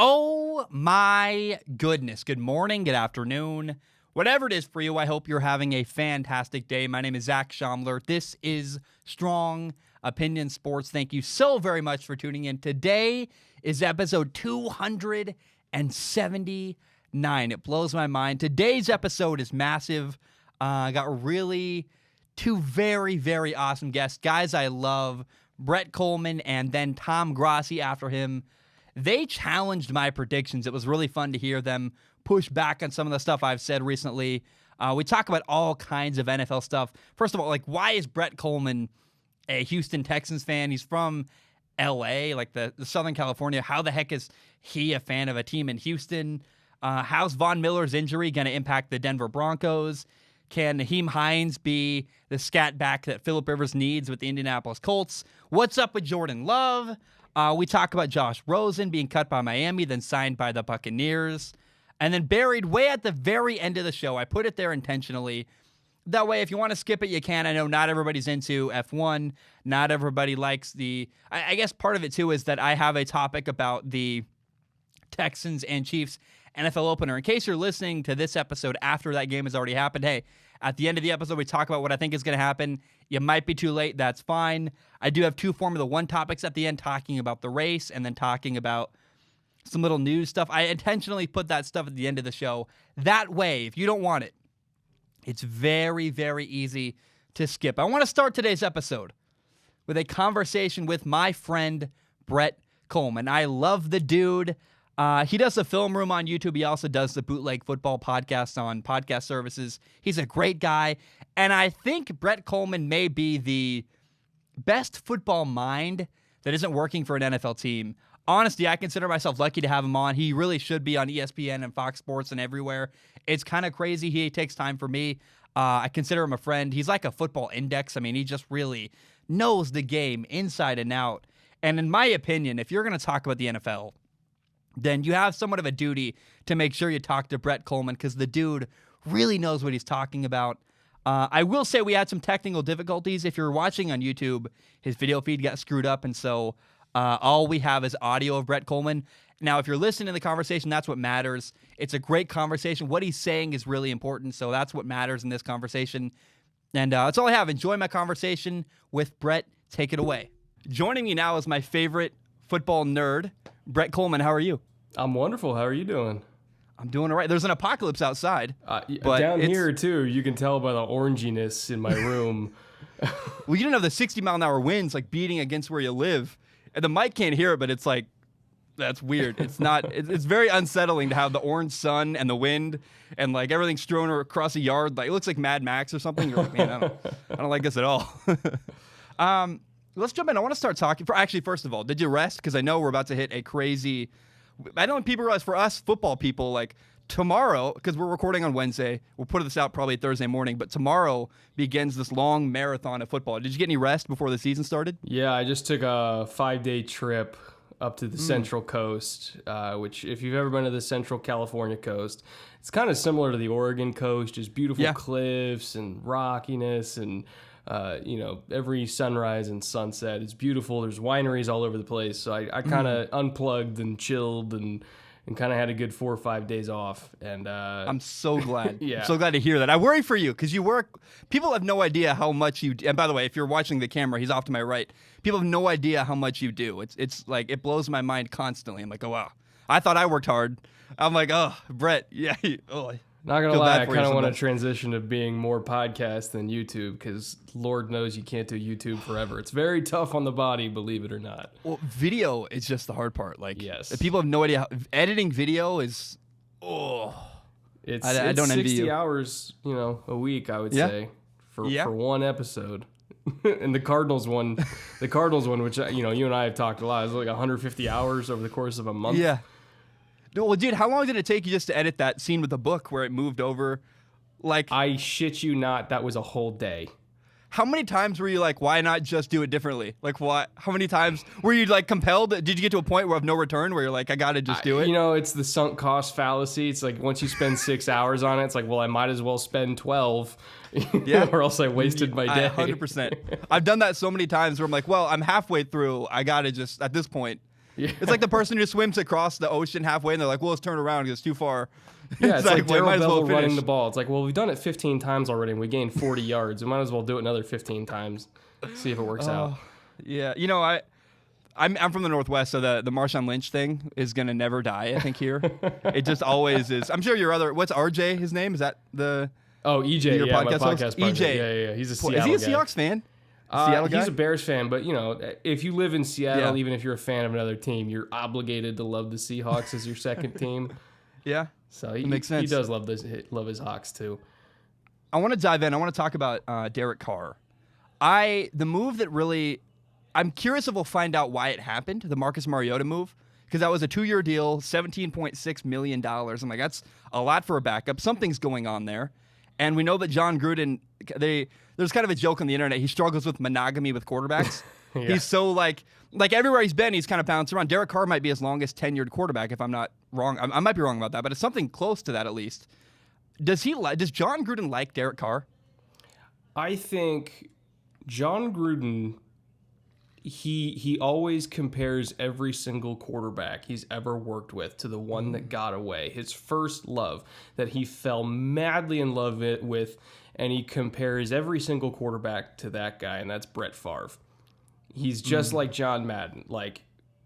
Oh my goodness. Good morning, good afternoon, whatever it is for you. I hope you're having a fantastic day. My name is Zach Schomler. This is Strong Opinion Sports. Thank you so very much for tuning in. Today is episode 279. It blows my mind. Today's episode is massive. I got really two very, very awesome guests. Guys I love, Brett Kollmann and then Tom Grassi after him. They challenged my predictions. It was really fun to hear them push back on some of the stuff I've said recently. We talk about all kinds of NFL stuff. First of all, why is Brett Kollmann a Houston Texans fan? He's from L.A., the Southern California. How the heck is he a fan of a team in Houston? How's Von Miller's injury going to impact the Denver Broncos? Can Naheem Hines be the scat back that Phillip Rivers needs with the Indianapolis Colts? What's up with Jordan Love? We talk about Josh Rosen being cut by Miami, then signed by the Buccaneers. And then buried way at the very end of the show, I put it there intentionally. That way, if you want to skip it, you can. I know not everybody's into F1. Not everybody likes I guess part of it, too, is that I have a topic about the Texans and Chiefs NFL opener. In case you're listening to this episode after that game has already happened, hey, at the end of the episode, we talk about what I think is going to happen. You might be too late. That's fine. I do have two Formula One topics at the end, talking about the race and then talking about some little news stuff. I intentionally put that stuff at the end of the show. That way, if you don't want it, it's very, very easy to skip. I want to start today's episode with a conversation with my friend, Brett Kollmann. I love the dude. He does the Film Room on YouTube. He also does the Bootleg Football podcast on podcast services. He's a great guy. And I think Brett Kollmann may be the best football mind that isn't working for an NFL team. Honestly, I consider myself lucky to have him on. He really should be on ESPN and Fox Sports and everywhere. It's kind of crazy. He takes time for me. I consider him a friend. He's like a football index. I mean, he just really knows the game inside and out. And in my opinion, if you're going to talk about the NFL, then you have somewhat of a duty to make sure you talk to Brett Kollmann because the dude really knows what he's talking about. I will say we had some technical difficulties. If you're watching on YouTube, his video feed got screwed up, and so all we have is audio of Brett Kollmann. Now, if you're listening to the conversation, that's what matters. It's a great conversation. What he's saying is really important, so that's what matters in this conversation. And that's all I have. Enjoy my conversation with Brett. Take it away. Joining me now is my favorite football nerd, Brett Kollmann. How are you? I'm wonderful. How are you doing? I'm doing all right. There's an apocalypse outside. But down here, too, you can tell by the oranginess in my room. Well, you didn't have the 60-mile-an-hour winds beating against where you live. And the mic can't hear it, but it's that's weird. It's not. It's very unsettling to have the orange sun and the wind and everything strewn across a yard. It looks like Mad Max or something. You're like, man, I don't like this at all. Let's jump in. I want to start talking. First of all, did you rest? Because I know we're about to hit a crazy. I don't think people realize for us football people, tomorrow, because we're recording on Wednesday, we'll put this out probably Thursday morning, but tomorrow begins this long marathon of football. Did you get any rest before the season started? Yeah, I just took a 5-day trip up to the Central Coast, which if you've ever been to the Central California coast, it's kind of similar to the Oregon coast, just beautiful cliffs and rockiness and every sunrise and sunset is beautiful. There's wineries all over the place. So I kind of unplugged and chilled and kind of had a good 4 or 5 days off. And I'm so glad. Yeah. So glad to hear that. I worry for you because you work. People have no idea how much you. And by the way, if you're watching the camera, he's off to my right. People have no idea how much you do. It's it blows my mind constantly. I'm like, oh wow, I thought I worked hard. I'm like, oh Brett, yeah. Not gonna lie, I kind of want to transition to being more podcast than YouTube because Lord knows you can't do YouTube forever. It's very tough on the body, believe it or not. Well, video is just the hard part. Yes, people have no idea. Editing video is, it's I don't envy 60 you. hours, a week, I would say, for one episode. And the Cardinals one, which you and I have talked a lot, is 150 hours over the course of a month. Yeah. Well, dude, how long did it take you just to edit that scene with the book where it moved over? I shit you not, that was a whole day. How many times were you why not just do it differently? What? How many times were you compelled? Did you get to a point where of no return where you're I gotta just do it? It's the sunk cost fallacy. It's once you spend 6 hours on it, it's well, I might as well spend 12. Yeah. Or else I wasted my day. 100%. I've done that so many times where I'm well, I'm halfway through. I gotta just, at this point. It's like the person who swims across the ocean halfway, and they're like, well, let's turn around because it's too far. Yeah, it's like well, Darrell Bevel finish. running the ball. It's like, well, we've done it 15 times already, and we gained 40 yards. We might as well do it another 15 times, see if it works out. Yeah, you know, I'm from the Northwest, so the Marshawn Lynch thing is gonna never die. I think here, it just always is. I'm sure your other. What's RJ? His name is that the? Oh, EJ, your yeah, podcast my podcast partner. EJ. Yeah. He's a Seattle guy. Is he a guy. Seahawks fan? Seattle guy? He's a Bears fan, but you know, if you live in Seattle, even if you're a fan of another team, you're obligated to love the Seahawks as your second team. Yeah, so he makes sense. He does love his Hawks too. I want to dive in. I want to talk about Derek Carr. The move that really, I'm curious if we'll find out why it happened. The Marcus Mariota move, because that was a 2-year deal, $17.6 million. I'm like, that's a lot for a backup. Something's going on there. And we know that John Gruden, there's kind of a joke on the internet. He struggles with monogamy with quarterbacks. Yeah. He's so like everywhere he's been, he's kind of bounced around. Derek Carr might be his longest tenured quarterback, if I'm not wrong. I might be wrong about that, but it's something close to that at least. Does John Gruden like Derek Carr? I think John Gruden, he always compares every single quarterback he's ever worked with to the one that got away, his first love that he fell madly in love with, and he compares every single quarterback to that guy, and that's Brett Favre. He's just like John Madden. Like,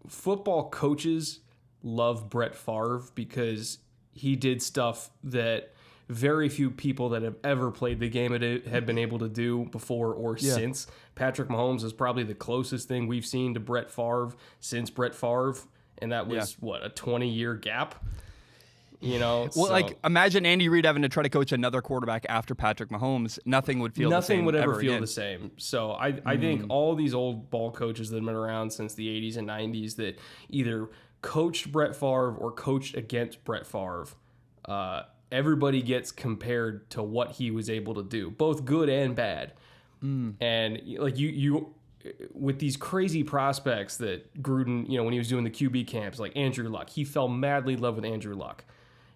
football coaches love Brett Favre because he did stuff that very few people that have ever played the game have been able to do before or since. Patrick Mahomes is probably the closest thing we've seen to Brett Favre since Brett Favre, and that was, a 20-year gap? You know? Well, like, imagine Andy Reid having to try to coach another quarterback after Patrick Mahomes. Nothing would feel the same. Nothing would ever feel again. the same. So I think all these old ball coaches that have been around since the 80s and 90s that either coached Brett Favre or coached against Brett Favre, everybody gets compared to what he was able to do, both good and bad. And like you with these crazy prospects that Gruden, when he was doing the QB camps, like Andrew Luck, he fell madly in love with Andrew Luck.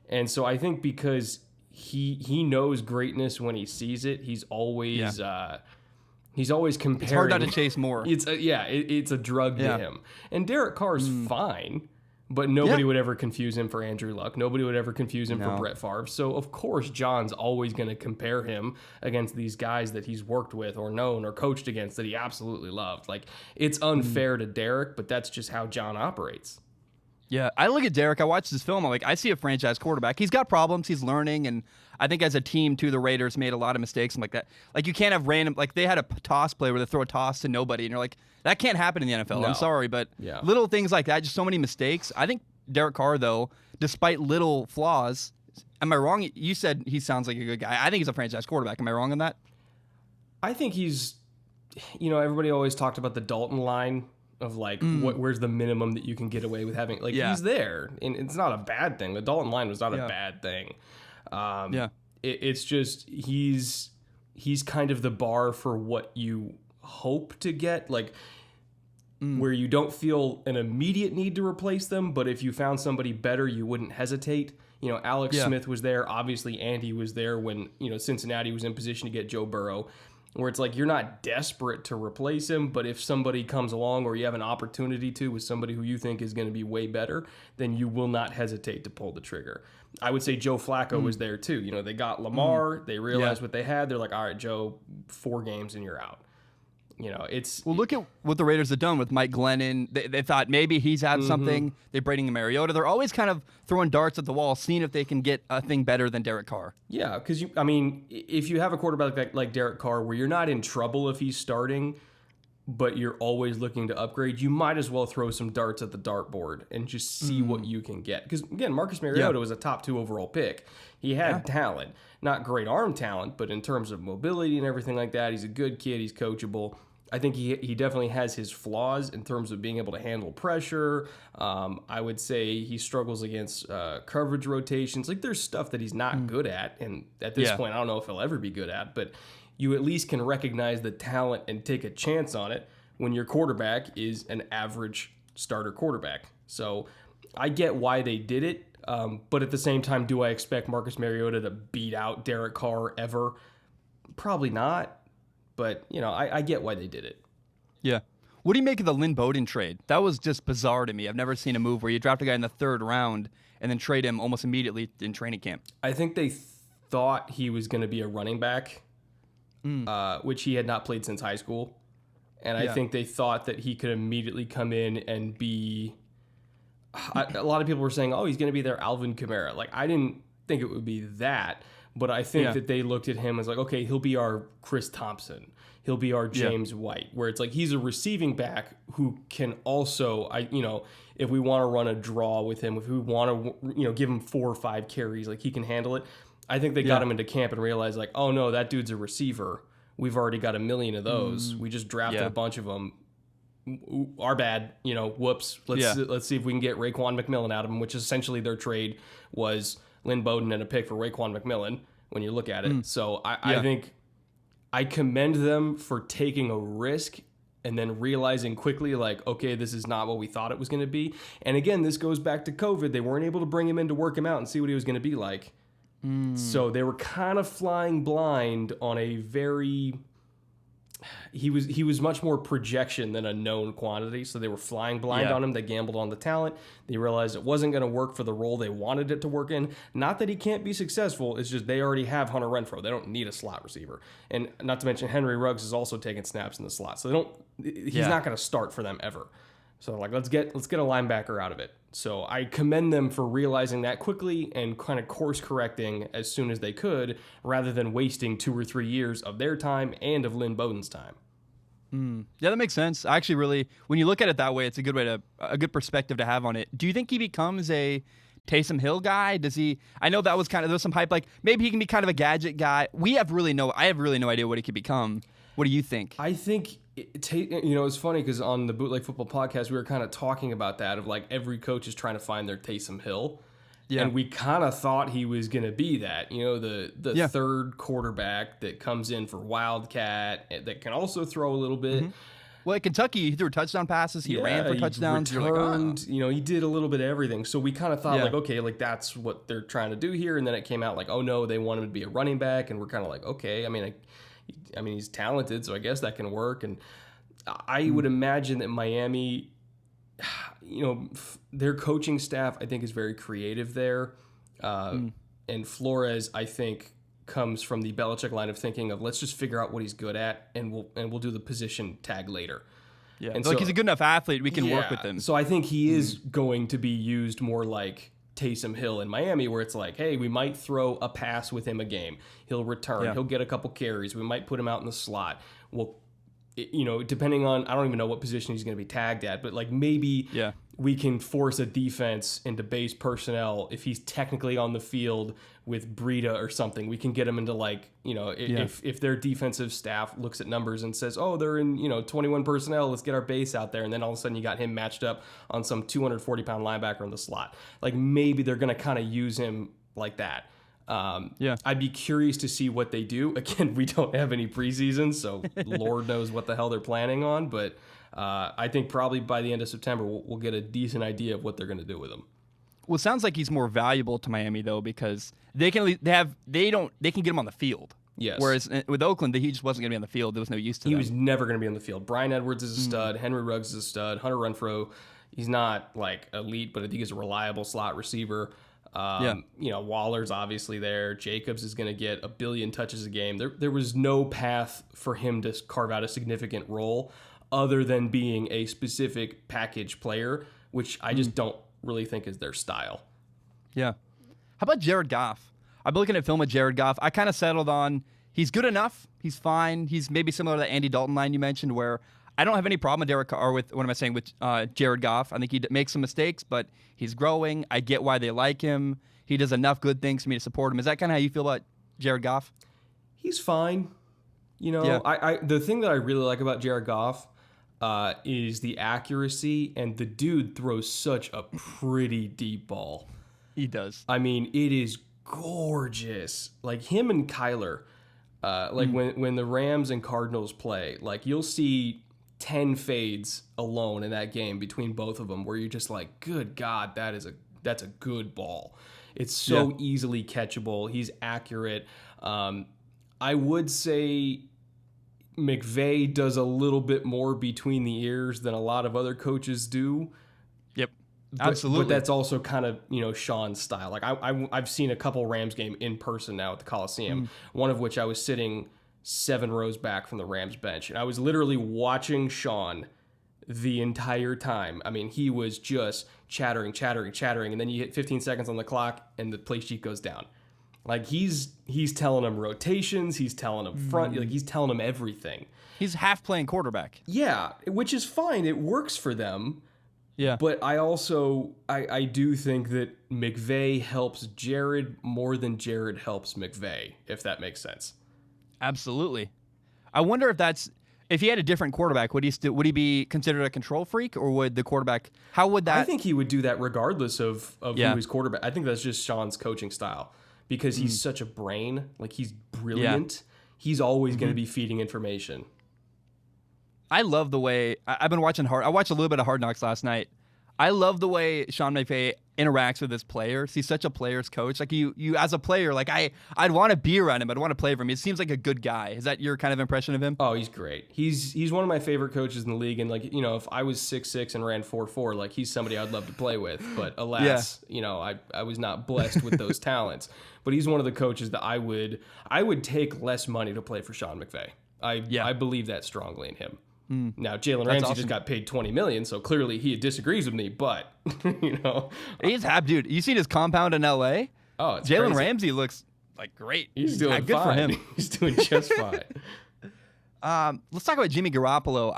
And so I think because he knows greatness when he sees it, he's always comparing. It's hard not to chase more. It's a drug to him. And Derek Carr's fine. But nobody would ever confuse him for Andrew Luck. Nobody would ever confuse him for Brett Favre. So, of course, John's always going to compare him against these guys that he's worked with or known or coached against that he absolutely loved. Like, it's unfair to Derek, but that's just how John operates. Yeah, I look at Derek. I watched this film. I'm like, I see a franchise quarterback. He's got problems. He's learning. And I think as a team, too, the Raiders made a lot of mistakes and like that. Like, you can't have random, like, they had a toss play where they throw a toss to nobody. And you're like, that can't happen in the NFL. No. I'm sorry, but little things like that, just so many mistakes. I think Derek Carr, though, despite little flaws, am I wrong? You said he sounds like a good guy. I think he's a franchise quarterback. Am I wrong on that? I think he's, everybody always talked about the Dalton line of like, where's the minimum that you can get away with having? Like, he's there. And it's not a bad thing. The Dalton line was not a bad thing. It's just he's kind of the bar for what you hope to get, like where you don't feel an immediate need to replace them, but if you found somebody better, you wouldn't hesitate. Alex Smith was there. Obviously, Andy was there when, Cincinnati was in position to get Joe Burrow, where it's like you're not desperate to replace him, but if somebody comes along or you have an opportunity to with somebody who you think is going to be way better, then you will not hesitate to pull the trigger. I would say Joe Flacco was there too. They got Lamar, they realized what they had. They're like, all right, Joe, 4 games and you're out. Well, look at what the Raiders have done with Mike Glennon. They thought maybe he's had something. They're bringing in Mariota. They're always kind of throwing darts at the wall, seeing if they can get a thing better than Derek Carr. Yeah, because if you have a quarterback like Derek Carr, where you're not in trouble if he's starting, but you're always looking to upgrade, you might as well throw some darts at the dartboard and just see what you can get. Because again, Marcus Mariota was a top 2 overall pick. He had talent, not great arm talent, but in terms of mobility and everything like that, he's a good kid. He's coachable. I think he definitely has his flaws in terms of being able to handle pressure. I would say he struggles against coverage rotations. Like, there's stuff that he's not good at, and at this point, I don't know if he'll ever be good at, but you at least can recognize the talent and take a chance on it when your quarterback is an average starter quarterback. So I get why they did it, but at the same time, do I expect Marcus Mariota to beat out Derek Carr ever? Probably not. But, I get why they did it. Yeah. What do you make of the Lynn Bowden trade? That was just bizarre to me. I've never seen a move where you draft a guy in the 3rd round and then trade him almost immediately in training camp. I think they thought he was going to be a running back, which he had not played since high school. And I think they thought that he could immediately come in and be... a lot of people were saying, oh, he's going to be their Alvin Kamara. Like, I didn't think it would be that, but I think that they looked at him as like, okay, he'll be our Chris Thompson. He'll be our James White, where it's like he's a receiving back who can also, if we want to run a draw with him, if we want to, give him 4 or 5 carries, like he can handle it. I think they got him into camp and realized like, oh no, that dude's a receiver. We've already got 1 million of those. We just drafted a bunch of them. Our bad, whoops. Let's see if we can get Raekwon McMillan out of him, which essentially their trade was Lynn Bowden and a pick for Raekwon McMillan when you look at it. So I think I commend them for taking a risk and then realizing quickly, like, okay, this is not what we thought it was going to be. And again, this goes back to COVID. They weren't able to bring him in to work him out and see what he was going to be like. So they were kind of flying blind on a very... He was much more projection than a known quantity, so they were flying blind on him. They gambled on the talent. They realized it wasn't going to work for the role they wanted it to work in. Not that he can't be successful, it's just they already have Hunter Renfrow. They don't need a slot receiver. And not to mention Henry Ruggs is also taking snaps in the slot, so he's not going to start for them ever. So like let's get a linebacker out of it. So I commend them for realizing that quickly and kind of course correcting as soon as they could, rather than wasting 2 or 3 years of their time and of Lynn Bowden's time. Yeah, that makes sense. I actually really, when you look at it that way, it's a good perspective to have on it. Do you think he becomes a Taysom Hill guy? Does he? I know that was there was some hype, like maybe he can be kind of a gadget guy. I have really no idea what he could become. What do you think? I think it's funny because on the Bootleg Football podcast we were kind of talking about that of like every coach is trying to find their Taysom Hill. Yeah. And we kind of thought he was going to be that, the third quarterback that comes in for Wildcat that can also throw a little bit. Well, at Kentucky, he threw touchdown passes. He ran for touchdowns. He returned, he did a little bit of everything. So we kind of thought like, okay, like that's what they're trying to do here. And then it came out like, oh no, they want him to be a running back. And we're kind of like, okay, I mean, he's talented, so I guess that can work. And I would imagine that Miami, their coaching staff, I think, is very creative there. And Flores, I think, comes from the Belichick line of thinking of let's just figure out what he's good at, and we'll do the position tag later. Yeah, and so he's a good enough athlete. We can work with him. So I think he is going to be used more like Taysom Hill in Miami, where it's like, hey, we might throw a pass with him a game. He'll return. He'll get a couple carries. We might put him out in the slot. Well, depending on, I don't even know what position he's going to be tagged at, but like maybe we can force a defense into base personnel if he's technically on the field with Breida or something. We can get him into like, if their defensive staff looks at numbers and says, oh, they're in, 21 personnel, let's get our base out there. And then all of a sudden you got him matched up on some 240-pound linebacker in the slot. Like maybe they're going to kind of use him like that. I'd be curious to see what they do. Again, we don't have any preseason, so Lord knows what the hell they're planning on. But I think probably by the end of September, we'll get a decent idea of what they're going to do with him. Well, it sounds like he's more valuable to Miami though, because they can get him on the field. Yes. Whereas with Oakland, he just wasn't going to be on the field. There was no use to him. He was never going to be on the field. Bryan Edwards is a stud. Henry Ruggs is a stud. Hunter Renfrow, he's not like elite, but I think he's a reliable slot receiver. Waller's obviously there. Jacobs is going to get 1 billion touches a game. There was no path for him to carve out a significant role other than being a specific package player, which I just don't really think is their style. Yeah. How about Jared Goff? I've been looking at film of Jared Goff. I kind of settled on he's good enough. He's fine. He's maybe similar to that Andy Dalton line you mentioned, where I don't have any problem with Jared Goff. I think he makes some mistakes, but he's growing. I get why they like him. He does enough good things for me to support him. Is that kind of how you feel about Jared Goff? He's fine. The thing that I really like about Jared Goff is the accuracy, and the dude throws such a pretty deep ball. He does. I mean, it is gorgeous. Like him and Kyler, when the Rams and Cardinals play, like you'll see 10 fades alone in that game between both of them, where you're just like, good God, that's a good ball. It's so easily catchable. He's accurate. I would say McVay does a little bit more between the ears than a lot of other coaches do. Yep. Absolutely. But that's also kind of, Sean's style. Like I've seen a couple Rams game in person now at the Coliseum, one of which I was sitting 7 rows back from the Rams bench. And I was literally watching Sean the entire time. I mean, he was just chattering. And then you hit 15 seconds on the clock and the play sheet goes down. Like he's telling them rotations. He's telling them front. Like he's telling them everything. He's half playing quarterback. Yeah, which is fine. It works for them. Yeah. But I also, I do think that McVay helps Jared more than Jared helps McVay, if that makes sense. Absolutely. I wonder if he had a different quarterback, would he be considered a control freak, or would the quarterback, how would that? I think he would do that regardless of who his quarterback. I think that's just Sean's coaching style because he's such a brain. Like he's brilliant. He's always going to be feeding information. I love the way I've been watching I watched a little bit of Hard Knocks last night. I love the way Sean McVay interacts with his players. He's such a player's coach. Like you as a player, like I'd want to be around him. I'd want to play for him. He seems like a good guy. Is that your kind of impression of him? Oh, he's great. He's one of my favorite coaches in the league. And like, if I was 6'6" and ran 4'4", like he's somebody I'd love to play with. But alas, I was not blessed with those talents. But he's one of the coaches that I would take less money to play for Sean McVay. I believe that strongly in him. Now, Jalen Ramsey just got paid $20 million, so clearly he disagrees with me, but, He's happy, dude. You seen his compound in L.A.? Oh, it's Jalen crazy. Ramsey looks like great. He's doing good fine. for him. He's doing just fine. Let's talk about Jimmy Garoppolo.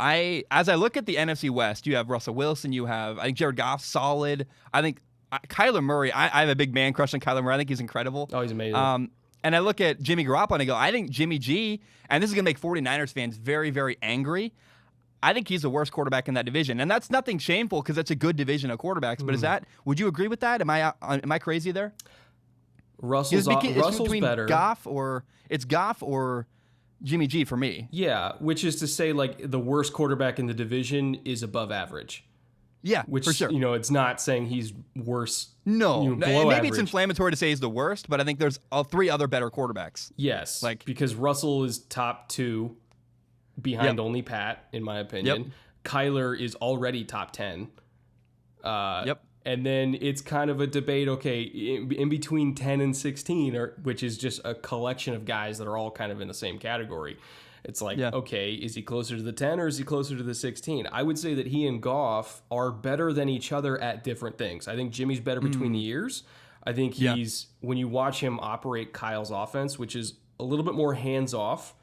As I look at the NFC West, you have Russell Wilson, I think Jared Goff, solid. I think Kyler Murray, I have a big man crush on Kyler Murray. I think he's incredible. Oh, he's amazing. And I look at Jimmy Garoppolo and I go, I think Jimmy G, and this is going to make 49ers fans very, very angry, I think he's the worst quarterback in that division. And that's nothing shameful because it's a good division of quarterbacks. But would you agree with that? Am I crazy there? Russell's better. Goff or Jimmy G for me. Yeah, which is to say like the worst quarterback in the division is above average. Yeah, which, for sure. It's not saying he's worse. No, below maybe average. It's inflammatory to say he's the worst, but I think there's 3 other better quarterbacks. Yes, because Russell is top 2 behind only Pat, in my opinion. Yep. Kyler is already top 10. And then it's kind of a debate, okay, in between 10 and 16, which is just a collection of guys that are all kind of in the same category. It's like, okay, is he closer to the 10 or is he closer to the 16? I would say that he and Goff are better than each other at different things. I think Jimmy's better between the ears. I think when you watch him operate Kyle's offense, which is a little bit more hands-off,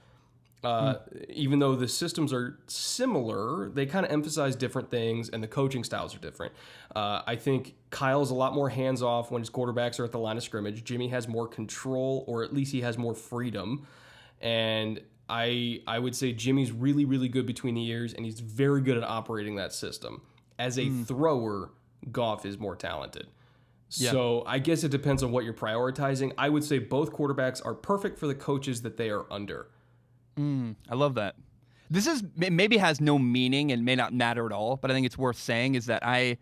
even though the systems are similar, they kind of emphasize different things and the coaching styles are different. I think Kyle's a lot more hands-off when his quarterbacks are at the line of scrimmage. Jimmy has more control, or at least he has more freedom. And I would say Jimmy's really, really good between the ears, and he's very good at operating that system. As a thrower, Goff is more talented. So I guess it depends on what you're prioritizing. I would say both quarterbacks are perfect for the coaches that they are under. I love that. This maybe has no meaning and may not matter at all, but I think it's worth saying is that I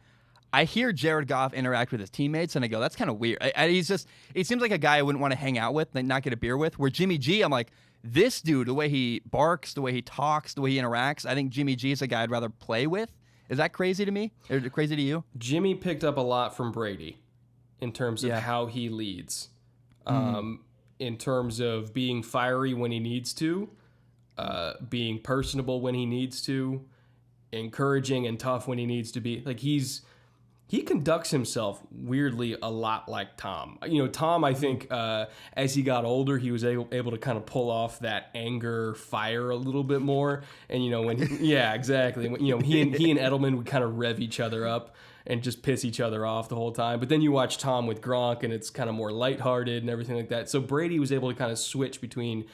hear Jared Goff interact with his teammates, and I go, that's kind of weird. He seems like a guy I wouldn't want to hang out with, like not get a beer with. Where Jimmy G, I'm like, this dude, the way he barks, the way he talks, the way he interacts, I think Jimmy G is a guy I'd rather play with. Is that crazy to me? Or crazy to you? Jimmy picked up a lot from Brady in terms of how he leads. In terms of being fiery when he needs to, being personable when he needs to, encouraging and tough when he needs to be. Like he conducts himself weirdly a lot like Tom. Tom, I think as he got older, he was able to kind of pull off that anger fire a little bit more. And exactly. When, he and Edelman would kind of rev each other up and just piss each other off the whole time. But then you watch Tom with Gronk, and it's kind of more lighthearted and everything like that. So Brady was able to kind of switch between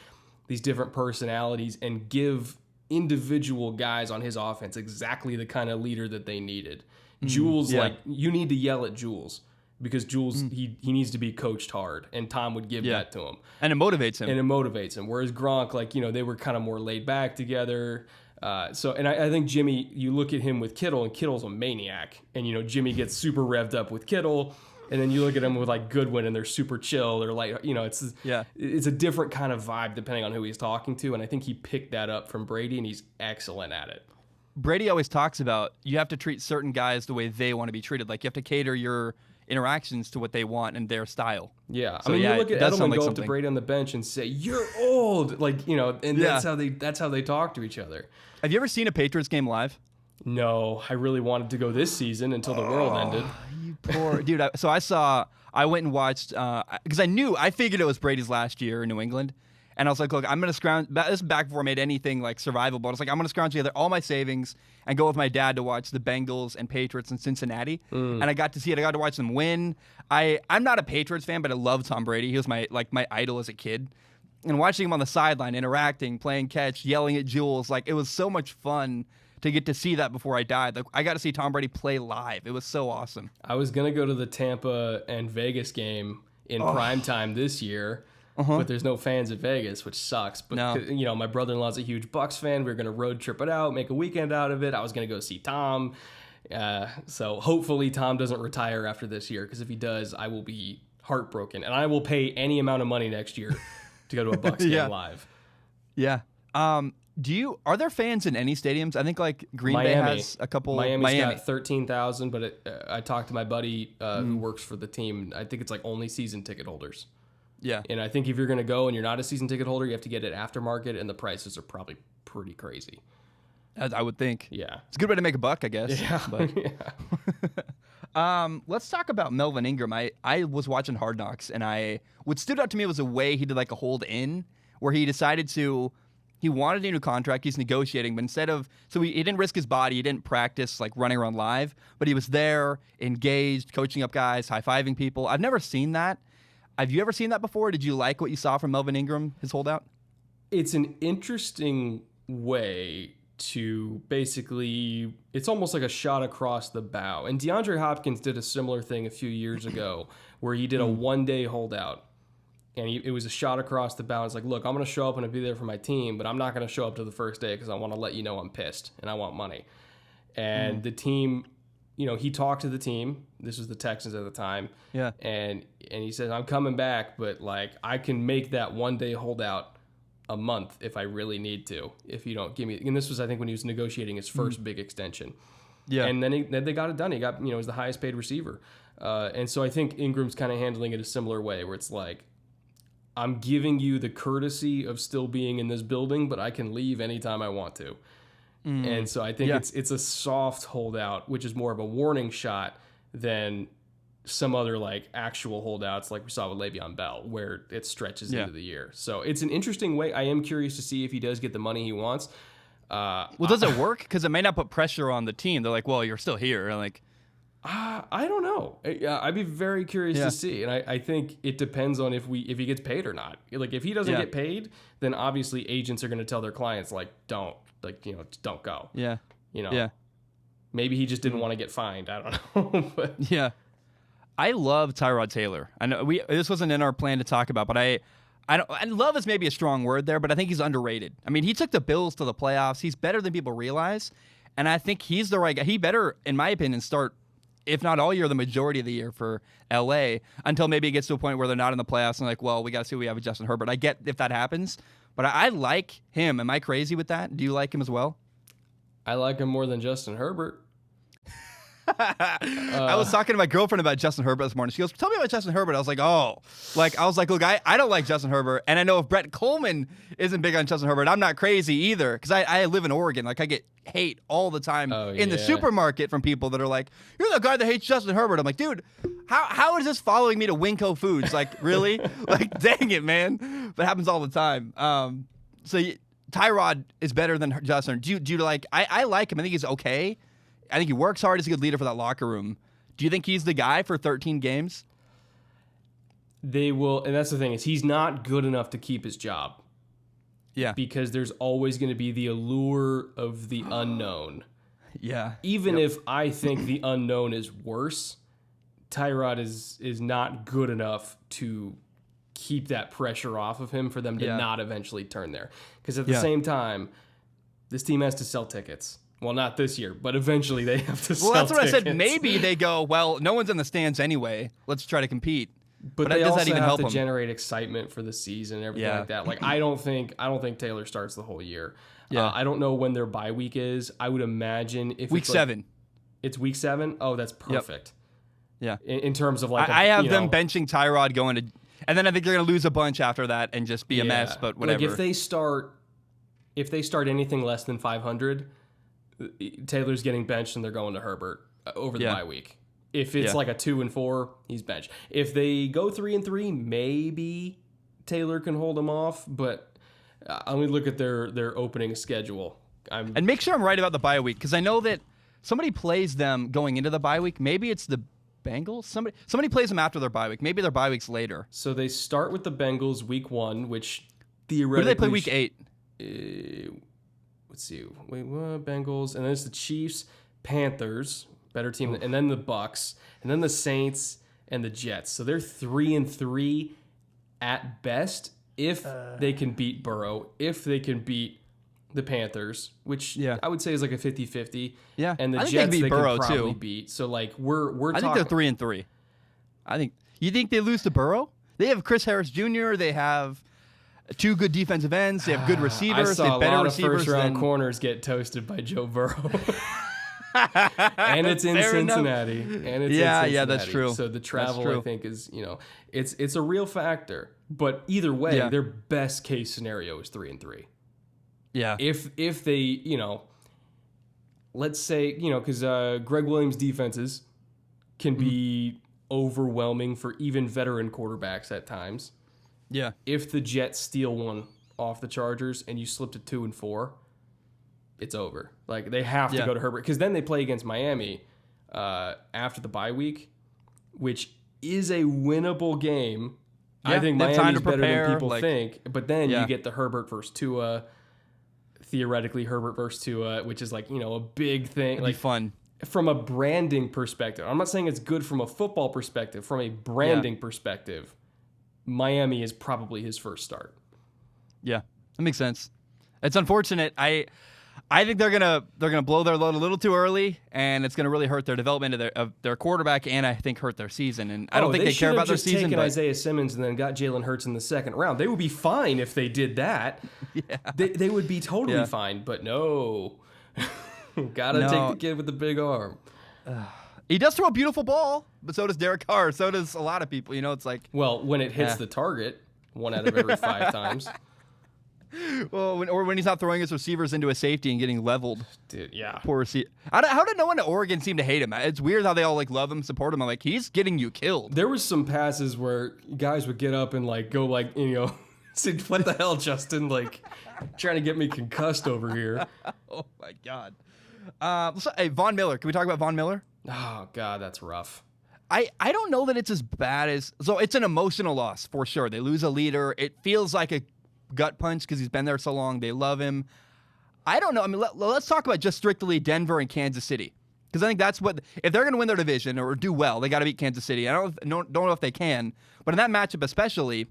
these different personalities and give individual guys on his offense exactly the kind of leader that they needed. Jules, you need to yell at Jules because Jules, he needs to be coached hard, and Tom would give that to him. And it motivates him. Whereas Gronk, they were kind of more laid back together. I think Jimmy, you look at him with Kittle, and Kittle's a maniac. And, Jimmy gets super revved up with Kittle, And then you look at them with like Goodwin and they're super chill. They're like, it's a different kind of vibe depending on who he's talking to. And I think he picked that up from Brady, and he's excellent at it. Brady always talks about you have to treat certain guys the way they want to be treated. Like you have to cater your interactions to what they want and their style. Yeah. So, you look at Edelman go up to Brady on the bench and say, "You're old." Like, and that's how they talk to each other. Have you ever seen a Patriots game live? No, I really wanted to go this season until the world ended. You poor dude. I went and watched because I figured it was Brady's last year in New England. And I was like, look, I'm going to scrounge. This is back before I made anything like survivable. I was like, I'm going to scrounge together all my savings and go with my dad to watch the Bengals and Patriots in Cincinnati. And I got to see it. I got to watch them win. I'm not a Patriots fan, but I love Tom Brady. He was my idol as a kid. And watching him on the sideline, interacting, playing catch, yelling at Jules, like it was so much fun to get to see that before I died. Like I got to see Tom Brady play live. It was so awesome. I was going to go to the Tampa and Vegas game in prime time this year. But there's no fans at Vegas, which sucks. But my brother-in-law's a huge Bucs fan. We were going to road trip it out, make a weekend out of it. I was going to go see Tom. So hopefully Tom doesn't retire after this year, because if he does, I will be heartbroken. And I will pay any amount of money next year to go to a Bucs game live. Yeah. Are there fans in any stadiums? I think like Green Bay has a couple. Miami got 13,000, but I talked to my buddy who works for the team. I think it's like only season ticket holders. Yeah. And I think if you're going to go and you're not a season ticket holder, you have to get it aftermarket, and the prices are probably pretty crazy. As I would think. Yeah. It's a good way to make a buck, I guess. Yeah. But. Let's talk about Melvin Ingram. I was watching Hard Knocks, and what stood out to me was the way he did like a hold in, where he decided he wanted a new contract. He's negotiating, but he didn't risk his body. He didn't practice like running around live, but he was there, engaged, coaching up guys, high-fiving people. I've never seen that. Have you ever seen that before? Did you like what you saw from Melvin Ingram, his holdout? It's an interesting way to basically, it's almost like a shot across the bow. And DeAndre Hopkins did a similar thing a few years ago where he did a one-day holdout. And it was a shot across the bow. It's like, look, I'm going to show up and be there for my team, but I'm not going to show up to the first day because I want to let you know I'm pissed and I want money. And the team, he talked to the team. This was the Texans at the time. Yeah. And he said, I'm coming back, but like I can make that one-day holdout a month if I really need to, if you don't give me. And this was, I think, when he was negotiating his first big extension. Yeah. And then they got it done. He got, he was the highest paid receiver. And so I think Ingram's kind of handling it a similar way, where it's like, I'm giving you the courtesy of still being in this building, but I can leave anytime I want to. And so I think it's a soft holdout, which is more of a warning shot than some other like actual holdouts like we saw with Le'Veon Bell, where it stretches into the year. So it's an interesting way. I am curious to see if he does get the money he wants. Does it work? Because it may not put pressure on the team. They're like, well, you're still here. Like, I don't know. I'd be very curious to see. And I think it depends on if he gets paid or not. Like if he doesn't get paid, then obviously agents are going to tell their clients like, don't go. Yeah. Maybe he just didn't want to get fined. I don't know. But. Yeah. I love Tyrod Taylor. I know this wasn't in our plan to talk about, but I love is maybe a strong word there, but I think he's underrated. I mean, he took the Bills to the playoffs. He's better than people realize. And I think he's the right guy. He better, in my opinion, start, if not all year, the majority of the year for LA, until maybe it gets to a point where they're not in the playoffs and like, well, we got to see what we have with Justin Herbert. I get if that happens, but I like him. Am I crazy with that? Do you like him as well? I like him more than Justin Herbert. I was talking to my girlfriend about Justin Herbert this morning. She goes, tell me about Justin Herbert. I was like, look, I don't like Justin Herbert. And I know if Brett Kollmann isn't big on Justin Herbert, I'm not crazy either. Because I live in Oregon. Like I get hate all the time in the supermarket from people that are like, you're the guy that hates Justin Herbert. I'm like, dude, how is this following me to Winco Foods? Like, really? Like, dang it, man. That happens all the time. Tyrod is better than Justin. Do you like, I like him. I think he's okay. I think he works hard. He's a good leader for that locker room. Do you think he's the guy for 13 games? They will, and that's the thing, is he's not good enough to keep his job. Yeah. Because there's always going to be the allure of the unknown. Yeah. Even if I think the unknown is worse, Tyrod is not good enough to keep that pressure off of him for them to not eventually turn there. Because at the same time, this team has to sell tickets. Well, not this year, but eventually they have to sell Well, that's what tickets. I said. Maybe they go, well, no one's in the stands anyway. Let's try to compete. But they does also that even have help to them? generate excitement for the season and everything like that. Like I don't think Taylor starts the whole year. Yeah. I don't know when their bye week is. I would imagine if Week it's like, 7. It's week 7. Oh, that's perfect. Yeah. In terms of like, I have them benching Tyrod going to, and then I think they're going to lose a bunch after that and just be a mess. But whatever. Like if they start anything less than 500, Taylor's getting benched and they're going to Herbert over the bye week. If it's like a 2-4, he's benched. If they go 3-3, maybe Taylor can hold him off. But let me look at their opening schedule. And make sure I'm right about the bye week, because I know that somebody plays them going into the bye week. Maybe it's the Bengals. Somebody plays them after their bye week. Maybe their bye week's later. So they start with the Bengals week 1, which theoretically. Who do they play week 8? Let's see. Wait, what? Bengals, and then it's the Chiefs, Panthers, better team, and then the Bucks, and then the Saints and the Jets. So they're 3-3 at best if they can beat Burrow, if they can beat the Panthers, which I would say is like a 50-50. Yeah, and the I think Jets they they Burrow can probably too. beat. So like we're I talking. think they're 3-3. You think they lose to Burrow? They have Chris Harris Jr. They have 2 good defensive ends. They have good receivers. I saw they have better a lot receivers of first-round than corners get toasted by Joe Burrow. And it's in Cincinnati. And it's in Cincinnati. That's true. So the travel, I think, is, it's a real factor. But either way, their best case scenario is 3-3. Yeah. If they, let's say, because Greg Williams' defenses can be overwhelming for even veteran quarterbacks at times. Yeah. If the Jets steal one off the Chargers and you slip to 2-4, it's over. Like they have to go to Herbert, because then they play against Miami after the bye week, which is a winnable game. I think Miami's better than people think. But then you get the Herbert versus Tua, theoretically Herbert versus Tua, which is like, a big thing. It'd like be fun. From a branding perspective. I'm not saying it's good from a football perspective. From a branding perspective, Miami is probably his first start. Yeah, that makes sense. It's unfortunate. I think they're gonna blow their load a little too early, and it's gonna really hurt their development of their quarterback, and I think hurt their season. And I don't think they care about their season. Taken Isaiah Simmons and then got Jalen Hurts in the second round. They would be fine if they did that. Yeah, they would be totally fine. But no, gotta take the kid with the big arm. He does throw a beautiful ball, but so does Derek Carr. So does a lot of people. It's like, well, when it hits the target, 1 out of every 5 times. Well, when he's not throwing his receivers into a safety and getting leveled. Dude, yeah. Poor receiver. How did no one at Oregon seem to hate him? It's weird how they all love him, support him. I'm like, he's getting you killed. There was some passes where guys would get up and go say, what the hell, Justin? Trying to get me concussed over here. Oh my God. Hey, Von Miller. Can we talk about Von Miller? Oh God, that's rough. I don't know that it's as bad as... So it's an emotional loss, for sure. They lose a leader. It feels like a gut punch because he's been there so long. They love him. I don't know. I mean, let's talk about just strictly Denver and Kansas City, because I think that's what... If they're going to win their division or do well, they got to beat Kansas City. I don't know if they can, but in that matchup especially,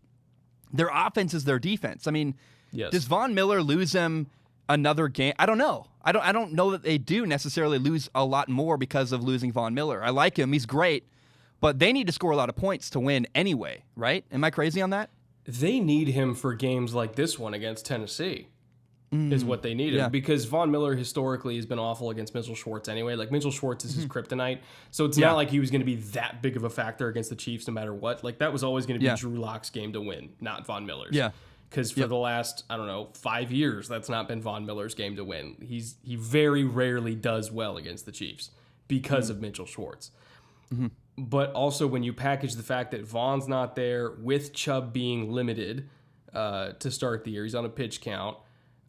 their offense is their defense. I mean, does Von Miller lose them another game? I don't know. I don't know that they do necessarily lose a lot more because of losing Von Miller. I like him. He's great. But they need to score a lot of points to win anyway, right? Am I crazy on that? They need him for games like this one against Tennessee is what they need him. Because Von Miller historically has been awful against Mitchell Schwartz anyway. Like, Mitchell Schwartz is his kryptonite. So it's not like he was going to be that big of a factor against the Chiefs no matter what. Like, that was always going to be Drew Lock's game to win, not Von Miller's. Yeah. Because for the last, 5 years, that's not been Von Miller's game to win. He very rarely does well against the Chiefs because of Mitchell Schwartz. Mm-hmm. But also when you package the fact that Von's not there with Chubb being limited to start the year, he's on a pitch count,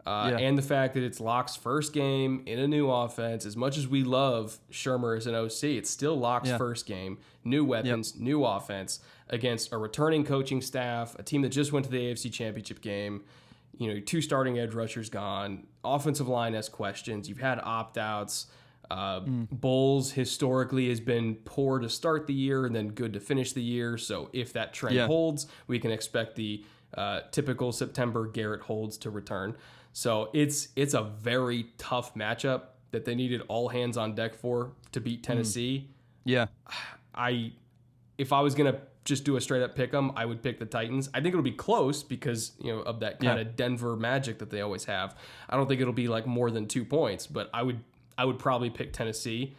and the fact that it's Locke's first game in a new offense, as much as we love Shermer as an OC, it's still Locke's first game, new weapons, new offense, against a returning coaching staff, a team that just went to the AFC Championship game. 2 starting edge rushers gone, offensive line has questions, you've had opt-outs. Bowles historically has been poor to start the year and then good to finish the year. So if that trend holds, we can expect the typical September Garrett holds to return. So it's a very tough matchup that they needed all hands on deck for to beat Tennessee. Yeah. If I was going to just do a straight up pick 'em, I would pick the Titans. I think it'll be close because, of that kind of Denver magic that they always have. I don't think it'll be like more than 2 points, but I would probably pick Tennessee.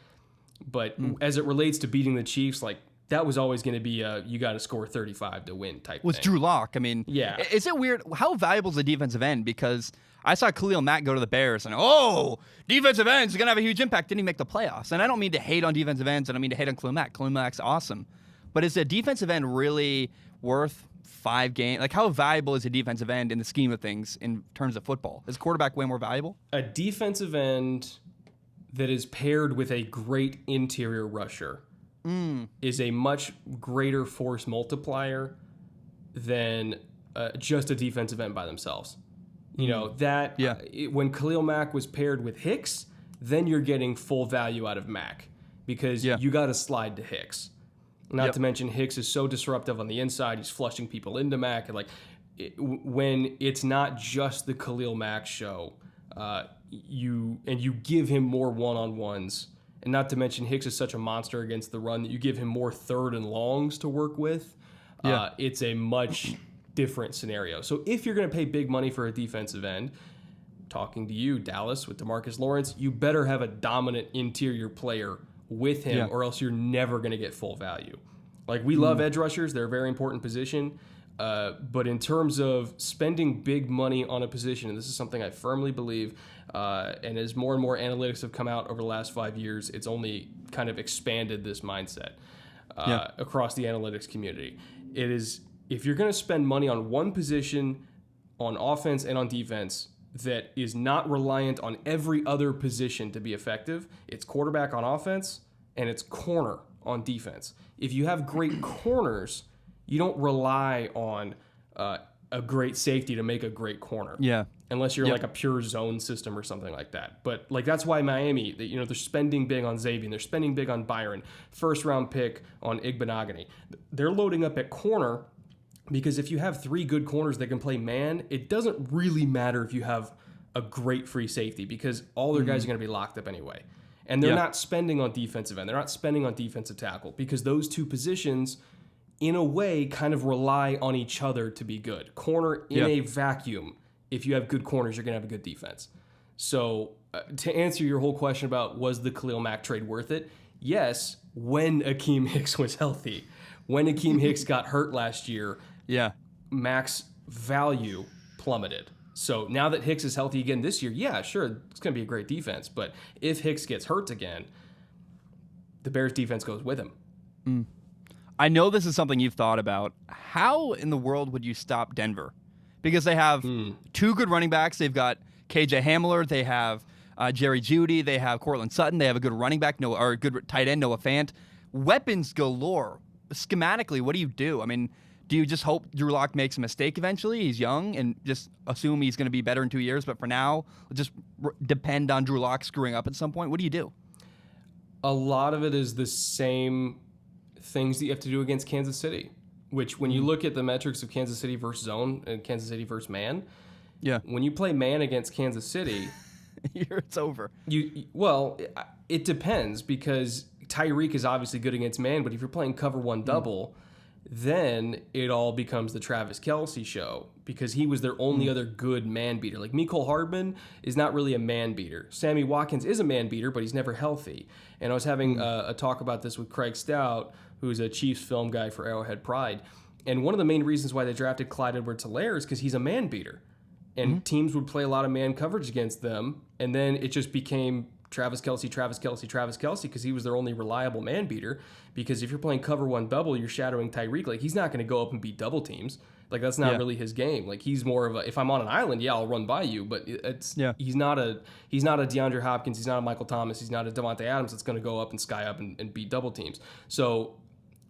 But as it relates to beating the Chiefs, like that was always going to be you got to score 35 to win type Was thing. Drew Lock. I mean, is it weird? How valuable is a defensive end? Because I saw Khalil Mack go to the Bears and, defensive ends are going to have a huge impact. Didn't he make the playoffs? And I don't mean to hate on defensive ends. I don't mean to hate on Khalil Mack. Khalil Mack's awesome. But is a defensive end really worth 5 games? Like, how valuable is a defensive end in the scheme of things in terms of football? Is quarterback way more valuable? A defensive end that is paired with a great interior rusher is a much greater force multiplier than just a defensive end by themselves. When Khalil Mack was paired with Hicks, then you're getting full value out of Mack because you got to slide to Hicks. Not to mention Hicks is so disruptive on the inside. He's flushing people into Mack. And when it's not just the Khalil Mack show, you give him more one-on-ones. And not to mention Hicks is such a monster against the run that you give him more third and longs to work with. It's a much different scenario. So if you're going to pay big money for a defensive end, talking to you, Dallas, with DeMarcus Lawrence, you better have a dominant interior player with him or else you're never going to get full value. Like, we love edge rushers. They're a very important position. But in terms of spending big money on a position, and this is something I firmly believe, and as more and more analytics have come out over the last 5 years, it's only kind of expanded this mindset across the analytics community. It is, if you're going to spend money on one position on offense and on defense that is not reliant on every other position to be effective, it's quarterback on offense and it's corner on defense. If you have great corners, you don't rely on a great safety to make a great corner. Yeah. Unless you're like a pure zone system or something like that. But like, that's why Miami, they're spending big on Xavier, they're spending big on Byron, first round pick on Igbenogany. They're loading up at corner because if you have 3 good corners that can play man, it doesn't really matter if you have a great free safety because all their guys are going to be locked up anyway. And they're not spending on defensive end. They're not spending on defensive tackle because those two positions, in a way, kind of rely on each other to be good. Corner in a vacuum, if you have good corners, you're going to have a good defense. So to answer your whole question about was the Khalil Mack trade worth it? Yes, when Akeem Hicks was healthy. When Akeem Hicks got hurt last year, Mack's value plummeted. So now that Hicks is healthy again this year, sure, it's going to be a great defense. But if Hicks gets hurt again, the Bears defense goes with him. I know this is something you've thought about. How in the world would you stop Denver? Because they have 2 good running backs. They've got KJ Hamler. They have Jerry Jeudy. They have Cortland Sutton. They have a good running back, or a good tight end, Noah Fant. Weapons galore. Schematically, what do you do? I mean, do you just hope Drew Lock makes a mistake eventually? He's young and just assume he's going to be better in 2 years. But for now, just depend on Drew Lock screwing up at some point. What do you do? A lot of it is the same things that you have to do against Kansas City, which when you look at the metrics of Kansas City versus zone and Kansas City versus man, when you play man against Kansas City, it's over. It depends because Tyreek is obviously good against man, but if you're playing cover 1 double, then it all becomes the Travis Kelce show because he was their only other good man beater. Like Mecole Hardman is not really a man beater. Sammy Watkins is a man beater, but he's never healthy. And I was having a talk about this with Craig Stout, who's a Chiefs film guy for Arrowhead Pride. And one of the main reasons why they drafted Clyde Edwards-Helaire is because he's a man beater. And teams would play a lot of man coverage against them. And then it just became Travis Kelce, because he was their only reliable man beater. Because if you're playing cover 1 double, you're shadowing Tyreek. Like, he's not going to go up and beat double teams. Like, that's not really his game. Like, he's more of a, if I'm on an island, I'll run by you. But he's not a DeAndre Hopkins. He's not a Michael Thomas. He's not a Devontae Adams that's going to go up and sky up and beat double teams. So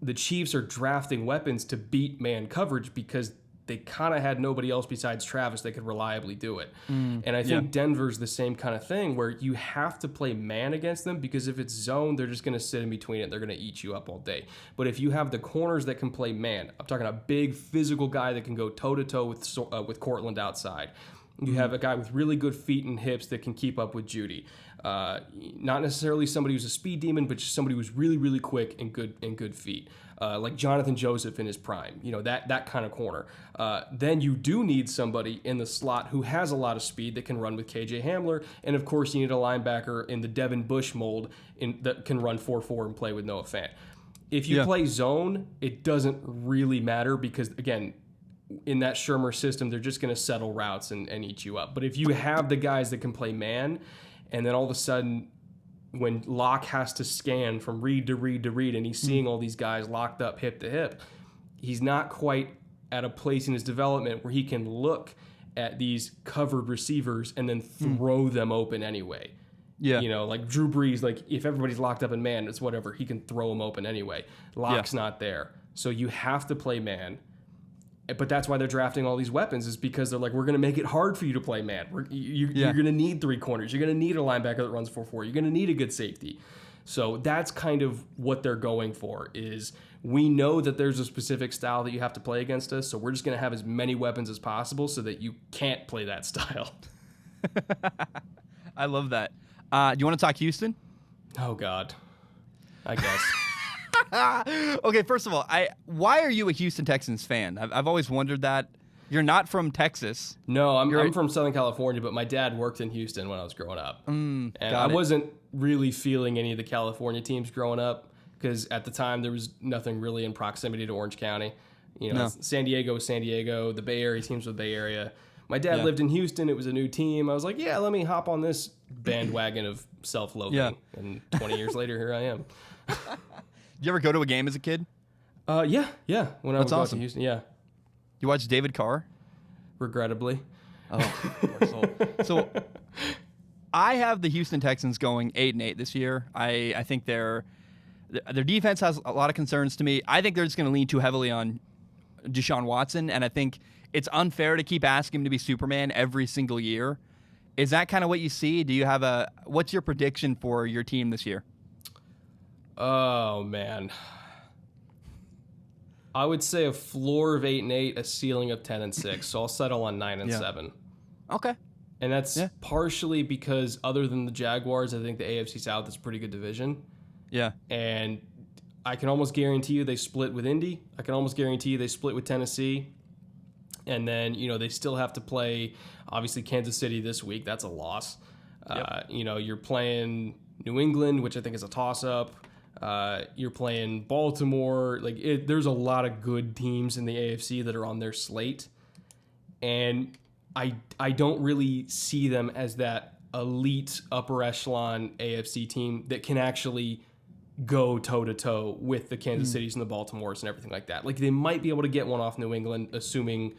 the Chiefs are drafting weapons to beat man coverage because they kind of had nobody else besides Travis that could reliably do it. And I think Denver's the same kind of thing where you have to play man against them because if it's zone, they're just going to sit in between it. They're going to eat you up all day. But if you have the corners that can play man, I'm talking a big physical guy that can go toe-to-toe with Cortland outside. You have a guy with really good feet and hips that can keep up with Jeudy. Not necessarily somebody who's a speed demon, but just somebody who's really, really quick and good feet. Like Jonathan Joseph in his prime, that kind of corner. Then you do need somebody in the slot who has a lot of speed that can run with KJ Hamler. And of course, you need a linebacker in the Devin Bush mold that can run 4-4 and play with Noah Fant. If you play zone, it doesn't really matter because, again, in that Shermer system, they're just going to settle routes and eat you up. But if you have the guys that can play man, and then all of a sudden, when Locke has to scan from read to read to read, and he's seeing all these guys locked up hip to hip, he's not quite at a place in his development where he can look at these covered receivers and then throw them open anyway. Yeah. Like Drew Brees, like if everybody's locked up in man, it's whatever. He can throw them open anyway. Locke's not there. So you have to play man. But that's why they're drafting all these weapons, is because they're like, we're going to make it hard for you to play man. You're going to need 3 corners. You're going to need a linebacker that runs 4-4. You're going to need a good safety. So that's kind of what they're going for, is we know that there's a specific style that you have to play against us, so we're just going to have as many weapons as possible so that you can't play that style. I love that. Do you want to talk Houston? Oh, God. I guess. Okay, first of all, why are you a Houston Texans fan? I've always wondered that. You're not from Texas. No, I'm from Southern California, but my dad worked in Houston when I was growing up. And I wasn't really feeling any of the California teams growing up because at the time there was nothing really in proximity to Orange County. San Diego was San Diego. The Bay Area teams were the Bay Area. My dad lived in Houston. It was a new team. I was like, let me hop on this bandwagon of self-loathing. Yeah. And 20 years later, here I am. Did you ever go to a game as a kid? Yeah. When I was awesome. To Houston, yeah. You watched David Carr? Regrettably. Oh, so I have the Houston Texans going 8-8 this year. I think their defense has a lot of concerns to me. I think they're just going to lean too heavily on Deshaun Watson, and I think it's unfair to keep asking him to be Superman every single year. Is that kind of what you see? Do you have what's your prediction for your team this year? Oh, man. I would say a floor of 8-8, a ceiling of 10-6. So I'll settle on 9-7. Okay. And that's partially because other than the Jaguars, I think the AFC South is a pretty good division. Yeah. And I can almost guarantee you they split with Indy. I can almost guarantee you they split with Tennessee. And then, they still have to play, obviously, Kansas City this week. That's a loss. Yep. You're playing New England, which I think is a toss-up. You're playing Baltimore. There's a lot of good teams in the AFC that are on their slate. And I don't really see them as that elite upper echelon AFC team that can actually go toe-to-toe with the Kansas Cities and the Baltimores and everything like that. They might be able to get one off New England, assuming,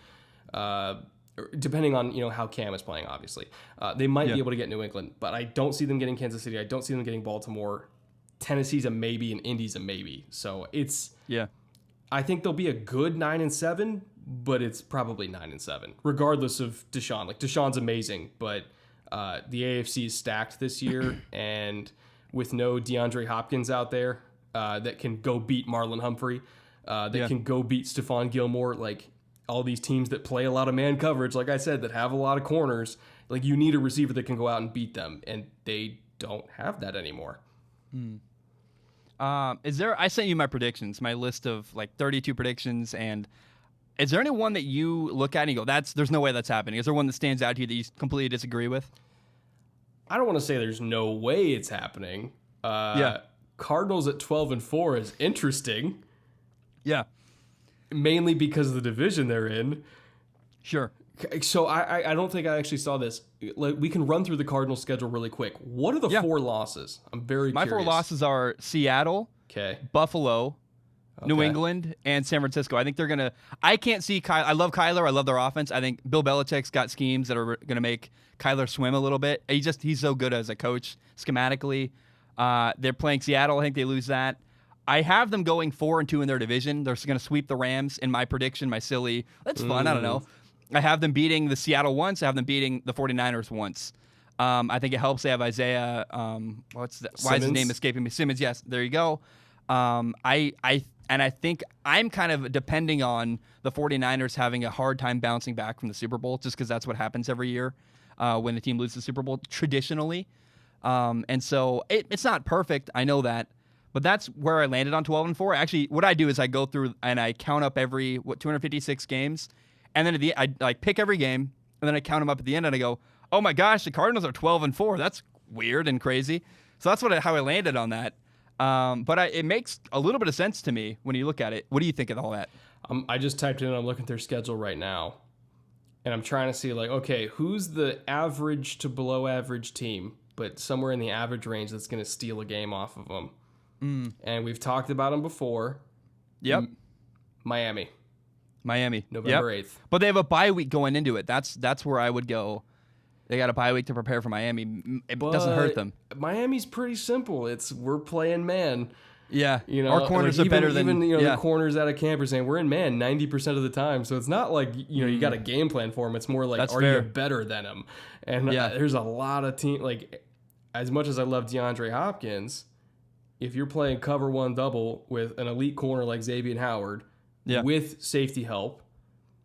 depending on, how Cam is playing, obviously. They might be able to get New England, but I don't see them getting Kansas City. I don't see them getting Baltimore. Tennessee's a maybe and Indy's a maybe. So I think they'll be a good 9-7, but it's probably 9-7, regardless of Deshaun. Deshaun's amazing, but the AFC is stacked this year, and with no DeAndre Hopkins out there that can go beat Marlon Humphrey, that can go beat Stephon Gilmore, all these teams that play a lot of man coverage, like I said, that have a lot of corners, you need a receiver that can go out and beat them, and they don't have that anymore. I sent you my predictions, my list of 32 predictions, and is there any one that you look at and you go, there's no way that's happening? Is there one that stands out to you that you completely disagree with? I don't want to say there's no way it's happening. Cardinals at 12-4 is interesting. Yeah. Mainly because of the division they're in. Sure. So I don't think I actually saw this. We can run through the Cardinals schedule really quick. What are the 4 losses? I'm very curious. My 4 losses are Seattle, Buffalo, New England, and San Francisco. I think they're going to – I can't see – I love Kyler. I love their offense. I think Bill Belichick's got schemes that are going to make Kyler swim a little bit. He's so good as a coach schematically. They're playing Seattle. I think they lose that. I have them going 4-2 in their division. They're going to sweep the Rams in my prediction, my silly – that's fun. I don't know. I have them beating the Seattle once. I have them beating the 49ers once. I think it helps they have Isaiah. What's that? Why is his name escaping me? Simmons. Yes, there you go. I think I'm kind of depending on the 49ers having a hard time bouncing back from the Super Bowl, just because that's what happens every year when the team loses the Super Bowl traditionally. And so it's not perfect. I know that. But that's where I landed on 12-4. Actually, what I do is I go through and I count up every 256 games, and then I like pick every game, and then I count them up at the end, and I go, oh my gosh, the Cardinals are 12-4. That's weird and crazy. So that's how I landed on that. But it makes a little bit of sense to me when you look at it. What do you think of all that? I just typed in. I'm looking at their schedule right now, and I'm trying to see like, okay, who's the average to below average team, but somewhere in the average range that's going to steal a game off of them. And we've talked about them before. Yep. Miami. November 8th. But they have a bye week going into it. That's where I would go. They got a bye week to prepare for Miami. It doesn't hurt them. Miami's pretty simple. We're playing man. Yeah. Our corners are better than the corners out of camp are saying we're in man 90% of the time. So it's not like you got a game plan for them. It's more like you better than them? And there's a lot of team like as much as I love DeAndre Hopkins. If you're playing cover one double with an elite corner like Xavier Howard with safety help,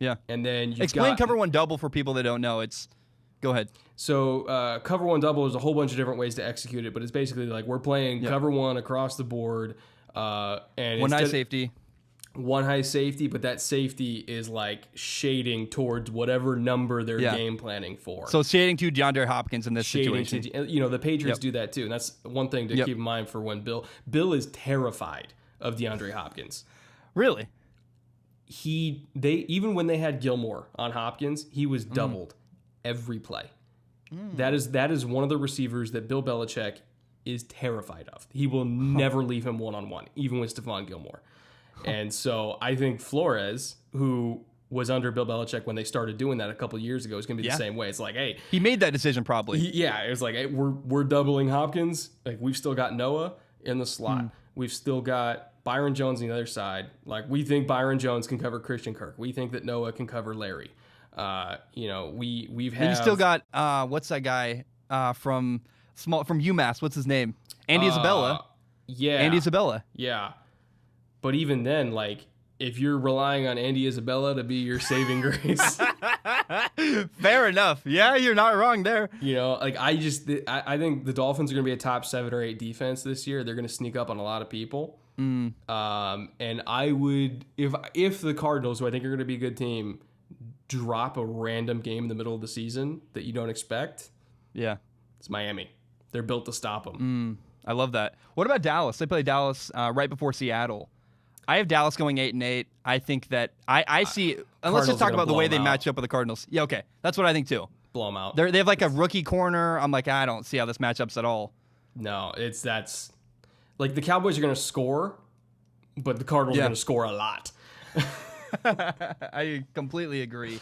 and then explain cover one double for people that don't know. Go ahead. So cover one double is a whole bunch of different ways to execute it, but it's basically like we're playing cover one across the board, and one high safety. One high safety, but that safety is like shading towards whatever number they're game planning for. So shading to DeAndre Hopkins in this situation. The Patriots do that too, and that's one thing to keep in mind for when Bill is terrified of DeAndre Hopkins. Really? Even when they had Gilmore on Hopkins, he was doubled every play. That is one of the receivers that Bill Belichick is terrified of. He will never leave him one-on-one, even with Stephon Gilmore. And so I think Flores, who was under Bill Belichick when they started doing that a couple of years ago, is going to be the same way. It's like, hey, he made that decision probably. It was like, hey, we're doubling Hopkins. Like we've still got Noah in the slot. We've still got Byron Jones on the other side. Like we think Byron Jones can cover Christian Kirk. We think that Noah can cover Larry. We've had. You still got what's that guy from UMass? What's his name? Andy Isabella. Yeah, Andy Isabella. Yeah. But even then, like, if you're relying on Andy Isabella to be your saving grace. Fair enough. Yeah, you're not wrong there. Like, I think the Dolphins are going to be a top 7 or 8 defense this year. They're going to sneak up on a lot of people. And I would, if the Cardinals, who I think are going to be a good team, drop a random game in the middle of the season that you don't expect. Yeah. It's Miami. They're built to stop them. I love that. What about Dallas? They play Dallas right before Seattle. I have Dallas going 8-8. I think that I see. And let's just talk about the way they match up with the Cardinals. Yeah, okay, that's what I think too. Blow them out. They have like a rookie corner. I'm like, I don't see how this matchups at all. No, that's like the Cowboys are going to score, but the Cardinals are going to score a lot. I completely agree.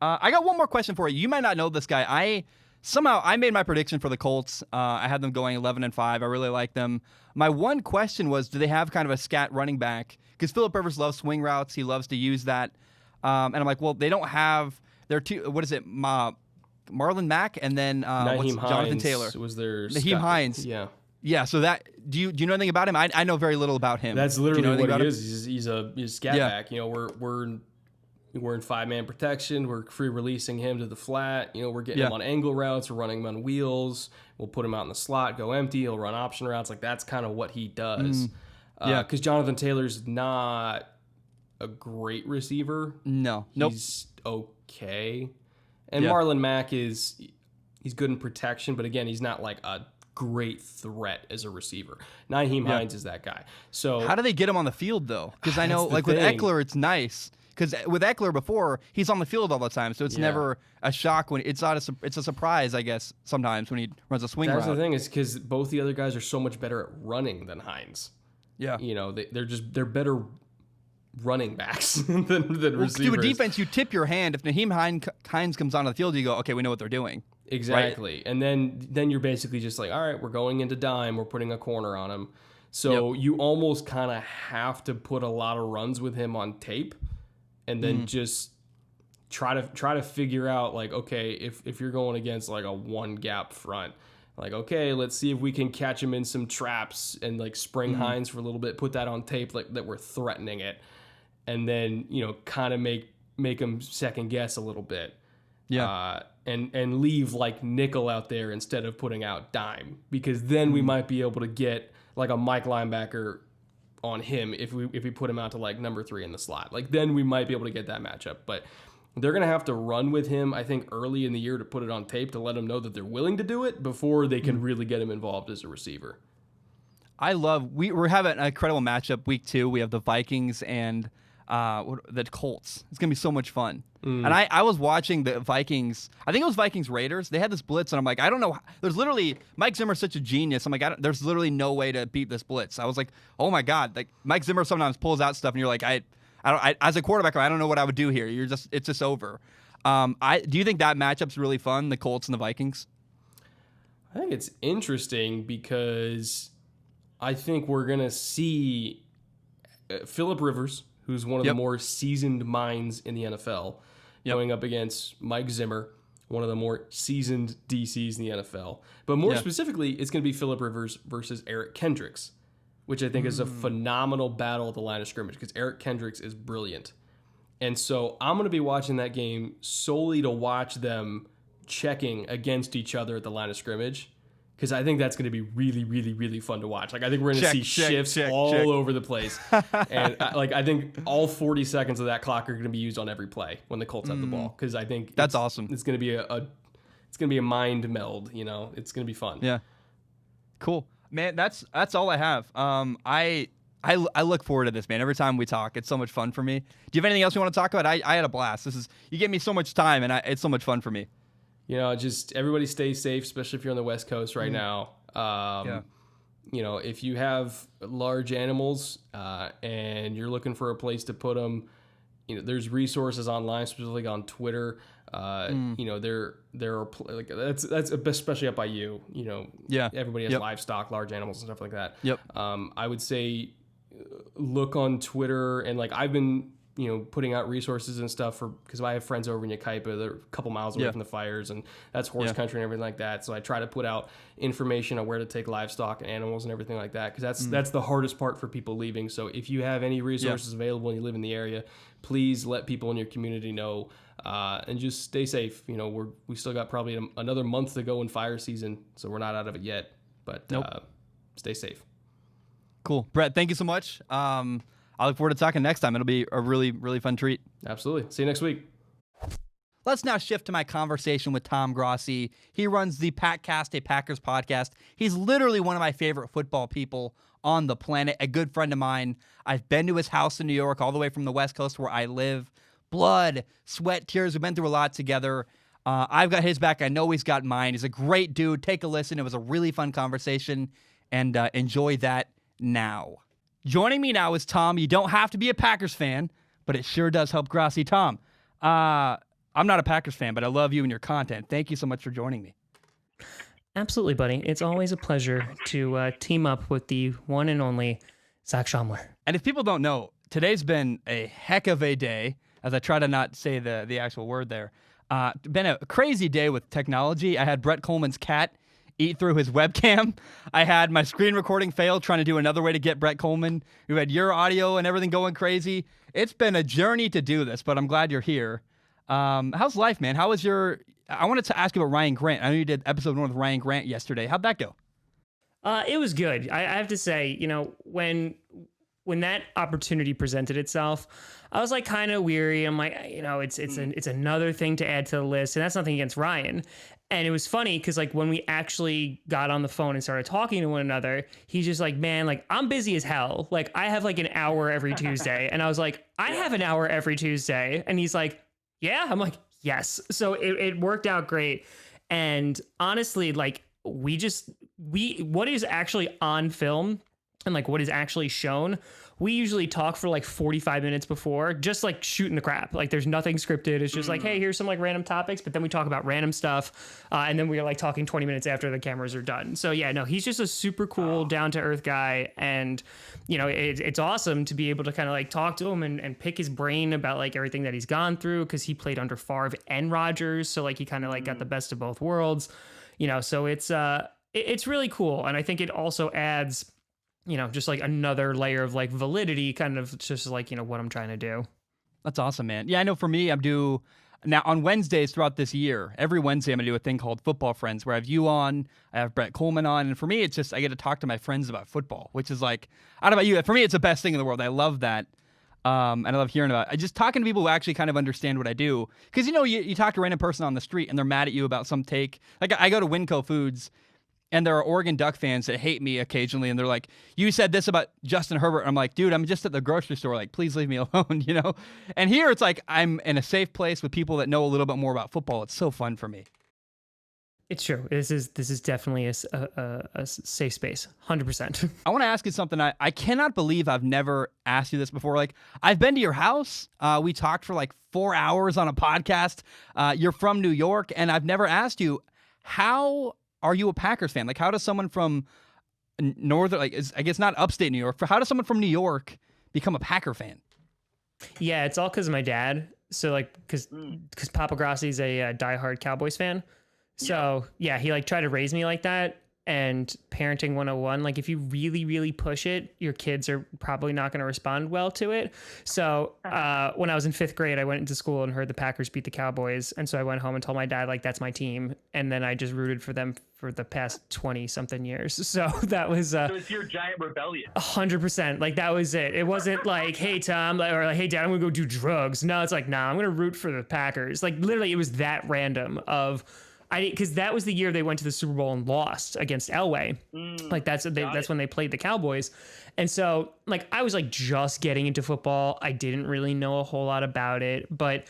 I got one more question for you. You might not know this guy. I made my prediction for the Colts. I had them going 11-5. I really like them. My one question was, do they have kind of a scat running back? Because Phillip Rivers loves swing routes. He loves to use that. And I'm like, well, they don't have their two. What is it? Marlon Mack and then Jonathan Taylor. Was there Naheem Hines? Yeah. Yeah. So that do you know anything about him? I know very little about him. That's literally what he is. He's a scat back. We're in 5-man protection. We're free releasing him to the flat. We're getting him on angle routes. We're running him on wheels. We'll put him out in the slot, go empty. He'll run option routes. Like that's kind of what he does. Because Jonathan Taylor's not a great receiver. No. He's okay. And Marlon Mack he's good in protection, but again, he's not like a great threat as a receiver. Naheem Hines is that guy. So how do they get him on the field though? Because I know like with Eckler, it's nice. Because with Eckler before, he's on the field all the time, so it's never a shock when it's a surprise, I guess, sometimes when he runs a swing route. That's the thing is because both the other guys are so much better at running than Hines. Yeah, they're better running backs than receivers. To a defense, you tip your hand if Naheem Hines comes onto the field. You go, okay, we know what they're doing. Exactly, right? And then you're basically just like, all right, we're going into dime. We're putting a corner on him. So you almost kind of have to put a lot of runs with him on tape. And then just try to figure out like, okay, if you're going against like a one gap front, like, okay, let's see if we can catch him in some traps and like spring Hines for a little bit, put that on tape like that we're threatening it, and then kind of make him second guess a little bit. And leave like nickel out there instead of putting out dime, because then we might be able to get like a Mike linebacker on him if we put him out to like number 3 in the slot. Like then we might be able to get that matchup. But they're going to have to run with him, I think, early in the year to put it on tape to let him know that they're willing to do it before they can really get him involved as a receiver. We're having an incredible matchup week 2. We have the Vikings and the Colts. It's going to be so much fun. And I was watching the Vikings. I think it was Vikings Raiders. They had this blitz, and I'm like, I don't know. There's literally Mike Zimmer's such a genius. I'm like, there's literally no way to beat this blitz. I was like, oh my god. Like Mike Zimmer sometimes pulls out stuff, and you're like, I as a quarterback, I don't know what I would do here. It's just over. Do you think that matchup's really fun? The Colts and the Vikings. I think it's interesting because I think we're gonna see Phillip Rivers, who's one of the more seasoned minds in the NFL, going up against Mike Zimmer, one of the more seasoned DCs in the NFL. But more specifically, it's going to be Phillip Rivers versus Eric Kendricks, which I think is a phenomenal battle at the line of scrimmage because Eric Kendricks is brilliant. And so I'm going to be watching that game solely to watch them checking against each other at the line of scrimmage, because I think that's going to be really, really, really fun to watch. Like I think we're going to see shifts all over the place, and I think all 40 seconds of that clock are going to be used on every play when the Colts have the ball, because I think that's awesome. It's going to be a mind meld. It's going to be fun. Yeah, cool, man. That's all I have. I look forward to this, man. Every time we talk, it's so much fun for me. Do you have anything else you want to talk about? I had a blast. You give me so much time, and it's so much fun for me. Just everybody stay safe, especially if you're on the West Coast right now. If you have large animals and you're looking for a place to put them, there's resources online, specifically on Twitter. There are that's especially up by you. Everybody has livestock, large animals, and stuff like that. I would say look on Twitter, and like I've been putting out resources and stuff because I have friends over in Yucaipa. They're a couple miles away from the fires, and that's horse country and everything like that. So I try to put out information on where to take livestock and animals and everything like that, because that's the hardest part for people leaving. So if you have any resources available and you live in the area, please let people in your community know, and just stay safe. We still got probably another month to go in fire season, so we're not out of it yet, but stay safe. Cool. Brett, thank you so much. I look forward to talking next time. It'll be a really, really fun treat. Absolutely. See you next week. Let's now shift to my conversation with Tom Grassi. He runs the Packcast, a Packers podcast. He's literally one of my favorite football people on the planet, a good friend of mine. I've been to his house in New York, all the way from the West Coast where I live. Blood, sweat, tears. We've been through a lot together. I've got his back. I know he's got mine. He's a great dude. Take a listen. It was a really fun conversation, and enjoy that now. Joining me now is Tom. You don't have to be a Packers fan, but it sure does help Grossi. Tom, I'm not a Packers fan, but I love you and your content. Thank you so much for joining me. Absolutely, buddy. It's always a pleasure to team up with the one and only Zach Schomler. And if people don't know, today's been a heck of a day, as I try to not say the actual word there. Been a crazy day with technology. I had Brett Kollmann's cat eat through his webcam. I had my screen recording fail trying to do another way to get Brett Kollmann. We had your audio and everything going crazy. It's been a journey to do this, but I'm glad you're here. How's life, man? How was I wanted to ask you about Ryan Grant. I know you did episode 1 with Ryan Grant yesterday. How'd that go? It was good. I have to say, when that opportunity presented itself, I was like kind of weary. I'm like, it's another thing to add to the list, and that's nothing against Ryan. And it was funny because like when we actually got on the phone and started talking to one another, he's just like, man, like I'm busy as hell. Like I have like an hour every Tuesday. And I was like, I have an hour every Tuesday. And he's like, yeah. I'm like, yes. So it worked out great. And honestly, like what is actually on film and like what is actually shown, we usually talk for like 45 minutes before, just like shooting the crap. Like there's nothing scripted. It's just like, hey, here's some like random topics, but then we talk about random stuff. And then we're like talking 20 minutes after the cameras are done. So yeah, no, he's just a super cool, down to earth guy. And it's awesome to be able to kind of like talk to him and pick his brain about like everything that he's gone through. Cause he played under Favre and Rodgers. So like he kind of like got the best of both worlds, so it's really cool. And I think it also adds, just like another layer of like validity, kind of just like, what I'm trying to do. That's awesome, man. Yeah, I know for me, I'm due Now, on Wednesdays throughout this year, every Wednesday I'm going to do a thing called Football Friends, where I have you on, I have Brett Kollmann on, and for me, it's just I get to talk to my friends about football, which is like, I don't know about you, for me, it's the best thing in the world. I love that, and I love hearing about it. Just talking to people who actually kind of understand what I do, because, you talk to a random person on the street, and they're mad at you about some take. Like, I go to Winco Foods, and there are Oregon Duck fans that hate me occasionally, and they're like, you said this about Justin Herbert. I'm like, dude, I'm just at the grocery store. Like, please leave me alone, And here it's like I'm in a safe place with people that know a little bit more about football. It's so fun for me. It's true. This is definitely a safe space, 100%. I want to ask you something. I cannot believe I've never asked you this before. Like, I've been to your house. We talked for like 4 hours on a podcast. You're from New York, and I've never asked you, how are you a Packers fan? Like, how does someone from northern, I guess not upstate New York, how does someone from New York become a Packer fan? Yeah, it's all because of my dad. So because Papa Grossi's a diehard Cowboys fan. So yeah, he tried to raise me like that. And parenting 101, if you really, really push it, your kids are probably not going to respond well to it. So when I was in 5th grade, I went into school and heard the Packers beat the Cowboys. And so I went home and told my dad, that's my team. And then I just rooted for them for the past 20 something years. So that was so it's your giant rebellion. 100%. That was it. It wasn't hey Tom, or hey Dad, I'm gonna go do drugs. No, it's nah, I'm gonna root for the Packers. Literally it was that random of because that was the year they went to the Super Bowl and lost against Elway. That's when they played the Cowboys. And so I was just getting into football. I didn't really know a whole lot about it, but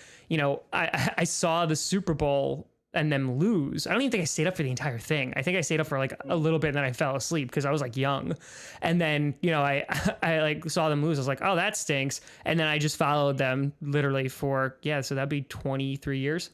I saw the Super Bowl and them lose. I don't even think I stayed up for the entire thing. I think I stayed up for a little bit and then I fell asleep because I was young. And then, I saw them lose. I was like, oh, that stinks. And then I just followed them literally for, so that'd be 23 years.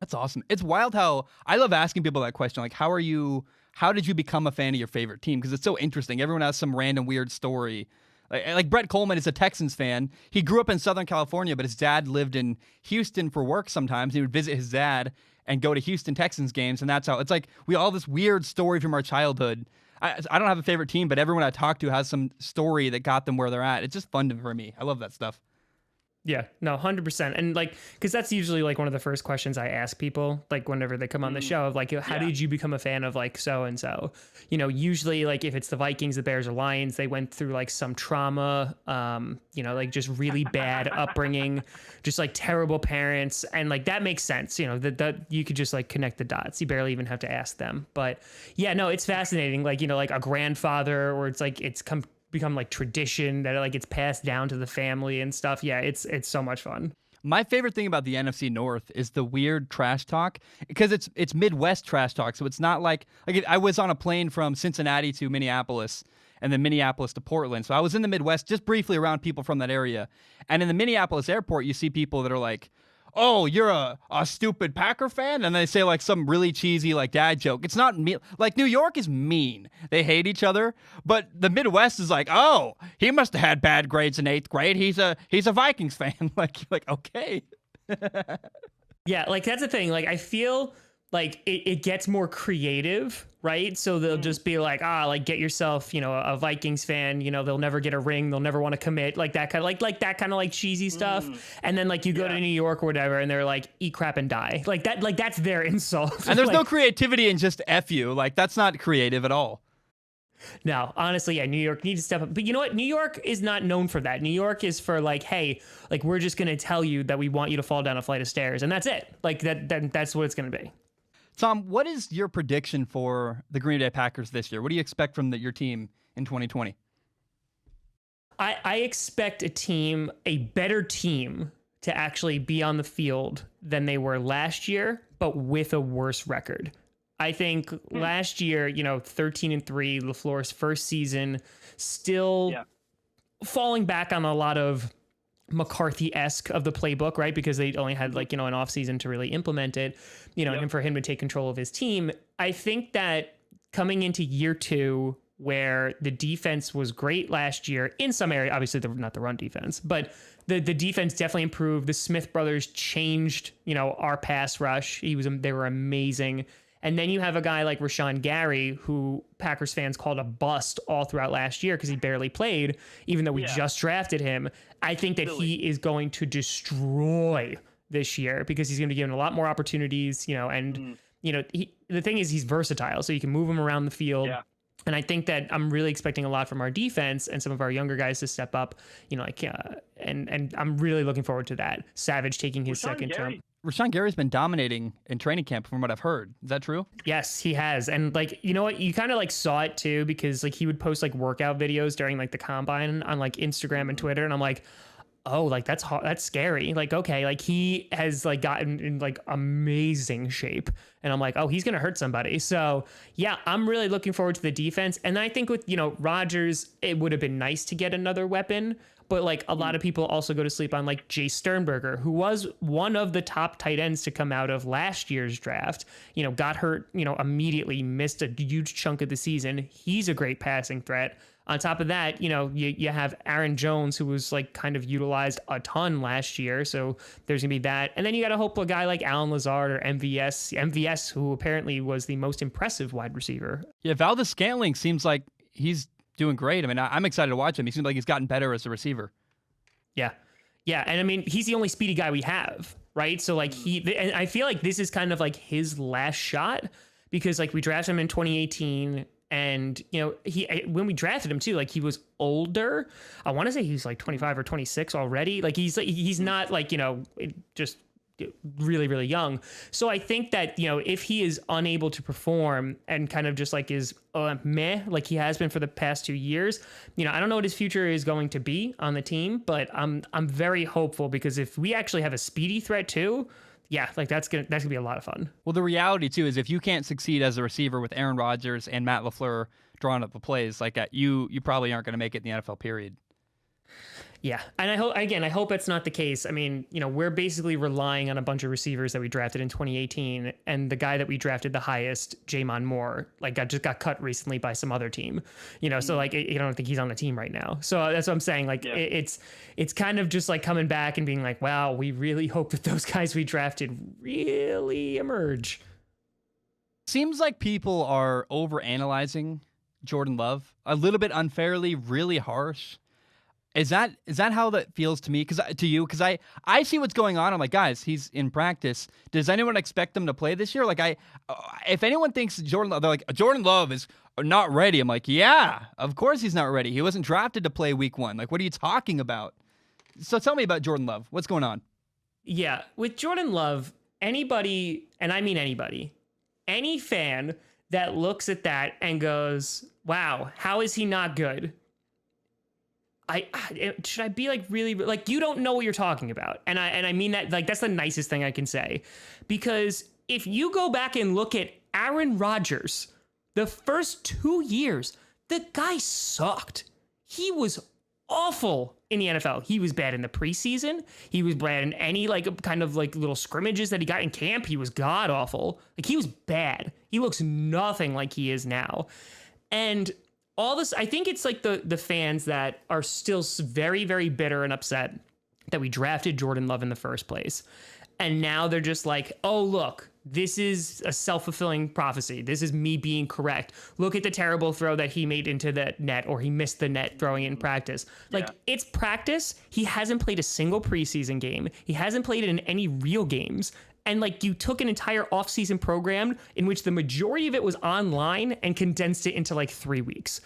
That's awesome. It's wild how I love asking people that question. How did you become a fan of your favorite team? Because it's so interesting. Everyone has some random weird story. Like Brett Kollmann is a Texans fan. He grew up in Southern California, but his dad lived in Houston for work sometimes. He would visit his dad and go to Houston Texans games. And that's how it's we all have this weird story from our childhood. I don't have a favorite team, but everyone I talk to has some story that got them where they're at. It's just fun for me. I love that stuff. Yeah, no, 100%. And because that's usually one of the first questions I ask people, whenever they come on the show of how did you become a fan of so-and-so? Usually if it's the Vikings, the Bears, or Lions, they went through some trauma, just really bad upbringing, just terrible parents. And that makes sense, that you could just connect the dots. You barely even have to ask them. But yeah, no, it's fascinating. A grandfather, or it's become tradition that gets passed down to the family and stuff. Yeah, it's so much fun. My favorite thing about the NFC North is the weird trash talk, because it's Midwest trash talk. So it's not like I was on a plane from Cincinnati to Minneapolis and then Minneapolis to Portland. So I was in the Midwest just briefly around people from that area. And in the Minneapolis airport, you see people that are like, oh, you're a stupid Packer fan? And they say some really cheesy dad joke. It's not me. New York is mean. They hate each other. But the Midwest is oh, he must have had bad grades in 8th grade. He's a Vikings fan. Okay. Yeah, that's the thing. I feel it gets more creative, right? So they'll just be get yourself, a Vikings fan, they'll never get a ring. They'll never want to commit, that kind of cheesy stuff. And then you go to New York or whatever, and they're eat crap and die. That's their insult. And there's no creativity in just F you. That's not creative at all. No, honestly, yeah, New York needs to step up. But you know what? New York is not known for that. New York is for hey, we're just going to tell you that we want you to fall down a flight of stairs. And that's it. That's what it's going to be. Tom, what is your prediction for the Green Bay Packers this year? What do you expect from your team in 2020? I expect a better team to actually be on the field than they were last year, but with a worse record. I think last year, 13-3, LaFleur's first season, still falling back on a lot of McCarthy-esque of the playbook, right? Because they only had an off season to really implement it, and for him to take control of his team. I think that coming into year 2, where the defense was great last year in some area, obviously not the run defense, but the defense definitely improved. The Smith brothers changed, our pass rush. They were amazing. And then you have a guy like Rashawn Gary, who Packers fans called a bust all throughout last year because he barely played, even though we just drafted him. I think that he is going to destroy this year because he's going to be given a lot more opportunities, and the thing is he's versatile, so you can move him around the field. Yeah. And I think that I'm really expecting a lot from our defense and some of our younger guys to step up, and I'm really looking forward to that. Savage taking his second jump. Rashawn Gary's been dominating in training camp from what I've heard. Is that true? Yes, he has. And you know what? You kind of saw it too, because he would post workout videos during the combine on Instagram and Twitter. And I'm like, oh, that's hard. That's scary. Okay, he has gotten in amazing shape. And I'm like, oh, he's going to hurt somebody. So yeah, I'm really looking forward to the defense. And I think with, Rodgers, it would have been nice to get another weapon. But a lot of people also go to sleep on Jay Sternberger, who was one of the top tight ends to come out of last year's draft, got hurt, immediately missed a huge chunk of the season. He's a great passing threat. On top of that, you have Aaron Jones, who was kind of utilized a ton last year. So there's gonna be that. And then you got to hope a guy like Alan Lazard or MVS, who apparently was the most impressive wide receiver. Yeah. Valdes-Scantling seems like he's doing great. I mean, I'm excited to watch him. He seems like he's gotten better as a receiver. Yeah. Yeah. And I mean, he's the only speedy guy we have, right? So and I feel like this is kind of his last shot, because we drafted him in 2018, and when we drafted him too, he was older. I want to say he's 25 or 26 already. He's not just really, really young. So I think that, if he is unable to perform and kind of just is meh, he has been for the past 2 years, I don't know what his future is going to be on the team, but I'm very hopeful, because if we actually have a speedy threat too, yeah, that's gonna be a lot of fun. Well, the reality too is if you can't succeed as a receiver with Aaron Rodgers and Matt LaFleur drawing up the plays you probably aren't going to make it in the NFL, period. Yeah, and I hope that's not the case. I mean, we're basically relying on a bunch of receivers that we drafted in 2018, and the guy that we drafted the highest, Jamon Moore, just got cut recently by some other team. So I don't think he's on the team right now. So that's what I'm saying. It's kind of just coming back and being wow, we really hope that those guys we drafted really emerge. Seems like people are overanalyzing Jordan Love a little bit unfairly, really harsh. Is that how that feels to me? Because I see what's going on. I'm like, guys, he's in practice. Does anyone expect him to play this year? If anyone thinks Jordan Love, they're like, Jordan Love is not ready. I'm like, yeah, of course he's not ready. He wasn't drafted to play week 1. What are you talking about? So tell me about Jordan Love. What's going on? Yeah, with Jordan Love, anybody, and I mean anybody, any fan that looks at that and goes, wow, how is he not good? Should I be really you don't know what you're talking about, and I mean that that's the nicest thing I can say, because if you go back and look at Aaron Rodgers, the first 2 years, the guy sucked. He was awful in the NFL. He was bad in the preseason. He was bad in any kind of little scrimmages that he got in camp. He was god awful. He was bad. He looks nothing like he is now, and all this, I think it's the fans that are still very, very bitter and upset that we drafted Jordan Love in the first place. And now they're just oh, look, this is a self-fulfilling prophecy. This is me being correct. Look at the terrible throw that he made into the net, or he missed the net throwing it in practice. It's practice. He hasn't played a single preseason game. He hasn't played in any real games. And you took an entire offseason program in which the majority of it was online and condensed it into 3 weeks.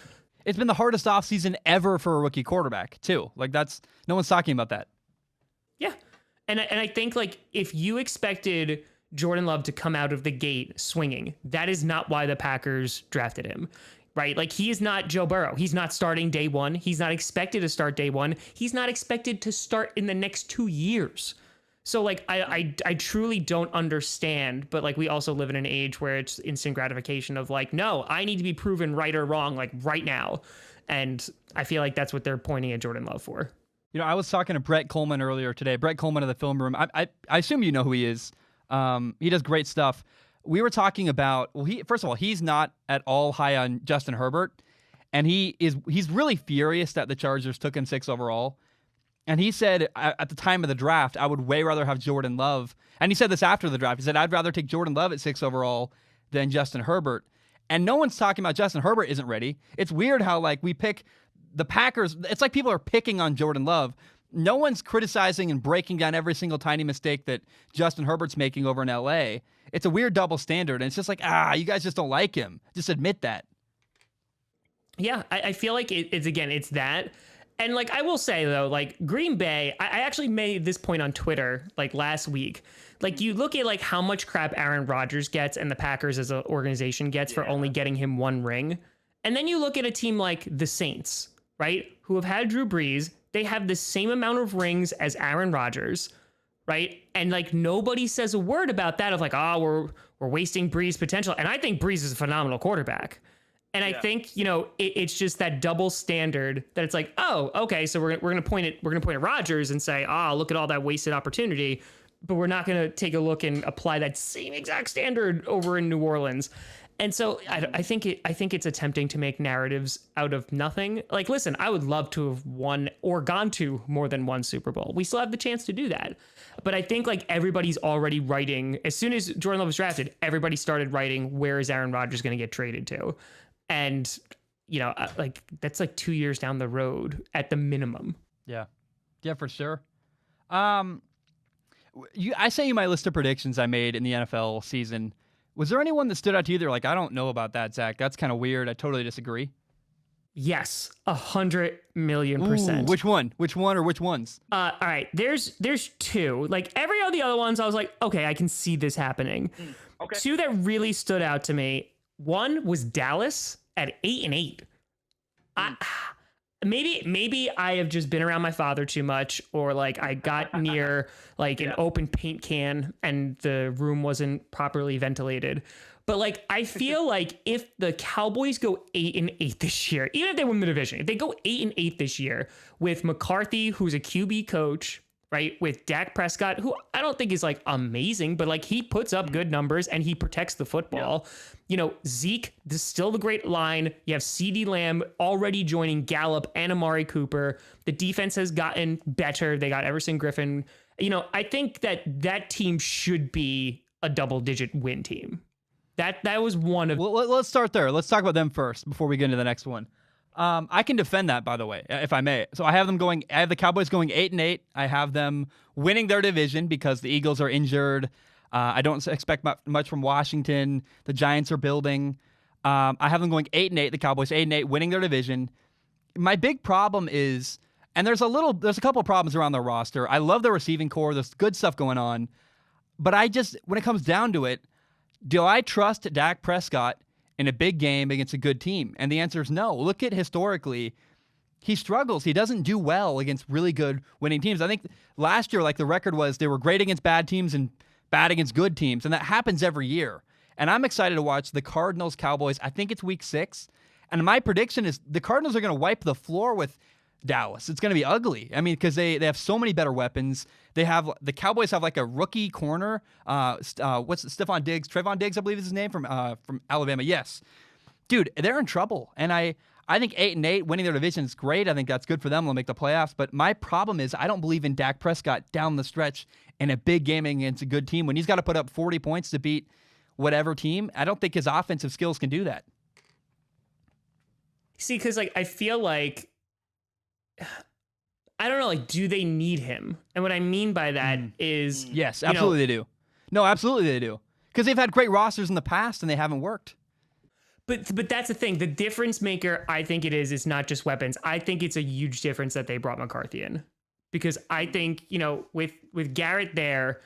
It's been the hardest offseason ever for a rookie quarterback too. That's no one's talking about that. Yeah. And I think if you expected Jordan Love to come out of the gate swinging, that is not why the Packers drafted him. Right? He is not Joe Burrow. He's not starting day one. He's not expected to start day one. He's not expected to start in the next 2 years. So I truly don't understand, but we also live in an age where it's instant gratification of no, I need to be proven right or wrong right now. And I feel that's what they're pointing at Jordan Love for. I was talking to Brett Kollmann earlier today. Brett Kollmann of the Film Room. I assume you know who he is. He does great stuff. We were talking about, first of all, he's not at all high on Justin Herbert, and he's really furious that the Chargers took him 6 overall. And he said at the time of the draft, I would way rather have Jordan Love. And he said this after the draft. He said, I'd rather take Jordan Love at 6 overall than Justin Herbert. And no one's talking about Justin Herbert isn't ready. It's weird how we pick the Packers. It's people are picking on Jordan Love. no one's criticizing and breaking down every single tiny mistake that Justin Herbert's making over in LA. It's a weird double standard, and it's just like, you guys just don't like him. Just admit that. Yeah, I feel like it's that. And like, I will say though, like Green Bay, I actually made this point on Twitter like last week. Like you look at like how much crap Aaron Rodgers gets and the Packers as an organization gets for only getting him one ring. And then you look at a team like the Saints, right? Who have had Drew Brees. They have the same amount of rings as Aaron Rodgers, right? And like nobody says a word about that of like, we're wasting Brees' potential. And I think Brees is a phenomenal quarterback. And I think, it's just that double standard that it's like, okay, so we're going to point at Rodgers and say, look at all that wasted opportunity, but we're not going to take a look and apply that same exact standard over in New Orleans. And so I think it's attempting to make narratives out of nothing. Like, listen, I would love to have won or gone to more than one Super Bowl. We still have the chance to do that. But I think like everybody's already writing, as soon as Jordan Love was drafted, everybody started writing, where is Aaron Rodgers going to get traded to? And, like that's like 2 years down the road at the minimum. Yeah. Yeah, for sure. I sent you my list of predictions I made in the NFL season. Was there anyone that stood out to you? They're like, I don't know about that, Zach. That's kind of weird. I totally disagree. Yes, 100,000,000%. Ooh, which one? Which one or which ones? All right, there's two. Like every of the other ones, I was like, okay, I can see this happening. Okay. Two that really stood out to me. One was Dallas at 8-8. Maybe I have just been around my father too much, or like I got near like an open paint can and the room wasn't properly ventilated. But like I feel like if the Cowboys go 8-8 this year, even if they win the division, if they go 8-8 this year with McCarthy, who's a QB coach, right, with Dak Prescott, who I don't think is like amazing, but like he puts up good numbers and he protects the football. Zeke, this is still the great line. You have CeeDee Lamb already joining Gallup and Amari Cooper. The defense has gotten better. They got Everson Griffin. I think that team should be a double-digit win team. That was one of... Well, let's start there. Let's talk about them first before we get into the next one. I can defend that, by the way, if I may. So I have the Cowboys going 8-8. I have them winning their division because the Eagles are injured. I don't expect much from Washington. The Giants are building. I have them going 8-8. The Cowboys 8-8, winning their division. My big problem is, and there's a couple of problems around their roster. I love their receiving core. There's good stuff going on, but when it comes down to it, do I trust Dak Prescott in a big game against a good team? And the answer is no. Look at historically, he struggles. He doesn't do well against really good winning teams. I think last year, like the record was, they were great against bad teams and bad against good teams, and that happens every year. And I'm excited to watch the Cardinals-Cowboys. I think it's week 6, and my prediction is the Cardinals are going to wipe the floor with Dallas. It's going to be ugly. I mean, because they have so many better weapons. The Cowboys have like a rookie corner. What's Trayvon Diggs, I believe is his name, from Alabama. Yes, dude, they're in trouble. And I think 8-8 winning their division is great. I think that's good for them. They'll make the playoffs. But my problem is I don't believe in Dak Prescott down the stretch in a big game against a good team when he's got to put up 40 points to beat whatever team. I don't think his offensive skills can do that. See, because like I feel like, I don't know, like, do they need him? And what I mean by that is... Yes, absolutely they do. No, absolutely they do. Because they've had great rosters in the past and they haven't worked. But that's the thing. The difference maker, I think it is not just weapons. I think it's a huge difference that they brought McCarthy in. Because I think, with Garrett there,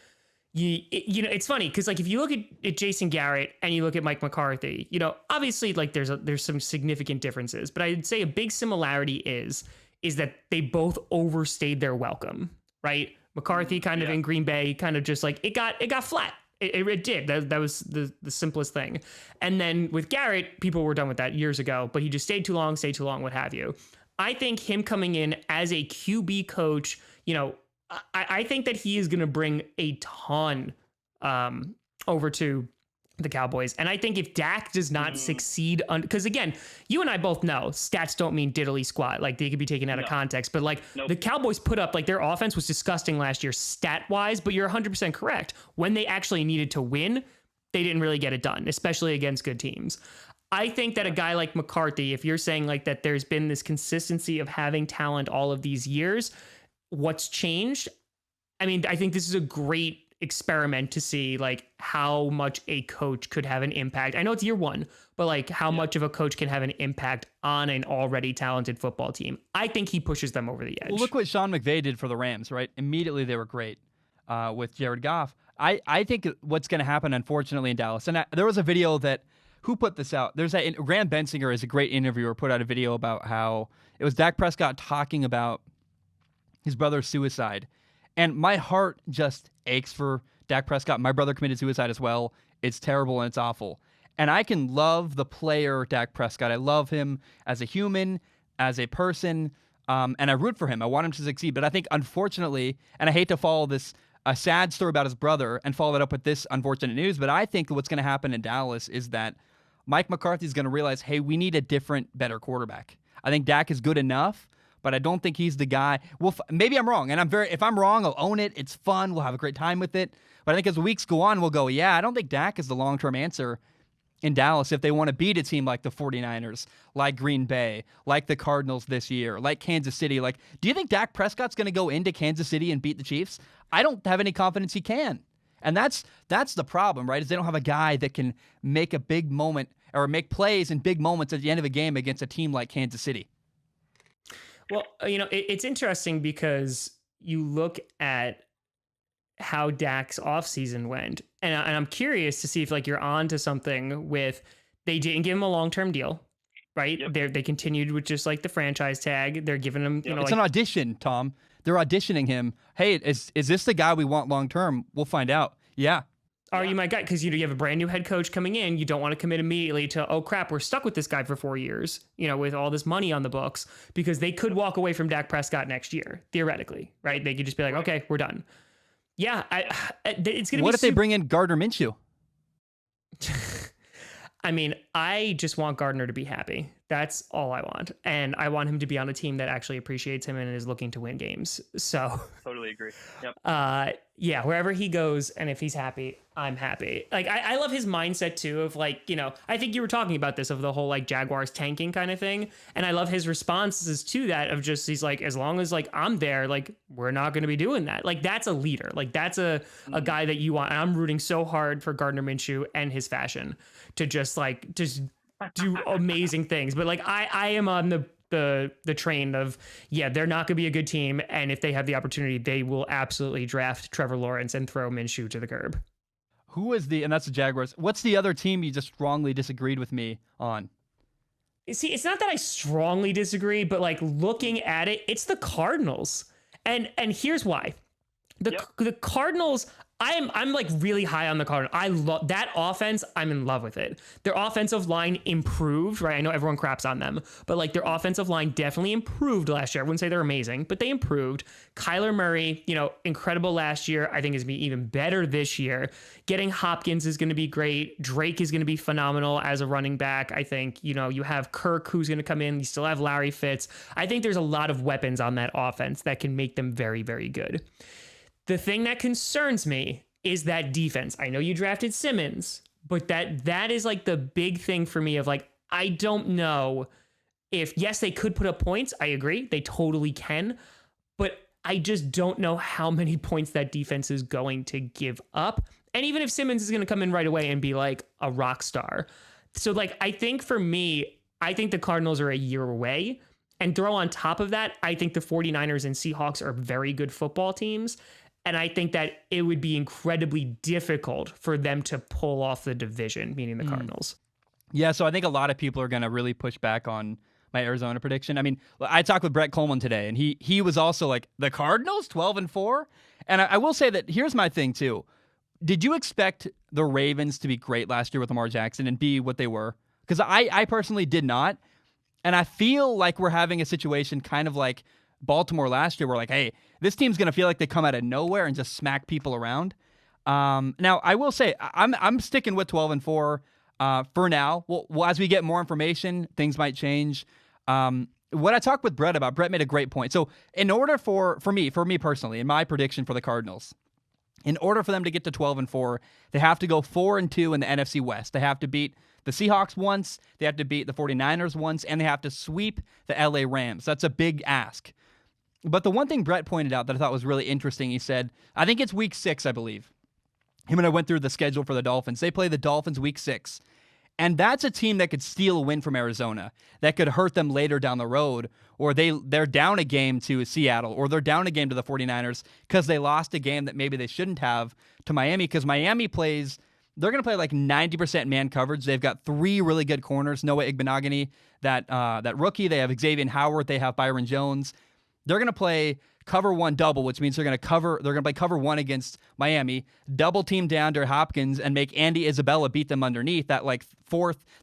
it's funny because like if you look at Jason Garrett and you look at Mike McCarthy, obviously like there's some significant differences, but I'd say a big similarity is that they both overstayed their welcome, right? McCarthy kind of in Green Bay, kind of just like it got flat. It did. That was the simplest thing. And then with Garrett, people were done with that years ago, but he just stayed too long, what have you. I think him coming in as a QB coach, I think that he is going to bring a ton over to the Cowboys. And I think if Dak does not succeed, because again, you and I both know stats don't mean diddly squat. Like they could be taken out of context, but like the Cowboys put up, like their offense was disgusting last year stat wise, but you're 100% correct. When they actually needed to win, they didn't really get it done, especially against good teams. I think that a guy like McCarthy, if you're saying like that there's been this consistency of having talent all of these years, what's changed. I mean, I think this is a great experiment to see like how much a coach could have an impact. I know it's year one, but like how much of a coach can have an impact on an already talented football team. I think he pushes them over the edge. Well, look what Sean McVay did for the Rams, right? Immediately they were great with Jared Goff. I think what's going to happen, unfortunately, in Dallas, and there was a video that, who put this out? There's a Graham Bensinger is a great interviewer, put out a video about how it was Dak Prescott talking about his brother's suicide. And my heart just aches for Dak Prescott. My brother committed suicide as well. It's terrible and it's awful. And I can love the player Dak Prescott. I love him as a human, as a person, and I root for him. I want him to succeed. But I think, unfortunately, and I hate to follow this, a sad story about his brother and follow it up with this unfortunate news, but I think what's going to happen in Dallas is that Mike McCarthy is going to realize, hey, we need a different, better quarterback. I think Dak is good enough, but I don't think he's the guy. Well, maybe I'm wrong, and if I'm wrong, I'll own it. It's fun. We'll have a great time with it. But I think as the weeks go on, we'll go, yeah, I don't think Dak is the long-term answer in Dallas if they want to beat a team like the 49ers, like Green Bay, like the Cardinals this year, like Kansas City. Like, do you think Dak Prescott's going to go into Kansas City and beat the Chiefs? I don't have any confidence he can. And that's the problem, right? Is they don't have a guy that can make a big moment or make plays in big moments at the end of a game against a team like Kansas City. Well, it's interesting because you look at how Dak's offseason went, and I'm curious to see if like you're on to something with, they didn't give him a long-term deal, right? Yep. They continued with just like the franchise tag. They're giving him, it's an audition, Tom. They're auditioning him. Hey, is this the guy we want long-term? We'll find out. Yeah. Are you my guy? Because you have a brand new head coach coming in. You don't want to commit immediately to, oh crap, we're stuck with this guy for 4 years, with all this money on the books, because they could walk away from Dak Prescott next year, theoretically, right? They could just be like, okay, we're done. Yeah, it's gonna. What if they bring in Gardner Minshew? I mean, I just want Gardner to be happy. That's all I want. And I want him to be on a team that actually appreciates him and is looking to win games. So totally agree. Yep. Yeah, wherever he goes, and if he's happy, I'm happy. Like, I love his mindset too of like, I think you were talking about this, of the whole like Jaguars tanking kind of thing. And I love his responses to that of just, he's like, as long as like I'm there, like we're not going to be doing that. Like, that's a leader. Like, that's a guy that you want. And I'm rooting so hard for Gardner Minshew and his fashion to just do amazing things. But like, I am on the train of, they're not going to be a good team, and if they have the opportunity, they will absolutely draft Trevor Lawrence and throw Minshew to the curb. And that's the Jaguars. What's the other team you just strongly disagreed with me on? See, it's not that I strongly disagree, but like looking at it, it's the Cardinals. And here's why. The Cardinals, I'm like really high on the Cardinals. I love that offense. I'm in love with it. Their offensive line improved, right? I know everyone craps on them, but like their offensive line definitely improved last year. I wouldn't say they're amazing, but they improved. Kyler Murray, incredible last year. I think is going to be even better this year. Getting Hopkins is going to be great. Drake is going to be phenomenal as a running back. I think, you have Kirk who's going to come in. You still have Larry Fitz. I think there's a lot of weapons on that offense that can make them very, very good. The thing that concerns me is that defense. I know you drafted Simmons, but that is like the big thing for me of like, I don't know if, yes, they could put up points. I agree. They totally can. But I just don't know how many points that defense is going to give up. And even if Simmons is going to come in right away and be like a rock star. So like, I think for me, I think the Cardinals are a year away. And throw on top of that, I think the 49ers and Seahawks are very good football teams. And I think that it would be incredibly difficult for them to pull off the division, meaning the Cardinals. Yeah, so I think a lot of people are going to really push back on my Arizona prediction. I mean, I talked with Brett Kollmann today, and he was also like, the Cardinals, 12-4? And I will say that here's my thing, too. Did you expect the Ravens to be great last year with Lamar Jackson and be what they were? Because I personally did not. And I feel like we're having a situation kind of like Baltimore last year, where like, hey, this team's going to feel like they come out of nowhere and just smack people around. Now, I will say, I'm sticking with 12-4 for now. Well, as we get more information, things might change. What I talked with Brett about, Brett made a great point. So in order for me personally, in my prediction for the Cardinals, in order for them to get to 12-4, they have to go 4-2 in the NFC West. They have to beat the Seahawks once, they have to beat the 49ers once, and they have to sweep the LA Rams. That's a big ask. But the one thing Brett pointed out that I thought was really interesting, he said, I think it's week 6, I believe. Him and I went through the schedule for the Dolphins. They play the Dolphins week 6. And that's a team that could steal a win from Arizona, that could hurt them later down the road, or they're down a game to Seattle, or they're down a game to the 49ers because they lost a game that maybe they shouldn't have to Miami, because Miami plays, they're going to play like 90% man coverage. They've got 3 really good corners, Noah Igbenogany, that rookie. They have Xavier Howard. They have Byron Jones. They're going to play cover 1 double, which means they're going to play cover 1 against Miami, double team down to Hopkins, and make Andy Isabella beat them underneath that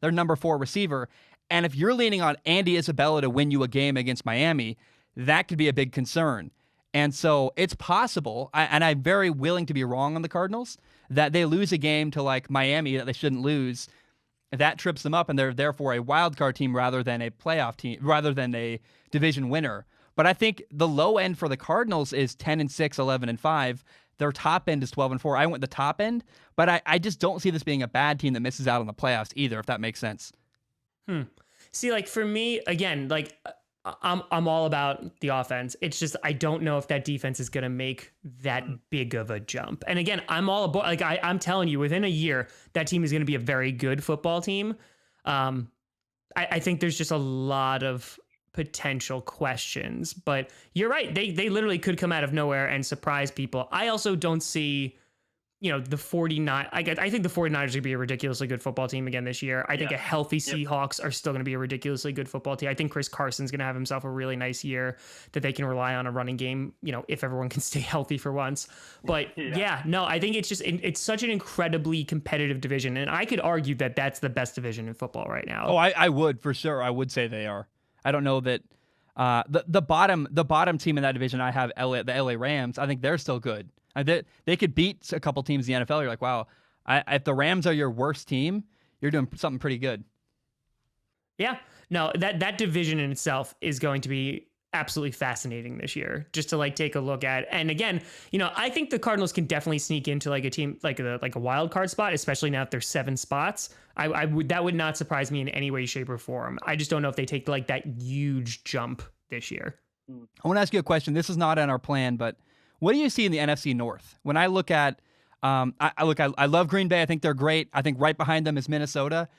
their number 4 receiver. And if you're leaning on Andy Isabella to win you a game against Miami, that could be a big concern. And so it's possible, and I'm very willing to be wrong on the Cardinals, that they lose a game to like Miami that they shouldn't lose. That trips them up, and they're therefore a wild card team rather than a playoff team, rather than a division winner. But I think the low end for the Cardinals is 10-6, 11-5. Their top end is 12-4. I went the top end, but I just don't see this being a bad team that misses out on the playoffs either, if that makes sense. See, like for me, again, like I'm all about the offense. It's just I don't know if that defense is going to make that big of a jump. And again, I'm all about, like I'm telling you, within a year, that team is going to be a very good football team. I think there's just a lot of potential questions, but you're right. They literally could come out of nowhere and surprise people. I also don't see, the 49. I think the 49ers are going to be a ridiculously good football team again this year. I think a healthy Seahawks are still going to be a ridiculously good football team. I think Chris Carson's going to have himself a really nice year that they can rely on a running game, if everyone can stay healthy for once. But I think it's such an incredibly competitive division. And I could argue that that's the best division in football right now. Oh, I would for sure. I would say they are. I don't know that the bottom team in that division. I have the LA Rams. I think they're still good. They could beat a couple teams in the NFL. You're like, wow, if the Rams are your worst team, you're doing something pretty good. Yeah, no, that division in itself is going to be absolutely fascinating this year, just to take a look at. And again, I think the Cardinals can definitely sneak into a team like a wild card spot, especially now if there's 7 spots. That would not surprise me in any way, shape, or form. I just don't know if they take that huge jump this year. I want to ask you a question. This is not on our plan, but what do you see in the NFC North? When I look at, I love Green Bay. I think they're great. I think right behind them is Minnesota.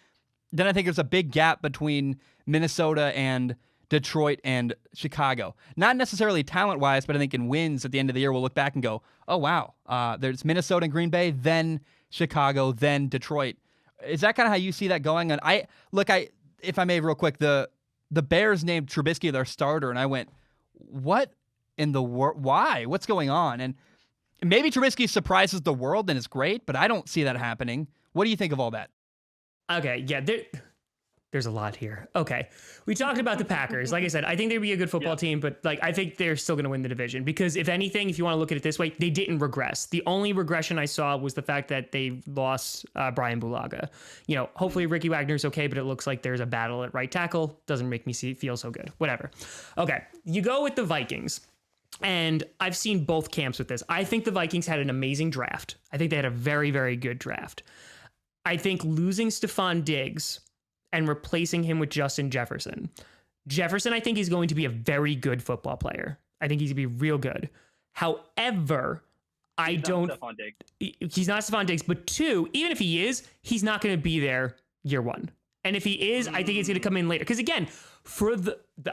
Then I think there's a big gap between Minnesota and Detroit and Chicago. Not necessarily talent-wise, but I think in wins at the end of the year, we'll look back and go, oh, wow, there's Minnesota and Green Bay, then Chicago, then Detroit. Is that kind of how you see that going? And if I may real quick, the Bears named Trubisky their starter, and I went, what in the world? Why? What's going on? And maybe Trubisky surprises the world and is great, but I don't see that happening. What do you think of all that? Okay, yeah, there's a lot here. Okay, we talked about the Packers. Like I said, I think they'd be a good football team, but I think they're still going to win the division because if anything, if you want to look at it this way, they didn't regress. The only regression I saw was the fact that they lost Brian Bulaga. Hopefully Ricky Wagner's okay, but it looks like there's a battle at right tackle. Doesn't make me feel so good. Whatever. Okay, you go with the Vikings. And I've seen both camps with this. I think the Vikings had an amazing draft. I think they had a very, very good draft. I think losing Stephon Diggs and replacing him with Justin Jefferson. Jefferson, I think he's going to be a very good football player. I think he's going to be real good. However, he's not Stephon Diggs, but 2, even if he is, he's not going to be there year 1. And if he is, I think he's going to come in later. Because again,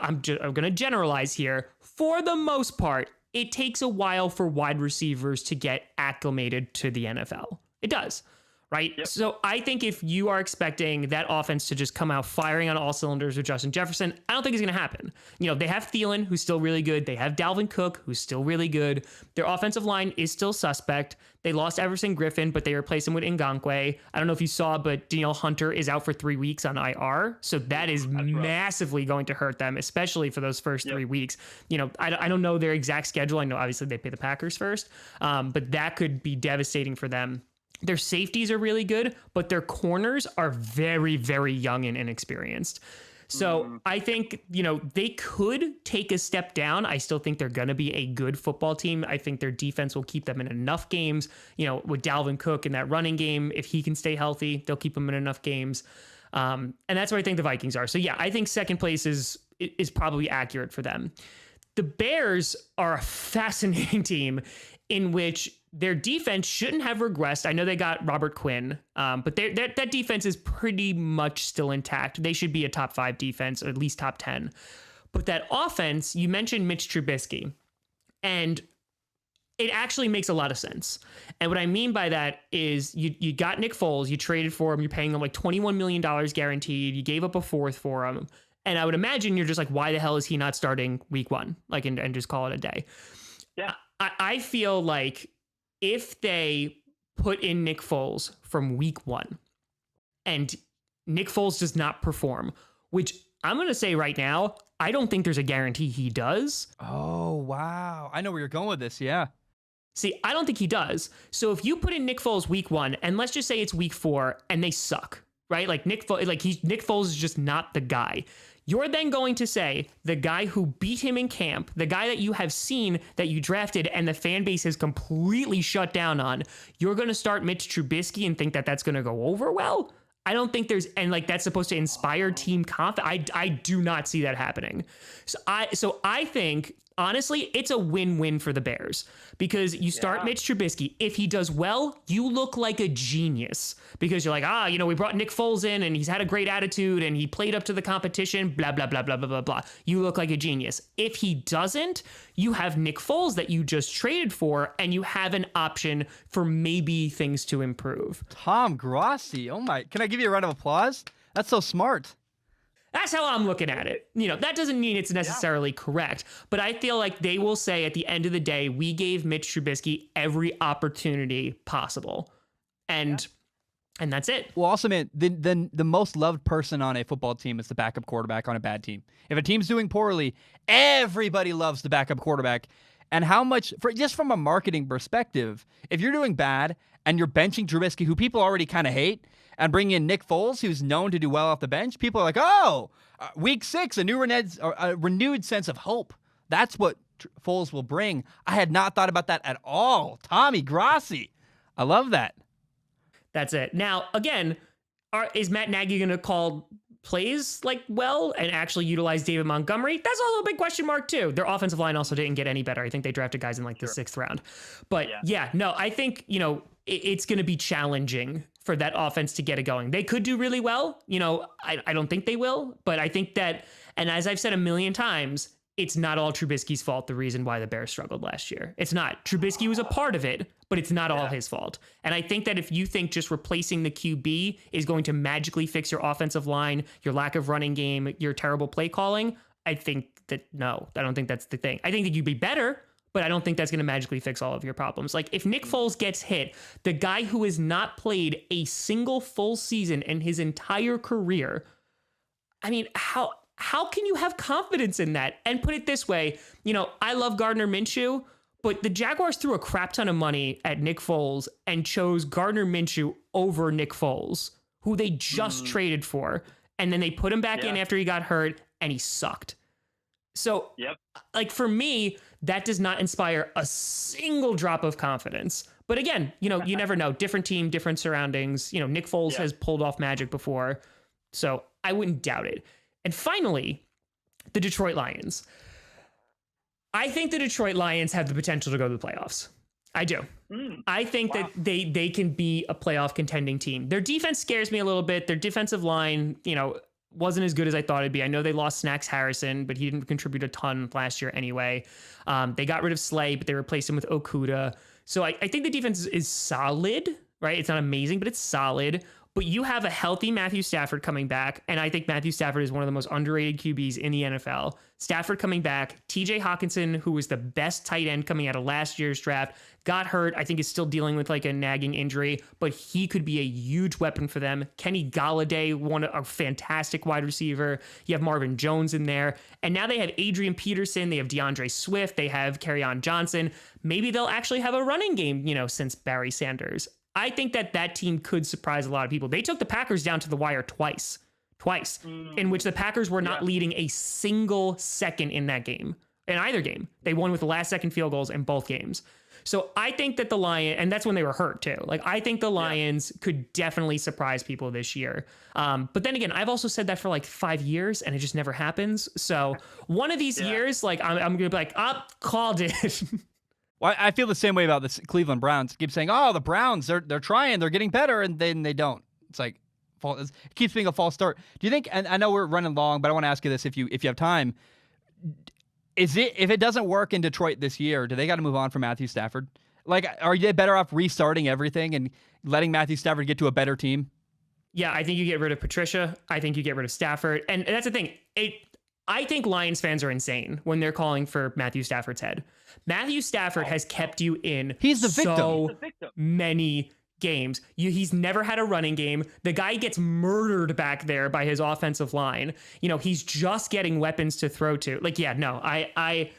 I'm going to generalize here. For the most part, it takes a while for wide receivers to get acclimated to the NFL. It does. Right. Yep. So I think if you are expecting that offense to just come out firing on all cylinders with Justin Jefferson, I don't think it's going to happen. They have Thielen, who's still really good. They have Dalvin Cook, who's still really good. Their offensive line is still suspect. They lost Everson Griffin, but they replaced him with Ngakoue. I don't know if you saw, but Danielle Hunter is out for 3 weeks on IR. So that is massively going to hurt them, especially for those first 3 weeks. I don't know their exact schedule. I know obviously they play the Packers first, but that could be devastating for them. Their safeties are really good, but their corners are very, very young and inexperienced. So I think, they could take a step down. I still think they're going to be a good football team. I think their defense will keep them in enough games, with Dalvin Cook in that running game. If he can stay healthy, they'll keep him in enough games. And that's where I think the Vikings are. So yeah, I think second place is probably accurate for them. the Bears are a fascinating team in which their defense shouldn't have regressed. I know they got Robert Quinn, but that defense is pretty much still intact. They should be a top 5 defense, or at least top 10. But that offense, you mentioned Mitch Trubisky, and it actually makes a lot of sense. And what I mean by that is you got Nick Foles, you traded for him, you're paying him like $21 million guaranteed, you gave up a 4th for him. And I would imagine you're just like, why the hell is he not starting week 1? Like, and just call it a day. Yeah. I feel like if they put in Nick Foles from week 1 and Nick Foles does not perform, which I'm going to say right now, I don't think there's a guarantee he does. Oh, wow. I know where you're going with this. Yeah. See, I don't think he does. So if you put in Nick Foles week 1, and let's just say it's week 4 and they suck, right? Like Nick Foles is just not the guy. You're then going to say the guy who beat him in camp, the guy that you have seen that you drafted and the fan base has completely shut down on, you're going to start Mitch Trubisky and think that that's going to go over well? I don't think and like that's supposed to inspire team confidence. I do not see that happening. So I think honestly, it's a win-win for the Bears because you start Mitch Trubisky. If he does well, you look like a genius because you're like, we brought Nick Foles in and he's had a great attitude and he played up to the competition, blah, blah, blah, blah, blah, blah, blah. You look like a genius. If he doesn't, you have Nick Foles that you just traded for and you have an option for maybe things to improve. Tom Grassi. Oh my, can I give you a round of applause? That's so smart. That's how I'm looking at it. That doesn't mean it's necessarily correct, but I feel like they will say at the end of the day, we gave Mitch Trubisky every opportunity possible. And that's it. Well, also, man, the most loved person on a football team is the backup quarterback on a bad team. If a team's doing poorly, everybody loves the backup quarterback. And how much, just from a marketing perspective, if you're doing bad and you're benching Trubisky, who people already kind of hate, and bring in Nick Foles, who's known to do well off the bench, people are like, week 6, a renewed sense of hope. That's what Foles will bring. I had not thought about that at all. Tommy Grassi. I love that. That's it. Now, again, is Matt Nagy going to call plays and actually utilize David Montgomery? That's a little big question mark too. Their offensive line also didn't get any better. I think they drafted guys in the 6th round. But I think, it's going to be challenging for that offense to get it going. They could do really well. I don't think they will, but I think that, and as I've said a million times, it's not all Trubisky's fault, the reason why the Bears struggled last year. It's not. Trubisky was a part of it, but it's not all his fault. And I think that if you think just replacing the QB is going to magically fix your offensive line, your lack of running game, your terrible play calling, I think that no, I don't think that's the thing. I think that you'd be better, but I don't think that's going to magically fix all of your problems. Like if Nick Foles gets hit, the guy who has not played a single full season in his entire career, I mean, how can you have confidence in that? And put it this way, I love Gardner Minshew, but the Jaguars threw a crap ton of money at Nick Foles and chose Gardner Minshew over Nick Foles, who they just traded for. And then they put him back in after he got hurt and he sucked. So for me, that does not inspire a single drop of confidence. But again, you never know. Different team, different surroundings. Nick Foles has pulled off magic before. So I wouldn't doubt it. And finally, the Detroit Lions. I think the Detroit Lions have the potential to go to the playoffs. I do. I think that they can be a playoff contending team. Their defense scares me a little bit. Their defensive line, wasn't as good as I thought it'd be. I know they lost Snacks Harrison, but he didn't contribute a ton last year anyway. They got rid of Slay, but they replaced him with Okuda. So I think the defense is solid, right? It's not amazing, but it's solid. But you have a healthy Matthew Stafford coming back, and I think Matthew Stafford is one of the most underrated QBs in the NFL. Stafford coming back, TJ Hawkinson, who was the best tight end coming out of last year's draft, got hurt. I think is still dealing with a nagging injury, but he could be a huge weapon for them. Kenny Galladay, a fantastic wide receiver. You have Marvin Jones in there, and now they have Adrian Peterson. They have DeAndre Swift. They have Kerryon Johnson. Maybe they'll actually have a running game, since Barry Sanders. I think that team could surprise a lot of people. They took the Packers down to the wire twice, in which the Packers were not leading a single second in that game, in either game. They won with the last second field goals in both games. So I think that the Lions, and that's when they were hurt too. Like, I think the Lions could definitely surprise people this year. But then again, I've also said that for like 5 years and it just never happens. So one of these years, like I'm going to be like, called it. Well, I feel the same way about the Cleveland Browns. Keep saying, "Oh, the Browns, they're trying, they're getting better," and then they don't. It's like it keeps being a false start. Do you think? And I know we're running long, but I want to ask you this: if you have time, if it doesn't work in Detroit this year, do they got to move on from Matthew Stafford? Like, are they better off restarting everything and letting Matthew Stafford get to a better team? Yeah, I think you get rid of Patricia. I think you get rid of Stafford, and that's the thing. I think Lions fans are insane when they're calling for Matthew Stafford's head. Matthew Stafford has kept you in so many games. He's never had a running game. The guy gets murdered back there by his offensive line. You know, he's just getting weapons to throw to. Like, yeah, no, I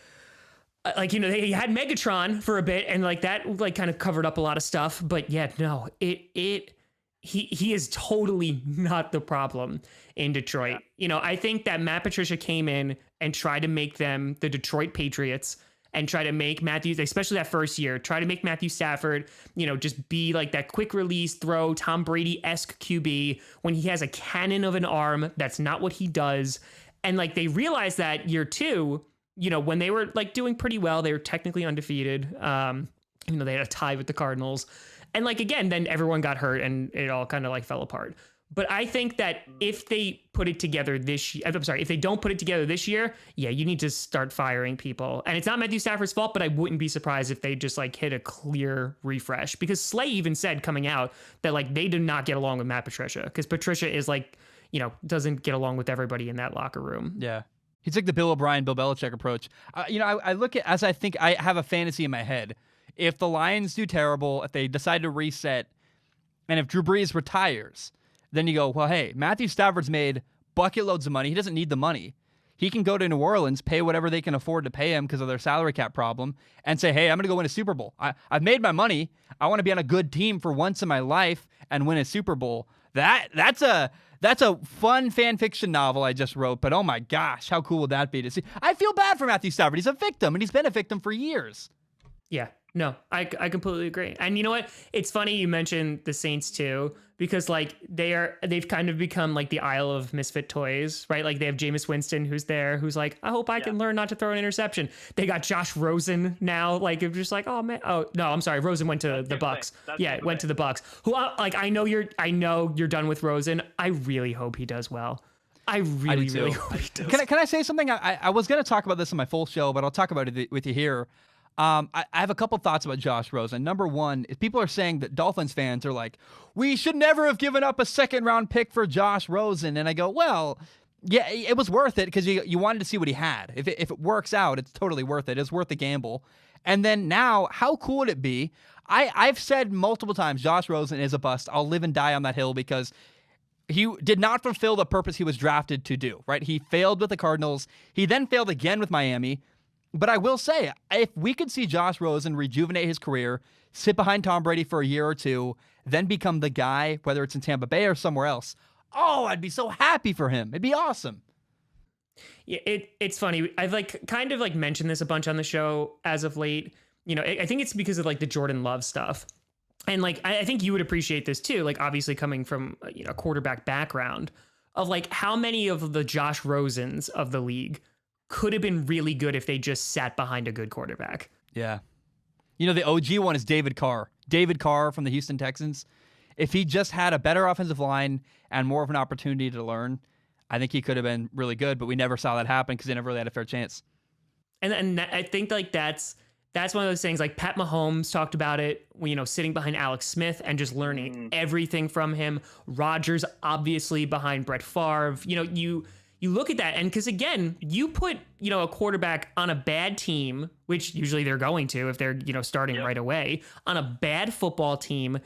like, you know, he had Megatron for a bit and like that like kind of covered up a lot of stuff. But yeah, no, he is totally not the problem in Detroit. Yeah. You know, I think that Matt Patricia came in and tried to make them the Detroit Patriots and try to make Matthews, especially that first year, try to make Matthew Stafford, you know, just be like that quick release throw, Tom Brady-esque QB when he has a cannon of an arm. That's not what he does. And like they realized that year two, you know, when they were like doing pretty well, they were technically undefeated. You know, they had a tie with the Cardinals. And like, again, then everyone got hurt and it all kind of like fell apart. But I think that if they put it together this year, I'm sorry, if they don't put it together this year, yeah, you need to start firing people. And it's not Matthew Stafford's fault, but I wouldn't be surprised if they just like hit a clear refresh, because Slay even said coming out that like they did not get along with Matt Patricia, because Patricia is like, you know, doesn't get along with everybody in that locker room. Yeah. He's like the Bill O'Brien, Bill Belichick approach. You know, I look at, as I think I have a fantasy in my head. If the Lions do terrible, if they decide to reset, and if Drew Brees retires, then you go, well, hey, Matthew Stafford's made bucket loads of money. He doesn't need the money. He can go to New Orleans, pay whatever they can afford to pay him because of their salary cap problem, and say, hey, I'm going to go win a Super Bowl. I've made my money. I want to be on a good team for once in my life and win a Super Bowl. That's a fun fan fiction novel I just wrote, but oh my gosh, how cool would that be to see? I feel bad for Matthew Stafford. He's a victim, and he's been a victim for years. Yeah. No, I completely agree. And you know what? It's funny you mentioned the Saints too, because like they've kind of become like the Isle of Misfit Toys, right? Like they have Jameis Winston who's there, who's like, I hope I can learn not to throw an interception. They got Josh Rosen now, like just like, oh man, oh no, I'm sorry, Rosen went to the Bucks. Yeah, went to the Bucks. Who like I know you're done with Rosen. I really hope he does well. I really hope he does. Can I say something? I was going to talk about this in my full show, but I'll talk about it with you here. I have a couple thoughts about Josh Rosen. Number one, is people are saying that Dolphins fans are like, we should never have given up a second-round pick for Josh Rosen. And I go, well, yeah, it was worth it because you wanted to see what he had. If it works out, it's totally worth it. It's worth the gamble. And then now, how cool would it be? I've said multiple times, Josh Rosen is a bust. I'll live and die on that hill because he did not fulfill the purpose he was drafted to do, right? He failed with the Cardinals. He then failed again with Miami. But I will say, if we could see Josh Rosen rejuvenate his career, sit behind Tom Brady for a year or two, then become the guy, whether it's in Tampa Bay or somewhere else, oh, I'd be so happy for him. It'd be awesome. Yeah, it's funny. I've like kind of like mentioned this a bunch on the show as of late. You know, I think it's because of like the Jordan Love stuff. And like, I think you would appreciate this too. Like obviously coming from, you know, a quarterback background of like how many of the Josh Rosens of the league could have been really good if they just sat behind a good quarterback. Yeah. You know, the OG one is David Carr. David Carr from the Houston Texans. If he just had a better offensive line and more of an opportunity to learn, I think he could have been really good, but we never saw that happen because they never really had a fair chance. And I think like that's one of those things, like Pat Mahomes talked about it, you know, sitting behind Alex Smith and just learning everything from him. Rodgers obviously behind Brett Favre. You know, you look at that, and because again, you put, you know, a quarterback on a bad team, which usually they're going to if they're, you know, starting right away, on a bad football team,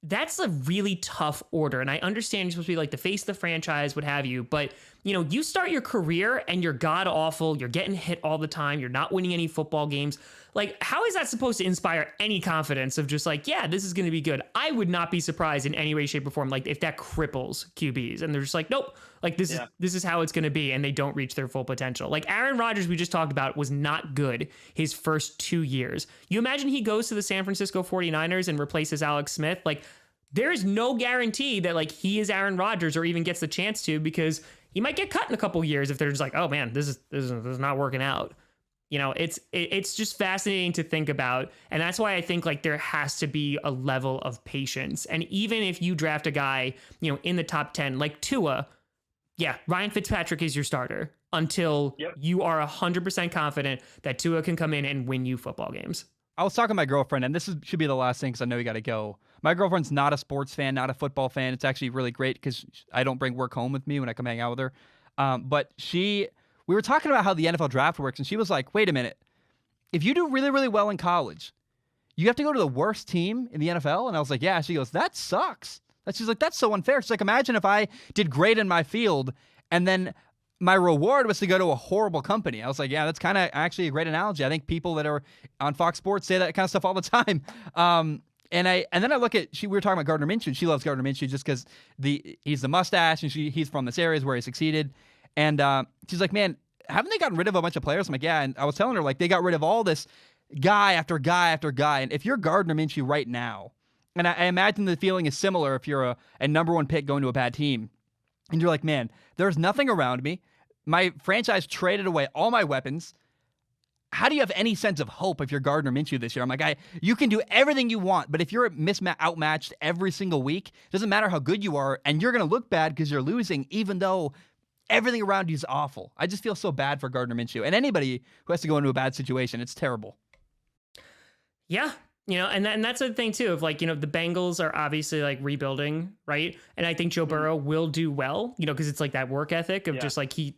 that's a really tough order. And I understand you're supposed to be like the face of the franchise, what have you, but you start your career and you're god awful, you're getting hit all the time, you're not winning any football games. Like, how is that supposed to inspire any confidence of just like, yeah, this is going to be good? I would not be surprised in any way, shape, or form, like if that cripples QBs and they're just like, nope, like this is how it's going to be, and they don't reach their full potential. Like Aaron Rodgers, we just talked about, was not good his first 2 years. You imagine he goes to the San Francisco 49ers and replaces Alex Smith? Like, there is no guarantee that like he is Aaron Rodgers or even gets the chance to, because he might get cut in a couple years if they're just like, oh man, this is not working out. It's just fascinating to think about. And that's why I think like there has to be a level of patience. And even if you draft a guy, in the top 10, like Tua, yeah, Ryan Fitzpatrick is your starter until you are 100% confident that Tua can come in and win you football games. I was talking to my girlfriend, and this should be the last thing because I know you got to go. My girlfriend's not a sports fan, not a football fan. It's actually really great because I don't bring work home with me when I come hang out with her. But we were talking about how the NFL draft works, and she was like, wait a minute. If you do really, really well in college, you have to go to the worst team in the NFL? And I was like, yeah. She goes, that sucks. She's like, that's so unfair. She's like, imagine if I did great in my field, and then my reward was to go to a horrible company. I was like, yeah, that's kind of actually a great analogy. I think people that are on Fox Sports say that kind of stuff all the time. And then I look at, we were talking about Gardner Minshew. She loves Gardner Minshew just because he's the mustache, and he's from this area where he succeeded. And she's like, man, haven't they gotten rid of a bunch of players? I'm like, yeah. And I was telling her, like, they got rid of all this guy after guy after guy. And if you're Gardner Minshew right now, and I imagine the feeling is similar if you're a number one pick going to a bad team, and you're like, man, there's nothing around me. My franchise traded away all my weapons. How do you have any sense of hope if you're Gardner Minshew this year? I'm like, you can do everything you want, but if you're outmatched every single week, it doesn't matter how good you are, and you're going to look bad because you're losing, even though everything around you is awful. I just feel so bad for Gardner Minshew and anybody who has to go into a bad situation. It's terrible. Yeah. And that's the thing too, of like, the Bengals are obviously like rebuilding, right? And I think Joe Burrow will do well, because it's like that work ethic of just like he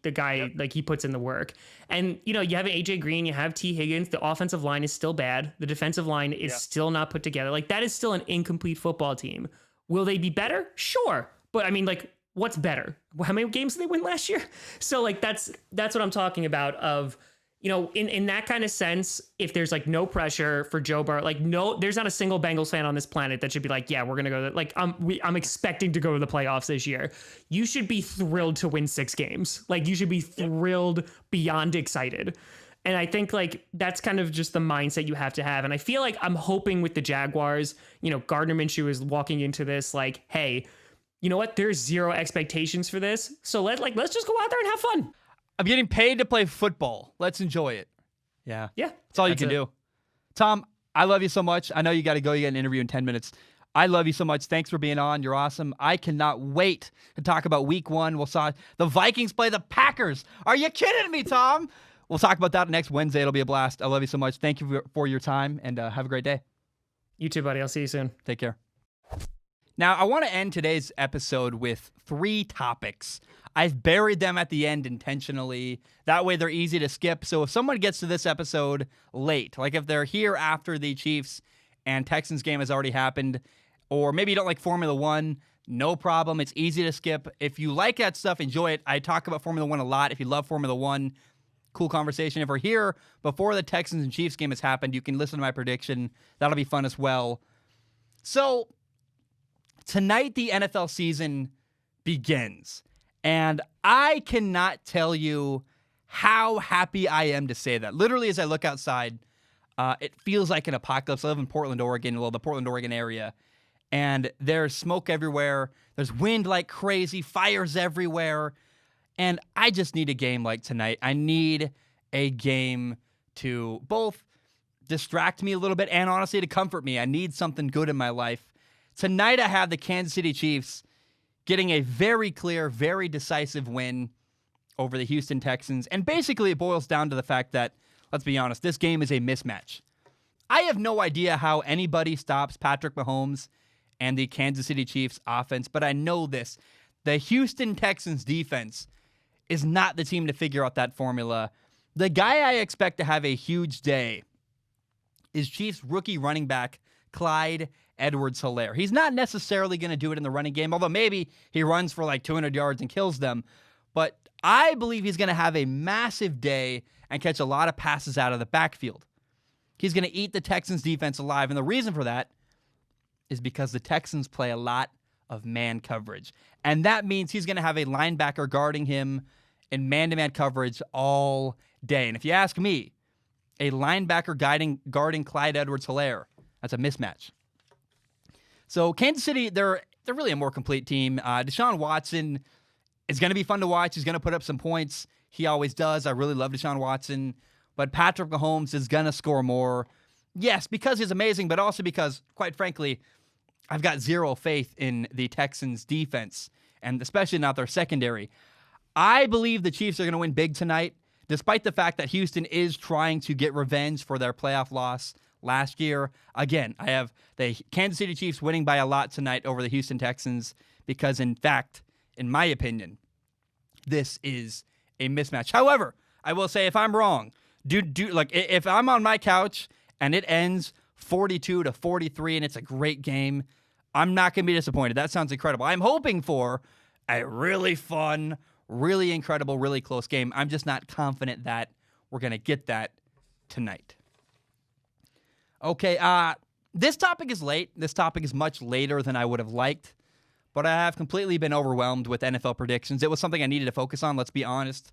puts in the work. And, you have AJ Green, you have T Higgins, the offensive line is still bad. The defensive line is still not put together. Like, that is still an incomplete football team. Will they be better? Sure. But I mean, like, what's better? How many games did they win last year? So like, that's what I'm talking about of, in that kind of sense, if there's like no pressure for Joe Burrow, like there's not a single Bengals fan on this planet that should be like, yeah, we're going to go like, I'm expecting to go to the playoffs this year. You should be thrilled to win 6 games. Like, you should be thrilled beyond excited. And I think like that's kind of just the mindset you have to have. And I feel like I'm hoping with the Jaguars, Gardner Minshew is walking into this like, hey, you know what? There's zero expectations for this. So let's just go out there and have fun. I'm getting paid to play football. Let's enjoy it. Yeah. Yeah. That's all you can do. Tom, I love you so much. I know you got to go. You got an interview in 10 minutes. I love you so much. Thanks for being on. You're awesome. I cannot wait to talk about week 1. We'll saw the Vikings play the Packers. Are you kidding me, Tom? We'll talk about that next Wednesday. It'll be a blast. I love you so much. Thank you for your time, and have a great day. You too, buddy. I'll see you soon. Take care. Now, I want to end today's episode with 3 topics. I've buried them at the end intentionally. That way they're easy to skip. So if someone gets to this episode late, like if they're here after the Chiefs and Texans game has already happened, or maybe you don't like Formula 1, no problem. It's easy to skip. If you like that stuff, enjoy it. I talk about Formula 1 a lot. If you love Formula 1, cool conversation. If we're here before the Texans and Chiefs game has happened, you can listen to my prediction. That'll be fun as well. So tonight, the NFL season begins. And I cannot tell you how happy I am to say that. Literally, as I look outside, it feels like an apocalypse. I live in Portland, Oregon, the Portland, Oregon area. And there's smoke everywhere. There's wind like crazy, fires everywhere. And I just need a game like tonight. I need a game to both distract me a little bit and honestly to comfort me. I need something good in my life. Tonight I have the Kansas City Chiefs getting a very clear, very decisive win over the Houston Texans. And basically it boils down to the fact that, let's be honest, this game is a mismatch. I have no idea how anybody stops Patrick Mahomes and the Kansas City Chiefs offense, but I know this. The Houston Texans defense is not the team to figure out that formula. The guy I expect to have a huge day is Chiefs rookie running back Clyde Edwards-Helaire. He's not necessarily going to do it in the running game, although maybe he runs for like 200 yards and kills them. but I believe he's going to have a massive day and catch a lot of passes out of the backfield. He's going to eat the Texans defense alive, and the reason for that is because the Texans play a lot of man coverage, and that means he's going to have a linebacker guarding him in man-to-man coverage all day. And if you ask me, a linebacker guarding Clyde Edwards-Helaire, that's a mismatch. So Kansas City, they're really a more complete team. Deshaun Watson is going to be fun to watch. He's going to put up some points. He always does. I really love Deshaun Watson. But Patrick Mahomes is going to score more. Yes, because he's amazing, but also because, quite frankly, I've got zero faith in the Texans' defense, and especially not their secondary. I believe the Chiefs are going to win big tonight, despite the fact that Houston is trying to get revenge for their playoff loss last year. Again, I have the Kansas City Chiefs winning by a lot tonight over the Houston Texans because, in fact, in my opinion, this is a mismatch. However, I will say if I'm wrong, if I'm on my couch and it ends 42-43 and it's a great game, I'm not going to be disappointed. That sounds incredible. I'm hoping for a really fun, really incredible, really close game. I'm just not confident that we're going to get that tonight. Okay, this topic is late. This topic is much later than I would have liked, but I have completely been overwhelmed with NFL predictions. It was something I needed to focus on, let's be honest.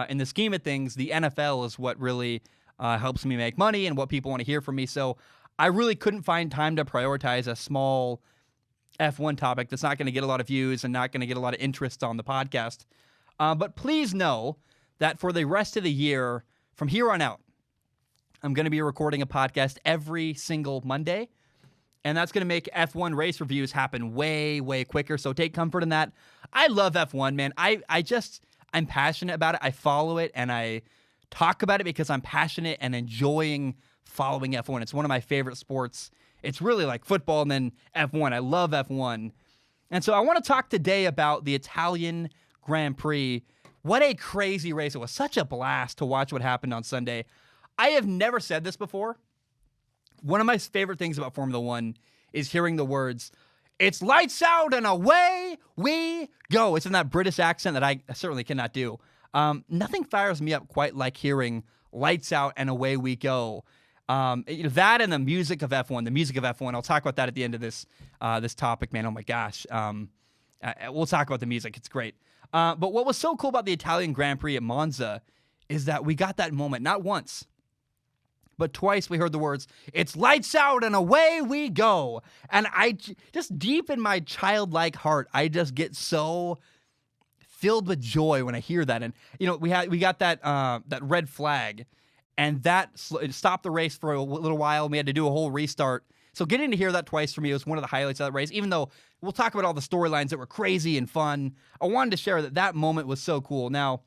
In the scheme of things, the NFL is what really helps me make money and what people want to hear from me, so I really couldn't find time to prioritize a small F1 topic that's not going to get a lot of views and not going to get a lot of interest on the podcast. But please know that for the rest of the year, from here on out, I'm going to be recording a podcast every single Monday, and that's going to make F1 race reviews happen way, way quicker, so take comfort in that. I love F1, man. I'm passionate about it. I follow it, and I talk about it because I'm passionate and enjoying following F1. It's one of my favorite sports. It's really like football and then F1. I love F1. And so I want to talk today about the Italian Grand Prix. What a crazy race. It was such a blast to watch what happened on Sunday. I have never said this before. One of my favorite things about Formula One is hearing the words, "It's lights out and away we go." It's in that British accent that I certainly cannot do. Nothing fires me up quite like hearing lights out and away we go. That and the music of F1. I'll talk about that at the end of this topic, man. Oh my gosh. We'll talk about the music. It's great. But what was so cool about the Italian Grand Prix at Monza is that we got that moment, not once, but twice we heard the words, "It's lights out and away we go." And I just deep in my childlike heart, I just get so filled with joy when I hear that. And, we got that red flag, and that it stopped the race for a little while. We had to do a whole restart. So getting to hear that twice for me was one of the highlights of that race, even though we'll talk about all the storylines that were crazy and fun. I wanted to share that moment was so cool. Now,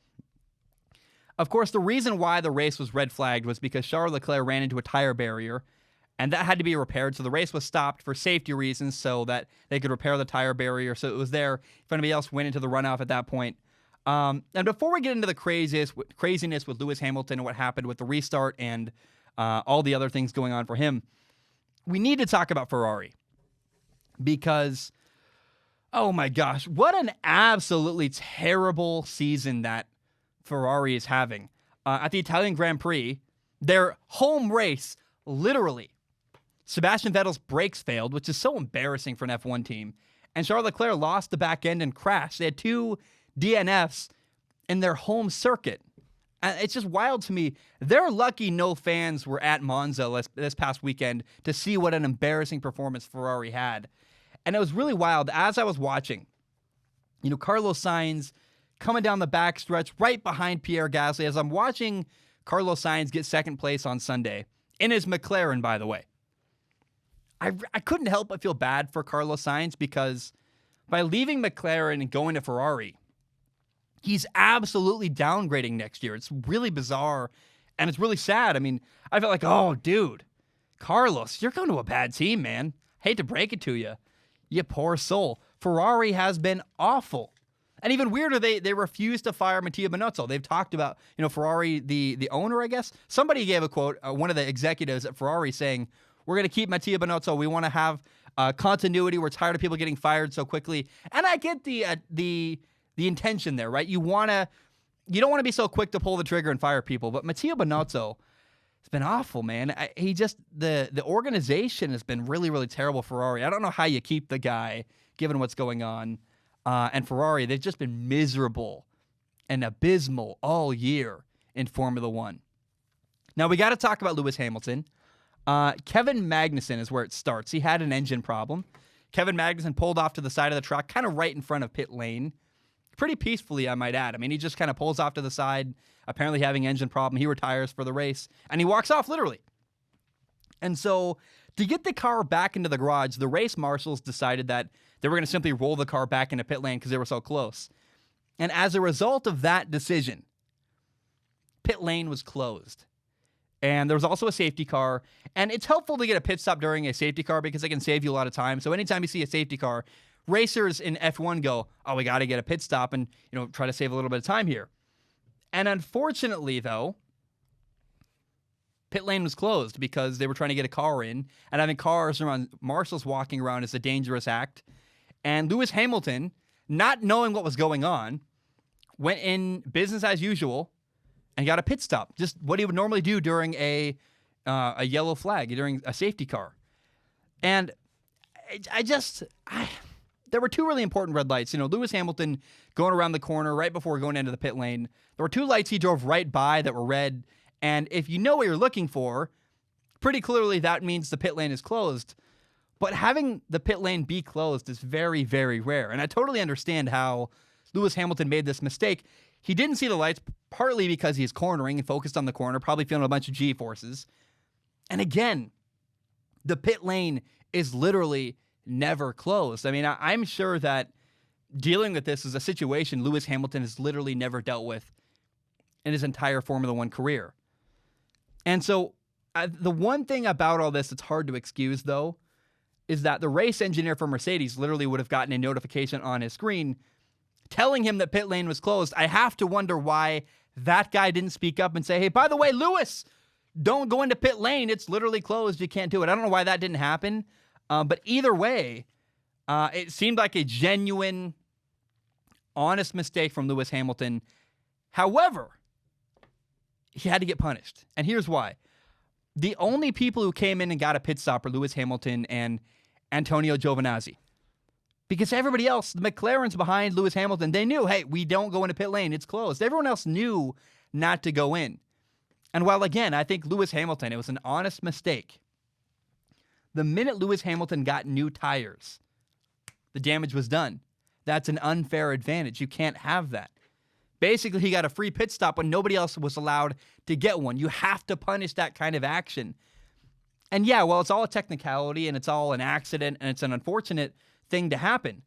of course, the reason why the race was red flagged was because Charles Leclerc ran into a tire barrier, and that had to be repaired. So the race was stopped for safety reasons so that they could repair the tire barrier. So it was there if anybody else went into the runoff at that point. And before we get into the craziness with Lewis Hamilton and what happened with the restart and all the other things going on for him, we need to talk about Ferrari. Because, oh my gosh, what an absolutely terrible season that Ferrari is having. At the Italian Grand Prix, their home race, literally, Sebastian Vettel's brakes failed, which is so embarrassing for an F1 team, and Charles Leclerc lost the back end and crashed. They had 2 DNFs in their home circuit. And it's just wild to me. They're lucky no fans were at Monza this past weekend to see what an embarrassing performance Ferrari had. And it was really wild. As I was watching, Carlos Sainz coming down the back stretch right behind Pierre Gasly as I'm watching Carlos Sainz get second place on Sunday in his McLaren, by the way. I couldn't help but feel bad for Carlos Sainz because by leaving McLaren and going to Ferrari, he's absolutely downgrading next year. It's really bizarre, and it's really sad. I mean, I felt like, oh, dude, Carlos, you're going to a bad team, man. Hate to break it to you. You poor soul. Ferrari has been awful. And even weirder, they refused to fire Mattia Binotto. They've talked about, Ferrari, the owner, I guess. Somebody gave a quote, one of the executives at Ferrari saying, "We're going to keep Mattia Binotto. We want to have continuity. We're tired of people getting fired so quickly." And I get the the intention there, right? You don't want to be so quick to pull the trigger and fire people, but Matteo Binotto, it's been awful, man. The organization has been really, really terrible for Ferrari. I don't know how you keep the guy, given what's going on. And Ferrari, they've just been miserable and abysmal all year in Formula One. Now, we got to talk about Lewis Hamilton. Kevin Magnussen is where it starts. He had an engine problem. Kevin Magnussen pulled off to the side of the track, kind of right in front of pit lane. Pretty peacefully, I might add. I mean, he just kind of pulls off to the side, apparently having an engine problem. He retires for the race, and he walks off, literally. And so, to get the car back into the garage, the race marshals decided that they were going to simply roll the car back into pit lane because they were so close. And as a result of that decision, pit lane was closed. And there was also a safety car. And it's helpful to get a pit stop during a safety car because it can save you a lot of time. So anytime you see a safety car, racers in F1 go, oh, we got to get a pit stop and try to save a little bit of time here. And unfortunately, though, pit lane was closed because they were trying to get a car in. And having cars around, marshals walking around is a dangerous act. And Lewis Hamilton, not knowing what was going on, went in business as usual and got a pit stop. Just what he would normally do during a yellow flag, during a safety car. And there were two really important red lights. Lewis Hamilton going around the corner right before going into the pit lane. There were two lights he drove right by that were red. And if you know what you're looking for, pretty clearly that means the pit lane is closed. But having the pit lane be closed is very, very rare. And I totally understand how Lewis Hamilton made this mistake. He didn't see the lights, partly because he's cornering and focused on the corner, probably feeling a bunch of G-forces. And again, the pit lane is literally never closed. I mean, I'm sure that dealing with this is a situation Lewis Hamilton has literally never dealt with in his entire Formula One career. And so the one thing about all this that's hard to excuse, though, is that the race engineer for Mercedes literally would have gotten a notification on his screen telling him that pit lane was closed. I have to wonder why that guy didn't speak up and say, hey, by the way, Lewis, don't go into pit lane. It's literally closed. You can't do it. I don't know why that didn't happen. But either way, it seemed like a genuine, honest mistake from Lewis Hamilton. However, he had to get punished. And here's why. The only people who came in and got a pit stop were Lewis Hamilton and Antonio Giovinazzi. Because everybody else, the McLarens behind Lewis Hamilton, they knew, hey, we don't go into pit lane. It's closed. Everyone else knew not to go in. And while, again, I think Lewis Hamilton, it was an honest mistake, the minute Lewis Hamilton got new tires, the damage was done. That's an unfair advantage. You can't have that. Basically, he got a free pit stop when nobody else was allowed to get one. You have to punish that kind of action. And yeah, well, it's all a technicality and it's all an accident and it's an unfortunate thing to happen.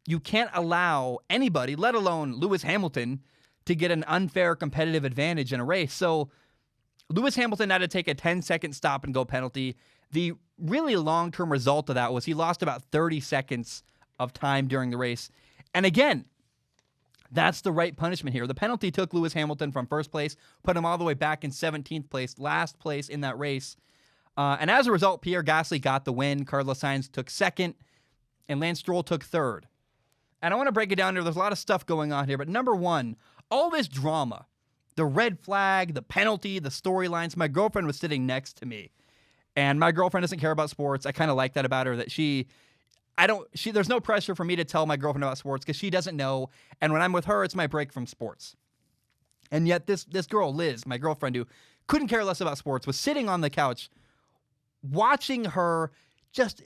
You can't allow anybody, let alone Lewis Hamilton, to get an unfair competitive advantage in a race. So Lewis Hamilton had to take a 10-second stop and go penalty. The really long-term result of that was he lost about 30 seconds of time during the race. And again, that's the right punishment here. The penalty took Lewis Hamilton from first place, put him all the way back in 17th place, last place in that race. And as a result, Pierre Gasly got the win. Carlos Sainz took second, and Lance Stroll took third. And I want to break it down here. There's a lot of stuff going on here. But number one, all this drama, the red flag, the penalty, the storylines. My girlfriend was sitting next to me. And my girlfriend doesn't care about sports. I kind of like that about her, that there's no pressure for me to tell my girlfriend about sports because she doesn't know. And when I'm with her, it's my break from sports. And yet this girl, Liz, my girlfriend, who couldn't care less about sports, was sitting on the couch watching her just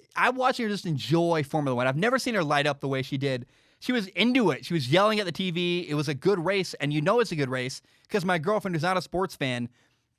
enjoy Formula One. I've never seen her light up the way she did. She was into it. She was yelling at the TV. It was a good race, and you know it's a good race because my girlfriend, who's not a sports fan,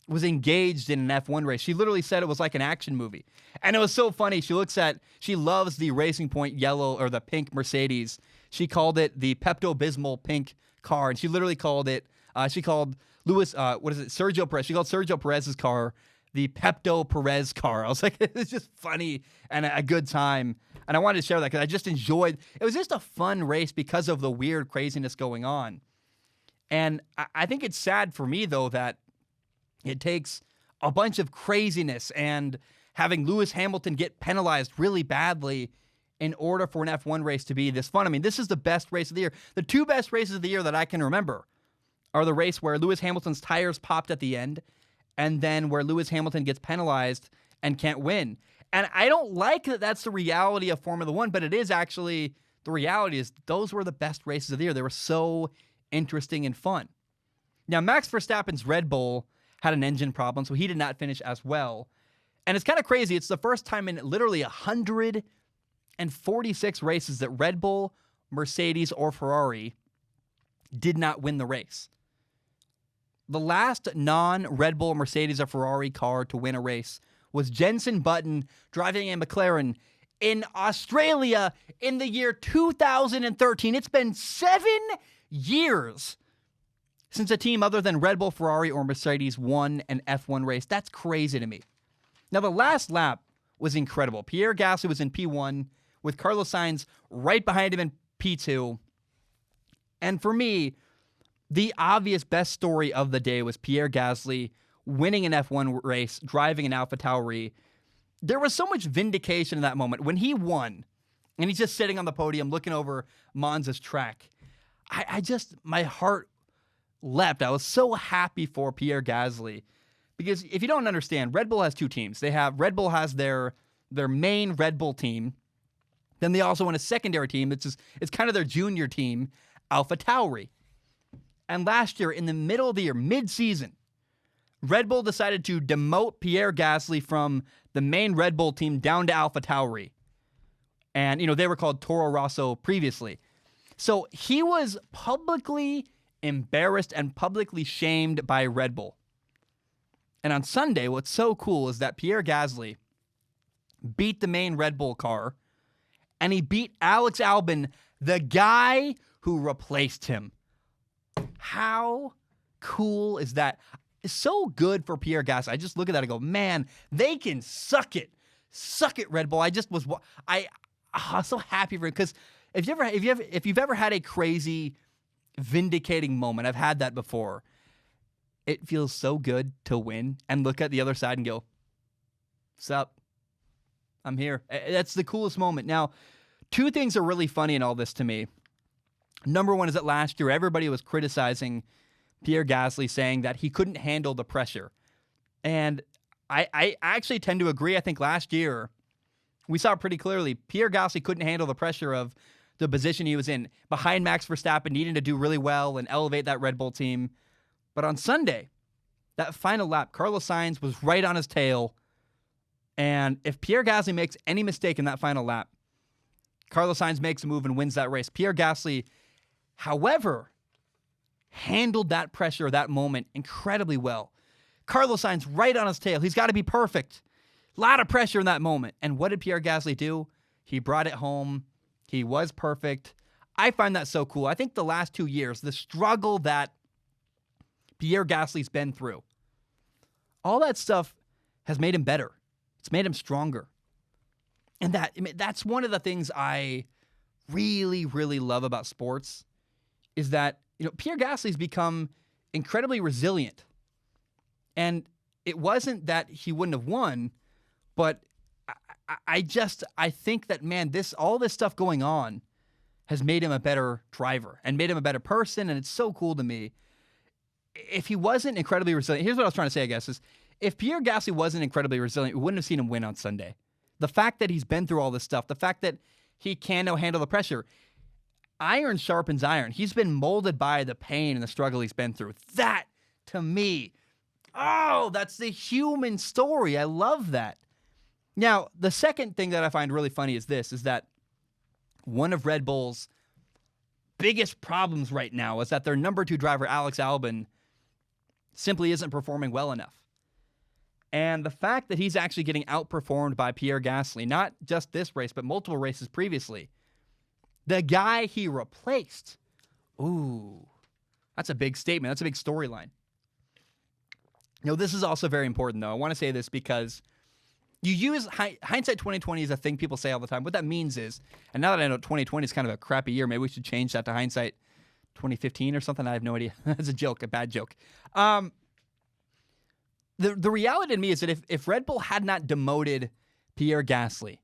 was engaged in an F1 race. She literally said it was like an action movie. And it was so funny. She loves the Racing Point yellow or the pink Mercedes. She called it the Pepto-Bismol pink car, and she literally called it, she called Sergio Perez. She called Sergio Perez's car the Pepto Perez car. I was like, it's just funny and a good time. And I wanted to share that because I just enjoyed, it was just a fun race because of the weird craziness going on. And I think it's sad for me, though, that it takes a bunch of craziness and having Lewis Hamilton get penalized really badly in order for an F1 race to be this fun. I mean, this is the best race of the year. The two best races of the year that I can remember are the race where Lewis Hamilton's tires popped at the end, and then where Lewis Hamilton gets penalized and can't win. And I don't like that that's the reality of Formula One, but it is actually, the reality is those were the best races of the year. They were so interesting and fun. Now, Max Verstappen's Red Bull had an engine problem, so he did not finish as well. And it's kind of crazy. It's the first time in literally 146 races that Red Bull, Mercedes, or Ferrari did not win the race. The last non-Red Bull, Mercedes, or Ferrari car to win a race was Jenson Button driving a McLaren in Australia in the year 2013. It's been 7 years since a team other than Red Bull, Ferrari, or Mercedes won an F1 race. That's crazy to me. Now, the last lap was incredible. Pierre Gasly was in P1 with Carlos Sainz right behind him in P2. And for me, the obvious best story of the day was Pierre Gasly winning an F1 race, driving an AlphaTauri. There was so much vindication in that moment. When he won, and he's just sitting on the podium looking over Monza's track, my heart leapt. I was so happy for Pierre Gasly. Because if you don't understand, Red Bull has two teams. Red Bull has their main Red Bull team. Then they also own a secondary team. It's kind of their junior team, AlphaTauri. And last year, in the middle of the year, mid-season, Red Bull decided to demote Pierre Gasly from the main Red Bull team down to AlphaTauri. And, they were called Toro Rosso previously. So he was publicly embarrassed and publicly shamed by Red Bull. And on Sunday, what's so cool is that Pierre Gasly beat the main Red Bull car, and he beat Alex Albon, the guy who replaced him. How cool is that? It's so good for Pierre Gasly. I just look at that and go, man, they can suck it. Suck it, Red Bull. I was so happy for it, because if you've ever had a crazy vindicating moment, I've had that before. It feels so good to win and look at the other side and go, sup, I'm here. That's the coolest moment. Now, two things are really funny in all this to me. Number one is that last year, everybody was criticizing Pierre Gasly, saying that he couldn't handle the pressure. And I actually tend to agree. I think last year, we saw pretty clearly, Pierre Gasly couldn't handle the pressure of the position he was in, behind Max Verstappen, needing to do really well and elevate that Red Bull team. But on Sunday, that final lap, Carlos Sainz was right on his tail. And if Pierre Gasly makes any mistake in that final lap, Carlos Sainz makes a move and wins that race. Pierre Gasly, however, handled that pressure, that moment, incredibly well. Carlos Sainz right on his tail. He's got to be perfect. A lot of pressure in that moment. And what did Pierre Gasly do? He brought it home. He was perfect. I find that so cool. I think the last 2 years, the struggle that Pierre Gasly's been through, all that stuff has made him better. It's made him stronger. And that's one of the things I really, really love about sports, is that, Pierre Gasly's become incredibly resilient. And it wasn't that he wouldn't have won, but I think that, man, all this stuff going on has made him a better driver and made him a better person, and it's so cool to me. If he wasn't incredibly resilient, here's what I was trying to say, I guess, is if Pierre Gasly wasn't incredibly resilient, we wouldn't have seen him win on Sunday. The fact that he's been through all this stuff, the fact that he can now handle the pressure, iron sharpens iron. He's been molded by the pain and the struggle he's been through. That, to me, that's the human story. I love that. Now, the second thing that I find really funny is that one of Red Bull's biggest problems right now is that their number 2 driver, Alex Albon, simply isn't performing well enough. And the fact that he's actually getting outperformed by Pierre Gasly, not just this race, but multiple races previously, the guy he replaced, that's a big statement. That's a big storyline. This is also very important, though. I want to say this because you use hindsight 2020 is a thing people say all the time. What that means is, and now that I know 2020 is kind of a crappy year, maybe we should change that to hindsight 2015 or something. I have no idea. That's a joke, a bad joke. The reality to me is that if Red Bull had not demoted Pierre Gasly,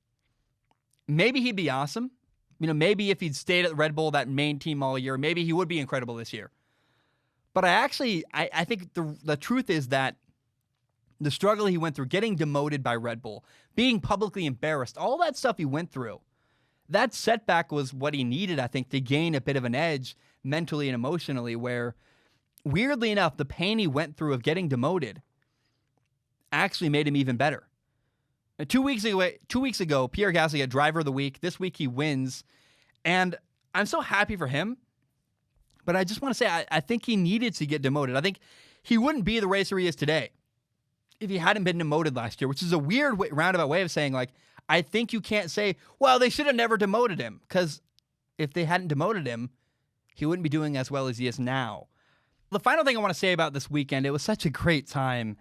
maybe he'd be awesome. Maybe if he'd stayed at Red Bull, that main team all year, maybe he would be incredible this year. But I think the truth is that the struggle he went through, getting demoted by Red Bull, being publicly embarrassed, all that stuff he went through, that setback was what he needed, I think, to gain a bit of an edge mentally and emotionally, where, weirdly enough, the pain he went through of getting demoted actually made him even better. 2 weeks ago, Pierre Gasly got Driver of the Week. This week he wins. And I'm so happy for him. But I just want to say, I think he needed to get demoted. I think he wouldn't be the racer he is today if he hadn't been demoted last year, which is a weird roundabout way of saying, like, I think you can't say, well, they should have never demoted him. Because if they hadn't demoted him, he wouldn't be doing as well as he is now. The final thing I want to say about this weekend, it was such a great time.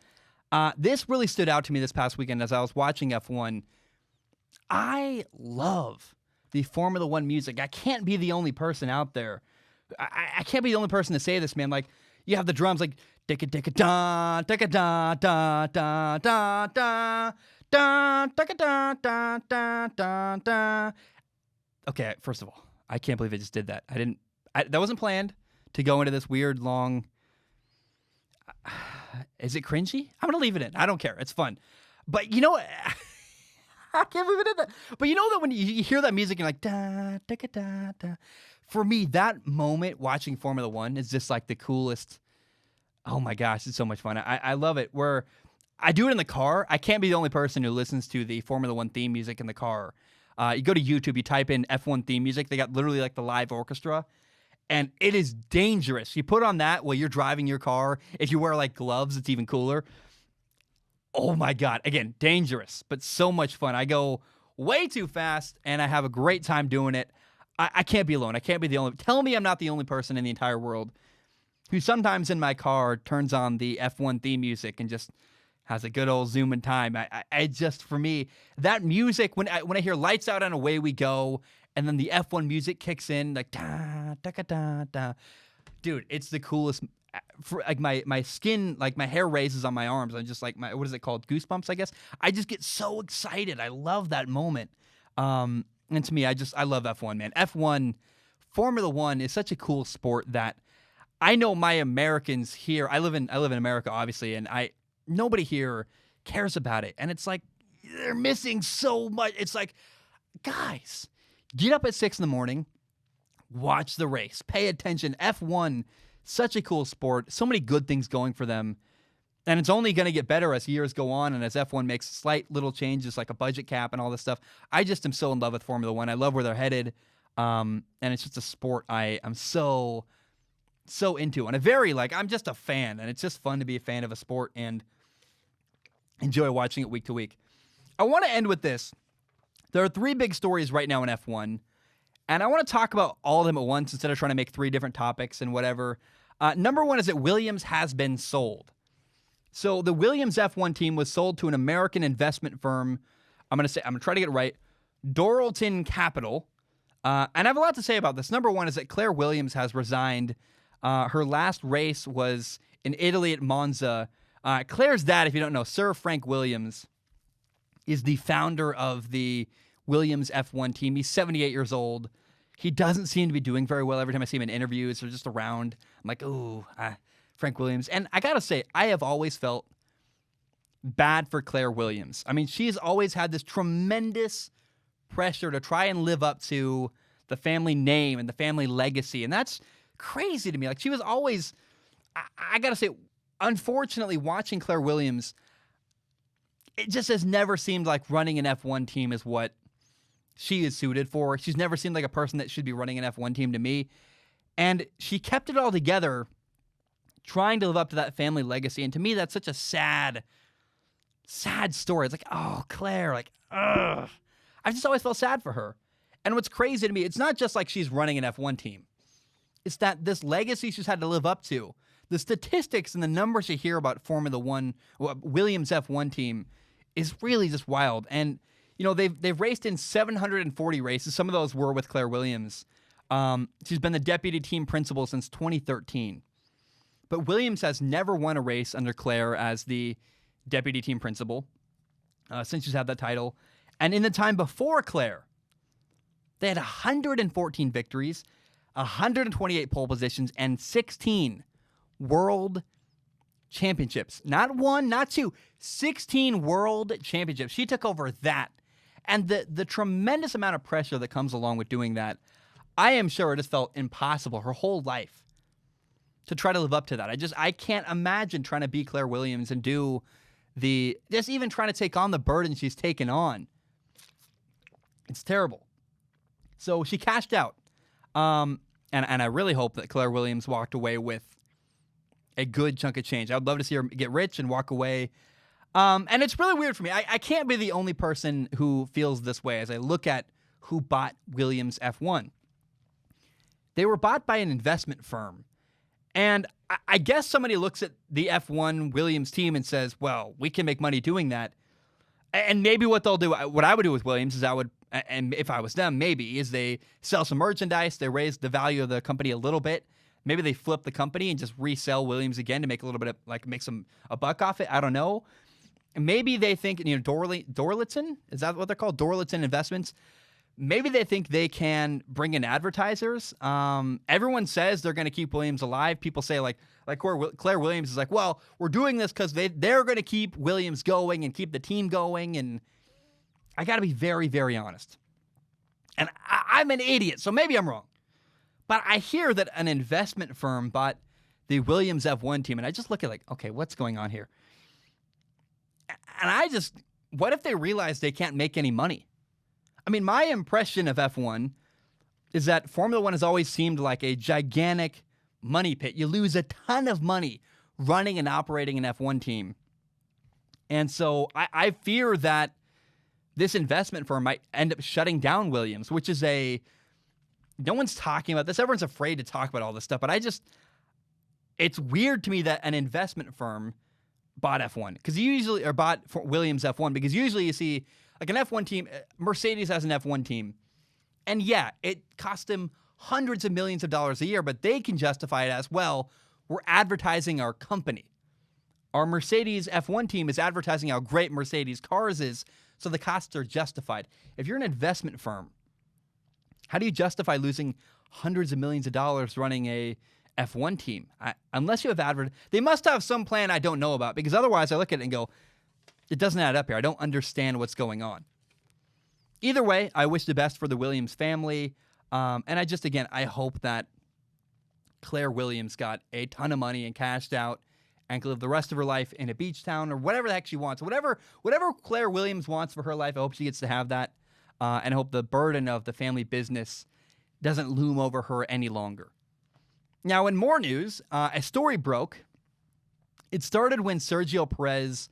This really stood out to me this past weekend as I was watching F1. I love the Formula One music. I can't be the only person out there. I can't be the only person to say this, man. Like, you have the drums like dicka-dicka-da, dicka-da-da-da-da-da, da-dicka-da-da-da-da-da. Okay, first of all, I can't believe I just did that. That wasn't planned to go into this weird, long... Is it cringy? I'm going to leave it in. I don't care. It's fun. But I can't believe I did that. But you know that when you hear that music, you're like, da, da, da, da. For me, that moment watching Formula One is just like the coolest. Oh my gosh, it's so much fun. I love it. Where I do it in the car. I can't be the only person who listens to the Formula One theme music in the car. You go to YouTube, you type in F1 theme music. They got literally like the live orchestra. And it is dangerous. You put on that while you're driving your car. If you wear like gloves, it's even cooler. Oh my God. Again, dangerous, but so much fun. I go way too fast and I have a great time doing it. I can't be alone. I can't be the only. Tell me I'm not the only person in the entire world who sometimes in my car turns on the F1 theme music and just has a good old zooming time. I just, for me, that music, when I hear lights out and away we go, and then the F1 music kicks in, like, da, da, da, da, da. Dude, it's the coolest. For, like, my skin, like, my hair raises on my arms. I'm just like, what is it called? Goosebumps, I guess. I just get so excited. I love that moment. And to me, I love F1, man. F1, Formula One is such a cool sport that I know my Americans here. I live in America, obviously, and nobody here cares about it. And it's like, they're missing so much. It's like, guys, get up at 6 a.m, watch the race, pay attention. F1, such a cool sport. So many good things going for them. And it's only going to get better as years go on and as F1 makes slight little changes like a budget cap and all this stuff. I just am so in love with Formula One. I love where they're headed. And it's just a sport I'm so into. And I'm just a fan. And it's just fun to be a fan of a sport and enjoy watching it week to week. I want to end with this. There are 3 big stories right now in F1, and I want to talk about all of them at once instead of trying to make 3 different topics and whatever. Number 1 is that Williams has been sold. So the Williams F1 team was sold to an American investment firm. I'm going to try to get it right. Doralton Capital. And I have a lot to say about this. Number 1 is that Claire Williams has resigned. Her last race was in Italy at Monza. Claire's dad, if you don't know, Sir Frank Williams, is the founder of the Williams F1 team. He's 78 years old. He doesn't seem to be doing very well every time I see him in interviews or just around. I'm like, ooh, Frank Williams. And I got to say, I have always felt bad for Claire Williams. I mean, she's always had this tremendous pressure to try and live up to the family name and the family legacy. And that's crazy to me. Like, she was always, I got to say, unfortunately, watching Claire Williams, it just has never seemed like running an F1 team is what she is suited for. She's never seemed like a person that should be running an F1 team to me. And she kept it all together, trying to live up to that family legacy. And to me, that's such a sad story. It's like, oh, Claire, like, ugh. I've just always felt sad for her. And what's crazy to me, it's not just like she's running an F1 team. It's that this legacy she's had to live up to. The statistics and the numbers you hear about Formula One, Williams F1 team, is really just wild. And, you know, they've raced in 740 races. Some of those were with Claire Williams. She's been the deputy team principal since 2013. But Williams has never won a race under Claire as the deputy team principal since she's had that title. And in the time before Claire, They had 114 victories, 128 pole positions, and 16 world championships. Not one, not two, 16 world championships. She took over that. And the tremendous amount of pressure that comes along with doing that, I am sure it just felt impossible her whole life to try to live up to that. I can't imagine trying to be Claire Williams and do just even trying to take on the burden she's taken on. It's terrible. So she cashed out. And I really hope that Claire Williams walked away with a good chunk of change. I would love to see her get rich and walk away. And it's really weird for me. I can't be the only person who feels this way as I look at who bought Williams F1. They were bought by an investment firm. And I guess somebody looks at the F1 Williams team and says, well, we can make money doing that. And maybe what they'll do, what I would do with Williams is and if I was them, maybe, is they sell some merchandise, they raise the value of the company a little bit. Maybe they flip the company and just resell Williams again to make a little bit of, make a buck off it. I don't know. And maybe they think, Dorlitzen, is that what they're called? Dorlitzen Investments. Maybe they think they can bring in advertisers. Everyone says they're going to keep Williams alive. People say like Claire Williams is like, well, we're doing this because they're going to keep Williams going and keep the team going. And I got to be very, very honest. And I'm an idiot, so maybe I'm wrong. But I hear that an investment firm bought the Williams F1 team, and I just look at okay, what's going on here? And what if they realize they can't make any money? I mean, my impression of F1 is that Formula One has always seemed like a gigantic money pit. You lose a ton of money running and operating an F1 team. And so I fear that this investment firm might end up shutting down Williams, which is no one's talking about this. Everyone's afraid to talk about all this stuff. But it's weird to me that an investment firm bought F1 bought Williams F1 because usually you see an F1 team, Mercedes has an F1 team. And yeah, it costs them hundreds of millions of dollars a year, but they can justify it as, well, we're advertising our company. Our Mercedes F1 team is advertising how great Mercedes cars is, so the costs are justified. If you're an investment firm, how do you justify losing hundreds of millions of dollars running a F1 team? Unless you have they must have some plan I don't know about, because otherwise I look at it and go, it doesn't add up here. I don't understand what's going on. Either way, I wish the best for the Williams family. And I hope that Claire Williams got a ton of money and cashed out and can live the rest of her life in a beach town or whatever the heck she wants. Whatever Claire Williams wants for her life, I hope she gets to have that. And I hope the burden of the family business doesn't loom over her any longer. Now, in more news, a story broke. It started when Sergio Perez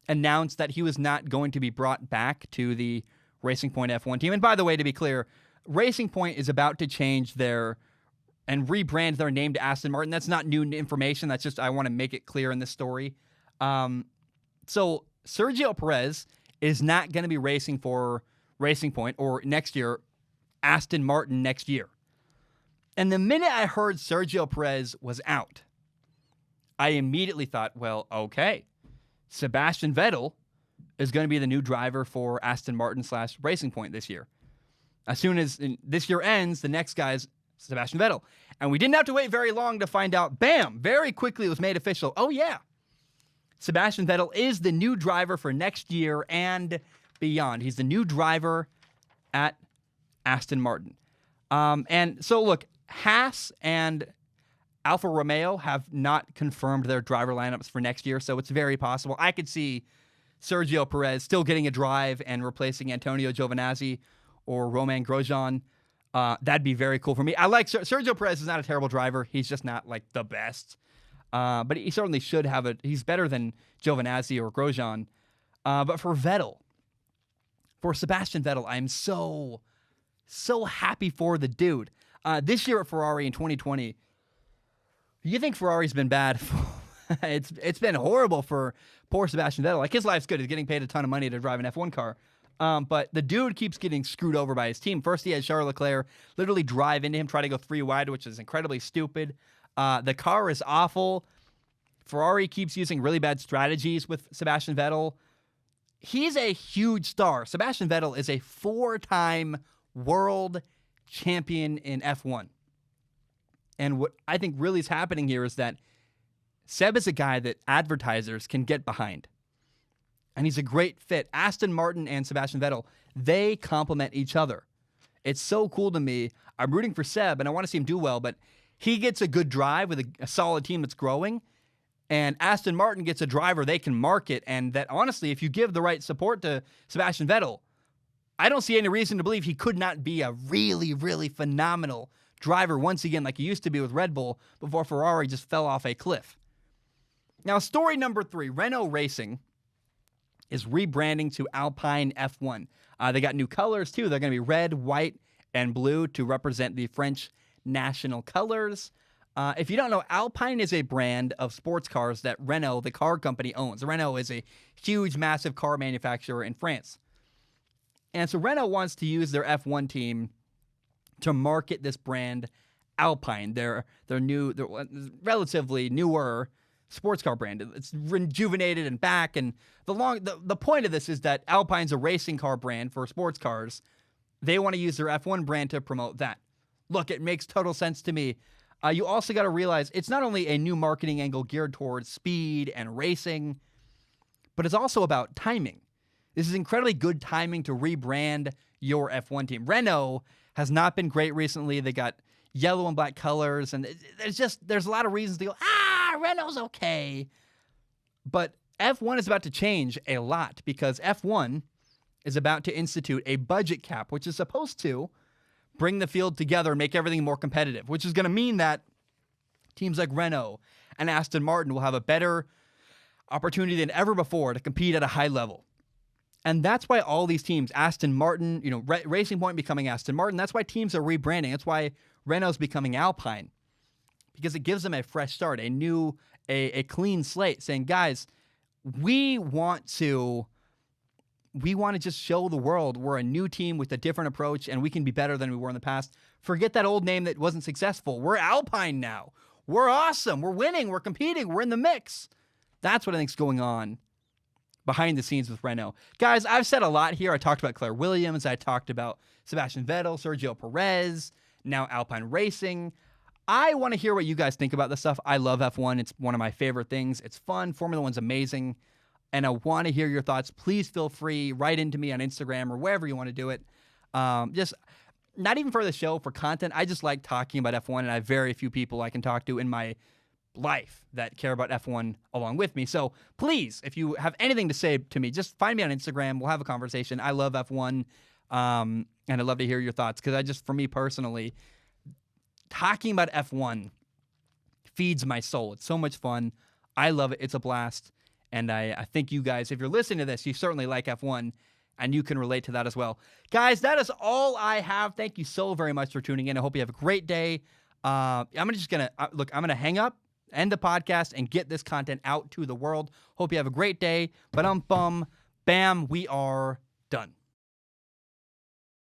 announced that he was not going to be brought back to the Racing Point F1 team. And by the way, to be clear, Racing Point is about to change and rebrand their name to Aston Martin. That's not new information. That's just, I want to make it clear in this story. So Sergio Perez is not going to be racing for Racing Point, or next year, Aston Martin next year. And the minute I heard Sergio Perez was out, I immediately thought, well, okay, Sebastian Vettel is going to be the new driver for Aston Martin / Racing Point this year. As soon as this year ends, the next guy is Sebastian Vettel. And we didn't have to wait very long to find out. Bam! Very quickly it was made official. Oh, yeah. Sebastian Vettel is the new driver for next year and beyond. He's the new driver at Aston Martin. And so, look, Haas and Alfa Romeo have not confirmed their driver lineups for next year, so it's very possible. I could see Sergio Perez still getting a drive and replacing Antonio Giovinazzi or Romain Grosjean. That'd be very cool for me. I like Sergio Perez is not a terrible driver. He's just not the best. But he certainly should have he's better than Giovinazzi or Grosjean. But for Sebastian Vettel, I'm so happy for the dude. This year at Ferrari in 2020, you think Ferrari's been bad? It's been horrible for poor Sebastian Vettel. His life's good. He's getting paid a ton of money to drive an F1 car. But the dude keeps getting screwed over by his team. First, he had Charles Leclerc literally drive into him, try to go 3 wide, which is incredibly stupid. The car is awful. Ferrari keeps using really bad strategies with Sebastian Vettel. He's a huge star. Sebastian Vettel is a 4-time world champion in F1. And what I think really is happening here is that Seb is a guy that advertisers can get behind. And he's a great fit. Aston Martin and Sebastian Vettel, they complement each other. It's so cool to me. I'm rooting for Seb, and I want to see him do well, but he gets a good drive with a solid team that's growing, and Aston Martin gets a driver they can market, and that, honestly, if you give the right support to Sebastian Vettel, I don't see any reason to believe he could not be a really, really phenomenal driver once again like he used to be with Red Bull before Ferrari just fell off a cliff. Now, story number 3, Renault Racing is rebranding to Alpine F1. They got new colors, too. They're going to be red, white, and blue to represent the French national colors. If you don't know, Alpine is a brand of sports cars that Renault, the car company, owns. Renault is a huge, massive car manufacturer in France. And so Renault wants to use their F1 team to market this brand Alpine, their relatively newer sports car brand. It's rejuvenated and back, and the point of this is that Alpine's a racing car brand for sports cars. They want to use their F1 brand to promote that. Look, it makes total sense to me. You also got to realize it's not only a new marketing angle geared towards speed and racing, but it's also about timing. This is incredibly good timing to rebrand your F1 team. Renault has not been great recently. They got yellow and black colors, and there's a lot of reasons to go, Renault's okay. But F1 is about to change a lot because F1 is about to institute a budget cap, which is supposed to bring the field together and make everything more competitive, which is going to mean that teams like Renault and Aston Martin will have a better opportunity than ever before to compete at a high level. And that's why all these teams, Aston Martin, Racing Point becoming Aston Martin, that's why teams are rebranding. That's why Renault's becoming Alpine, because it gives them a fresh start, a clean slate, saying, guys, we want to just show the world we're a new team with a different approach, and we can be better than we were in the past. Forget that old name that wasn't successful. We're Alpine now. We're awesome. We're winning. We're competing. We're in the mix. That's what I think's going on behind the scenes with Renault. Guys, I've said a lot here. I talked about Claire Williams. I talked about Sebastian Vettel, Sergio Perez, now Alpine Racing. I want to hear what you guys think about this stuff. I love F1. It's one of my favorite things. It's fun. Formula One's amazing. And I want to hear your thoughts. Please feel free. Write into me on Instagram or wherever you want to do it. Just not even for the show, for content. I just like talking about F1, and I have very few people I can talk to in my life that care about F1 along with me. So please, if you have anything to say to me, just find me on Instagram. We'll have a conversation. I love F1, and I'd love to hear your thoughts because for me personally, talking about F1 feeds my soul. It's so much fun. I love it. It's a blast. And I think you guys, if you're listening to this, you certainly like F1, and you can relate to that as well. Guys, that is all I have. Thank you so very much for tuning in. I hope you have a great day. I'm going to hang up, end the podcast, and get this content out to the world. Hope you have a great day. Bam, we are done.